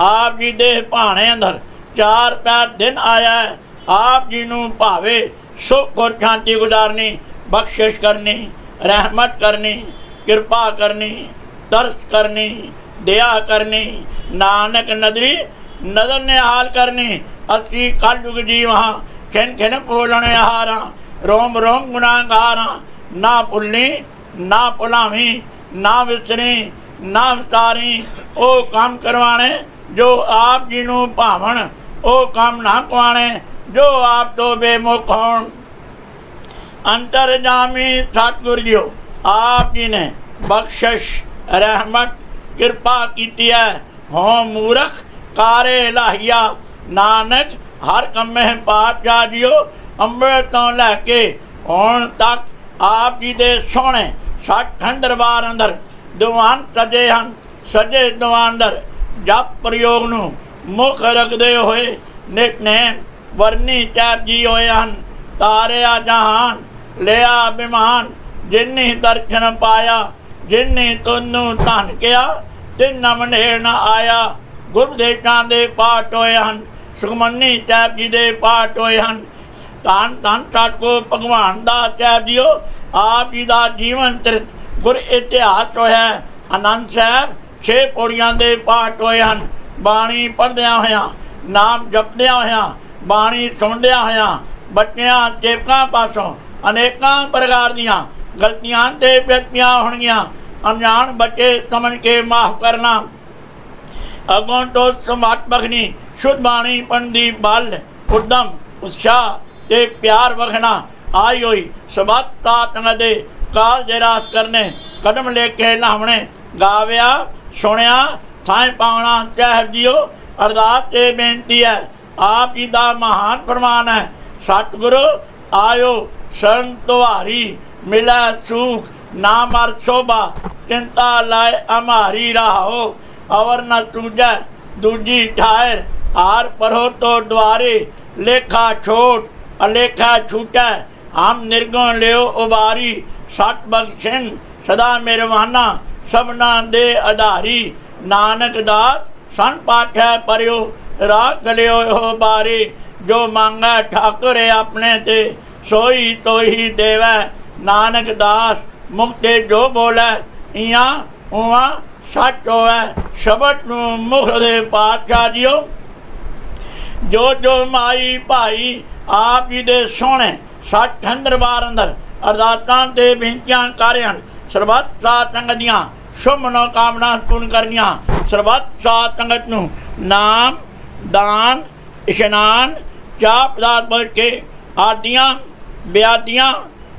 आप जी दे भाणे अंदर 4 पैर दिन आया है आप जी नूं भावे सुख और शांति गुजारनी बख्शिश करनी रहमत करनी कृपा करनी तरस करनी दया करनी नानक नदरी नदर निहाल करनी असी कल युग जी वहाँ खिन खिन बोलने हारा रोम रोम गुनाहगारा ना भुल्ली ना भुलावी ना विसरी ना विसारी ओ काम करवाने जो आप जी नूं भावन ओ काम ना कवाने जो आप तो बेमुख होण अंतरजामी सतगुरु जी आप जी ने बख्शिश रहमत कृपा की है हो मूर्ख कारे लाहिया नानक हर कमे पातशाह जियो अमृत तो लैके हुण तक आप जी दे सोहने सचखंड दरबार अंदर दीवान सजे हैं ਸੱਜੇ ਦਵਾਂਦਰ ਜਪ ਪ੍ਰਯੋਗ ਨੂੰ ਮੁੱਖ ਰੱਖਦੇ ਹੋਏ ਨਿਤਨੇਮ ਵਰਨੀ ਚੈਪ ਜੀ ਹੋਏ ਹਨ। ਤਾਰਿਆ ਜਹਾਨ ਲਿਆ ਬਿਮਾਨ, ਜਿਨੇ ਦਰਸ਼ਨ ਪਾਇਆ ਜਿਨੇ ਤੁਨੂੰ ਧਨ ਕਿਹਾ ਤਿੰਨ ਮਨੇੜ ਨਾ ਆਇਆ। ਗੁਰਦੇਸ਼ਾਂ ਦੇ ਪਾਠ ਹੋਏ ਹਨ, ਸੁਖਮਨੀ ਸਾਹਿਬ ਜੀ ਦੇ ਪਾਠ ਹੋਏ ਹਨ। ਧੰਨ ਧੰਨ ਸਤਿਗੁਰੂ ਭਗਵਾਨ ਦਾਸ ਸਾਹਿਬ ਜੀਓ, ਆਪ ਜੀ ਦਾ ਜੀਵਨ ਚਰਿਤ ਗੁਰ ਇਤਿਹਾਸ ਹੋਇਆ। ਆਨੰਦ ਸਾਹਿਬ 6 ਪੌੜੀਆਂ ਦੇ ਪਾਠ ਹੋਏ ਹਨ। ਬਾਣੀ ਪੜ੍ਹਦਿਆਂ ਹੋਇਆਂ, ਨਾਮ ਜਪਦਿਆਂ ਹੋਇਆਂ, ਬਾਣੀ ਸੁਣਦਿਆਂ ਹੋਇਆਂ ਬੱਚਿਆਂ ਚੇਪਕਾਂ ਪਾਸੋਂ ਅਨੇਕਾਂ ਪ੍ਰਕਾਰ ਦੀਆਂ ਗਲਤੀਆਂ ਤੇ ਬੇਅਦਬੀਆਂ ਹੋਣਗੀਆਂ। ਅਣਜਾਣ ਬੱਚੇ ਸਮਝ ਕੇ ਮਾਫ ਕਰਨਾ। ਅੱਗੋਂ ਤੋਂ ਸਮਤ ਬਖਣੀ ਸ਼ੁੱਧ ਬਾਣੀ ਪੜ੍ਹਨ ਦੀ ਬਲ ਉਦਮ ਉਤਸ਼ਾਹ ਤੇ ਪਿਆਰ ਬਖਣਾ ਆਈ ਹੋਈ। ਸਬਤ ਤਾਤਨ ਦੇ ਕਾਰਜ ਰਾਸ ਕਰਨੇ ਕਦਮ ਲੈ ਕੇ ਲਾਵਣੇ। ਗਾਵਿਆ ਸੁਣਿਆ ਥਾਂ ਪਾਉਣਾ ਸਾਹਿਬ ਜੀਓ, ਅਰਦਾਸ ਤੇ ਬੇਨਤੀ ਹੈ। ਆਪ ਜੀ ਦਾ ਮਹਾਨ ਫਰਮਾਨ ਹੈ, ਸਤਿਗੁਰੂ ਆਇਓ ਸ਼ਰਨ ਤੁਹਾਰੀ ਮਿਲੈ ਸੂਖ ਨਾ ਮਰ ਸ਼ੋਭਾ ਚਿੰਤਾ ਲਾਏ ਅਮਾਰੀ ਰਾਹੋ। ਅਵਰ ਨ ਤੂਜੈ ਦੂਜੀ ਠਾਇਰ ਹਾਰ ਪਰੋ ਤੋ ਦੁਆਰੇ। ਲੇਖਾ ਛੋਟ ਅਲੇਖਾ ਛੂਟੈ ਹਮ ਨਿਰਗੁਣ ਲਿਓ ਉਬਾਰੀ। ਸਤ ਬਖਸ਼ਿਣ ਸਦਾ ਮਿਹਰਬਾਨਾ ਸਭਨਾ ਦੇ ਆਧਾਰੀ। ਨਾਨਕ ਦਾਸ ਸਨ ਪਾਠੈ ਪਰਿਓ ਰਾਗ ਗਲਿਓ ਹੋ ਬਾਰੀ। ਜੋ ਮੰਗੈ ਠਾਕੁਰ ਆਪਣੇ ਤੇ ਸੋਈ ਤੋਹੀ ਦੇਵੈ। ਨਾਨਕ ਦਾਸ ਮੁਕਤੇ ਜੋ ਬੋਲੇ ਇਆਂ ਉਆਂ ਸੱਚ ਹੋਵੈ। ਸ਼ਬਦ ਨੂੰ ਮੁਖ ਦੇ ਪਾਤਸ਼ਾਹ ਜੀਓ, ਜੋ ਜੋ ਮਾਈ ਭਾਈ ਆਪ ਜੀ ਦੇ ਸੋਹਣੇ ਸੱਚਖੰਡ ਦਰਬਾਰ ਅੰਦਰ ਅਰਦਾਸਾਂ ਤੇ ਬੇਨਤੀਆਂ ਕਰ ਹਨ। ਸਰਬੱਤ ਸਾਧ ਸੰਗਤ ਦੀਆਂ ਸ਼ੁਭ ਮਨੋਕਾਮਨਾ ਪੂਰਨ ਕਰਨੀਆਂ। ਸਰਬੱਤ ਸਾਧ ਸੰਗਤ ਨੂੰ ਨਾਮ ਦਾਨ ਇਸ਼ਨਾਨ ਚਾਹ ਪਦਾਰਥ ਬਣ ਕੇ ਆਦੀਆਂ ਬਿਆਦੀਆਂ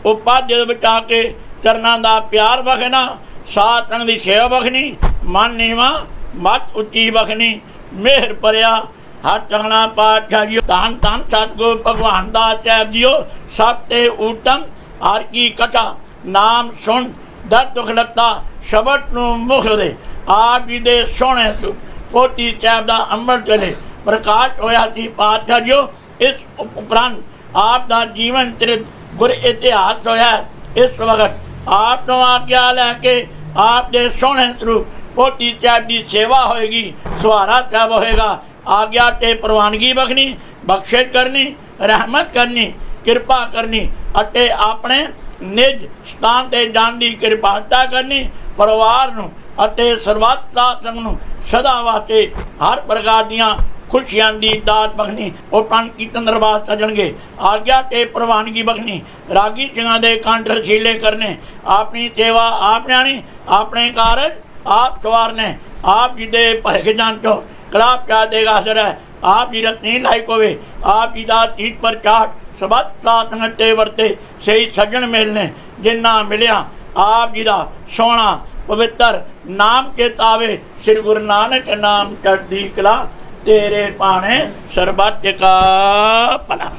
ਉਪਾਧਿ ਬਚਾ ਕੇ ਚਰਨਾਂ ਦਾ ਪਿਆਰ ਬਖਣਾ। ਸਾਧ ਸੰਗਤ ਦੀ ਸੇਵਾ ਬਖਣੀ। ਮਨ ਨੀਵਾਂ ਮਤ ਉੱਚੀ ਬਖਣੀ। ਮਿਹਰ ਭਰਿਆ ਹੱਥ ਚੰਗਣਾ ਪਾਤਸ਼ਾਹ ਜੀਓ। ਧੰਨ ਧੰਨ ਸਤਿਗੁਰੂ ਭਗਵਾਨ ਦਾਸ ਸਾਹਿਬ ਜੀਓ। ਸਭ ਤੇ ਉੱਤਮ ਹਰ ਕੀ ਕਥਾ ਨਾਮ ਸੁਣ ਦਰਦ ਦੁਖ ਲੱਗਦਾ ਸ਼ਬਦ ਨੂੰ ਮੁਖ ਦੇ। ਆਪ ਜੀ ਦੇ ਸੋਹਣੇ ਪੋਤੀ ਸਾਹਿਬ ਦਾ ਅੰਮ੍ਰਿਤ ਵੇਲੇ ਪ੍ਰਕਾਸ਼ ਹੋਇਆ ਸੀ ਪਾਤਸ਼ਾਹ ਜੀਓ। ਇਸ ਉਪਰੰਤ ਆਪ ਦਾ ਜੀਵਨ ਚਰਿਤ ਗੁਰ ਇਤਿਹਾਸ ਹੋਇਆ। ਇਸ ਵਕਤ ਆਪ ਤੋਂ ਆਗਿਆ ਲੈ ਕੇ ਆਪ ਦੇ ਸੋਹਣੇ ਸਰੂਪ ਪੋਤੀ ਸਾਹਿਬ ਦੀ ਸੇਵਾ ਹੋਏਗੀ। ਸੁਹਾਰਾ ਸਾਹਿਬ ਹੋਏਗਾ। ਆਗਿਆ ਤੇ ਪ੍ਰਵਾਨਗੀ ਬਖਣੀ, ਬਖਸ਼ਿਸ਼ ਕਰਨੀ, ਰਹਿਮਤ ਕਰਨੀ, ਕਿਰਪਾ ਕਰਨੀ ਅਤੇ ਆਪਣੇ ਨਿਜ ਸਥਾਨ 'ਤੇ ਜਾਣ ਦੀ ਕਿਰਪਾਲਤਾ ਕਰਨੀ। ਪਰਿਵਾਰ ਨੂੰ ਅਤੇ ਸਰਬੱਤ ਸਾਧ ਸੰਗਤ ਨੂੰ ਸਦਾ ਵਾਸਤੇ ਹਰ ਪ੍ਰਕਾਰ ਦੀਆਂ ਖੁਸ਼ੀਆਂ ਦੀ ਦਾਤ ਬਖਣੀ। ਉਪਰੰਤ ਕੀਰਤਨ ਦਰਬਾਰ ਸਜਣਗੇ। ਆਗਿਆ ਤੇ ਪ੍ਰਵਾਨਗੀ ਬਖਣੀ। ਰਾਗੀ ਸਿੰਘਾਂ ਦੇ ਕੰਠ ਰਸੀਲੇ ਕਰਨੇ। ਆਪਣੀ ਸੇਵਾ ਆਪ ਨਿਆਣੀ, ਆਪਣੇ ਕਾਰਜ ਆਪ ਸਵਾਰਨੇ। ਆਪ ਜੀ ਦੇ ਭਰਖ ਜਾਣ ਚੋਂ ਕਲਾਪ ਚਾਹ ਦੇਗਾ ਅਸਰ ਹੈ। ਆਪ ਜੀ ਰਤਨੀ ਲਾਇਕ ਹੋਵੇ। ਆਪ ਜੀ ਦਾ ਚੀਤ ਪ੍ਰਚਾਰ ਸਬਤ ਸਾਧ ਸੰਗਤ ਤੇ ਵਰਤੇ। ਸਹੀ ਸੱਜਣ ਮਿਲਨੇ ਜਿੰਨਾ ਮਿਲਿਆ ਆਪ ਜੀ ਦਾ ਸੋਹਣਾ ਪਵਿੱਤਰ ਨਾਮ ਚੇਤਾਵੇ। ਸ੍ਰੀ ਗੁਰੂ ਨਾਨਕ ਨਾਮ ਚੜ੍ਹਦੀ ਕਲਾ ਤੇਰੇ ਭਾਣੇ ਸਰਬੱਤ ਕਾ ਭਲਾ।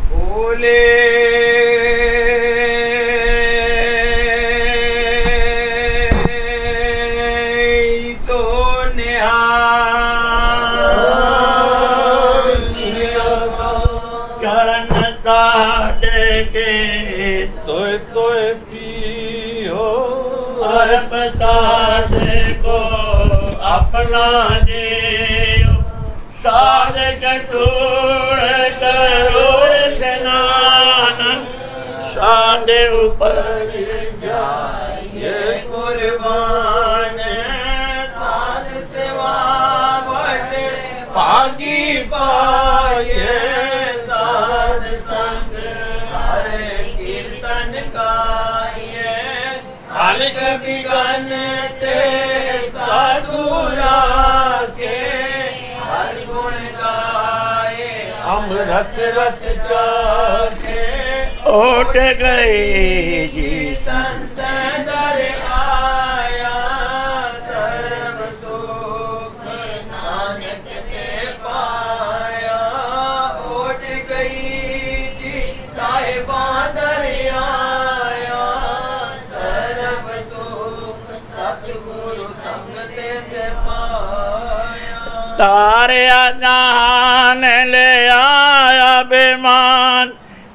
ਬੋਲੇ प्रसाद को अपना देव साधक तूड़ करो स्नान। साधे ऊपर जाइए कुर्बान। साध सेवा बड़े भागी पाए। साध संग हरे कीर्तन गाए। हलिक बिगन ते साधु राखे। हर गुण गाए अमृत रस चाखे। ओट गए जी संत दर आया। सर्व सुख नानक ते पाया। ओट गई जी तारिया जहान ले आया बेमान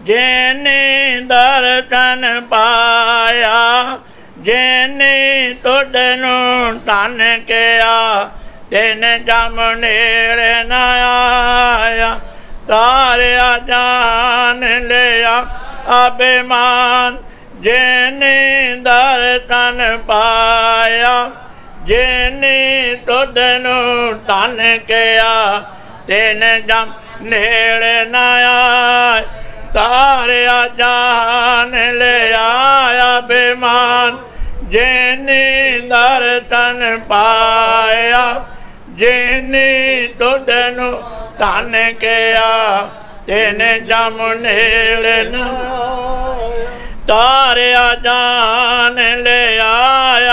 जिने दर्शन पाया जिने तुझनू धन किया तिन जम नेड़े न आया तारिया जान लिया अभिमान जिने दर्शन पाया जिने तुझनू धन किया तिन जम नेड़े न आया तारिया जान लिया अभिमान जिने दर्शन पाया जिने तुझनू धन किया तिन जम नेड़े न तारिया जान लिया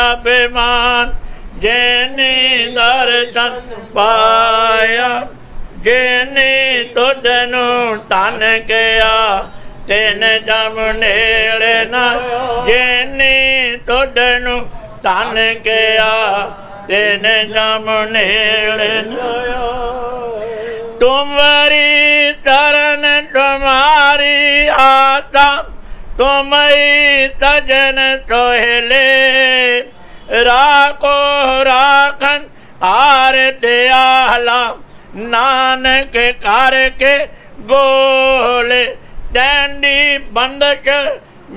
अभिमान जिने दर्शन पाया जिने तुझनू धन किया तिन जम नेड़े न जिने तुझनू धन किया तिन जम नेड़े न तुम्हारी चरण तुम्हारी आशा तुम ही सजन सोहले राखो राखन हार दयाला नानक करके गोले डैंडी बंदश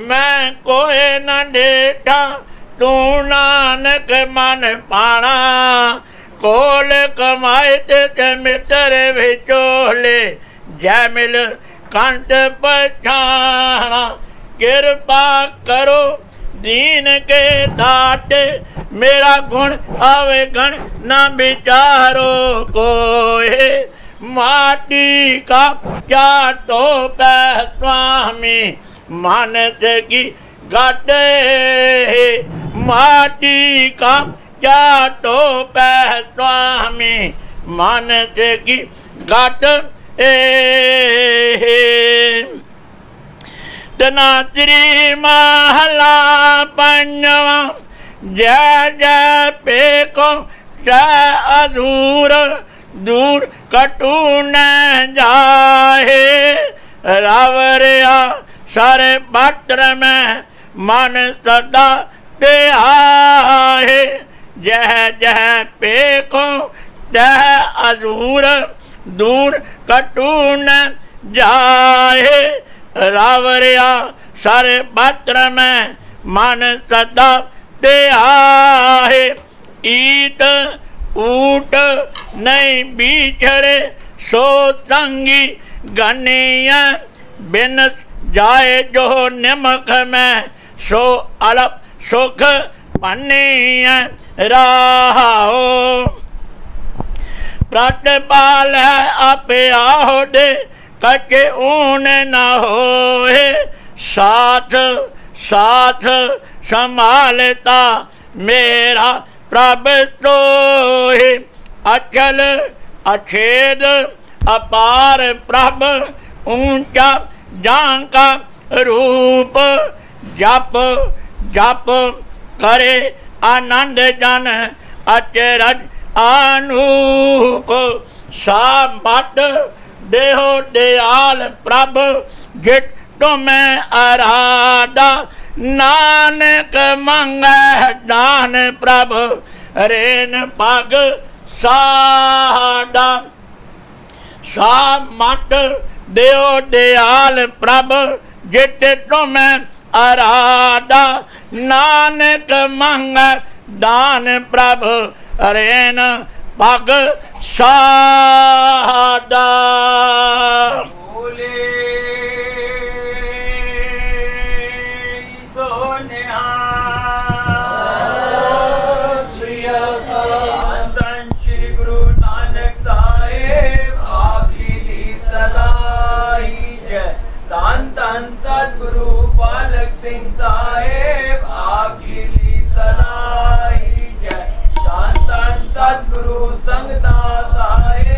मैं कोई न डेठा तू नानक मन पाना कोल कमाए ते मित्र विचोले जय मिल कंठ पछाना कृपा करो दीन के दाते मेरा गुण आवे गण न विचारो कोई माटी का क्या तो स्वामी मानस की गाटे माटी का क्या तो स्वामी मानस की गाट तनात्री महला पंजवा जय जय पेको जय अधूर दूर कटू न जाए रावरिया सारे पत्र में मन सदा ते आए जय जय पेको जय अधूर दूर कटू न जाए रावरिया सारे पत्र में मन सदा ते आए ईट ऊट नहीं बिछड़े सो संगी गनिया बिन जाए जो निमक में सो अलप सुख पनिया राहो प्रतिपाल है आपे आओ दे कटे ऊन न होए साथ साथ संभालता मेरा प्रभ सोहे अचल अछेद अपार प्रभ ऊंचा जांका रूप जप जप करे आनंद जन अचरज अनूप सा मत देहो दयाल प्रभ जित तुम्हें आराधा नानक मंगे दान प्रभ रेन पग सादा सा मत देहो दयाल प्रभ जित तुम्हें आराधा नानक मंगे दान प्रभ रेन पग सादा सतगुरु पालक सिंह साहेब आप जी ली सदा ही जय। धन धन सतगुरु संगता साहेब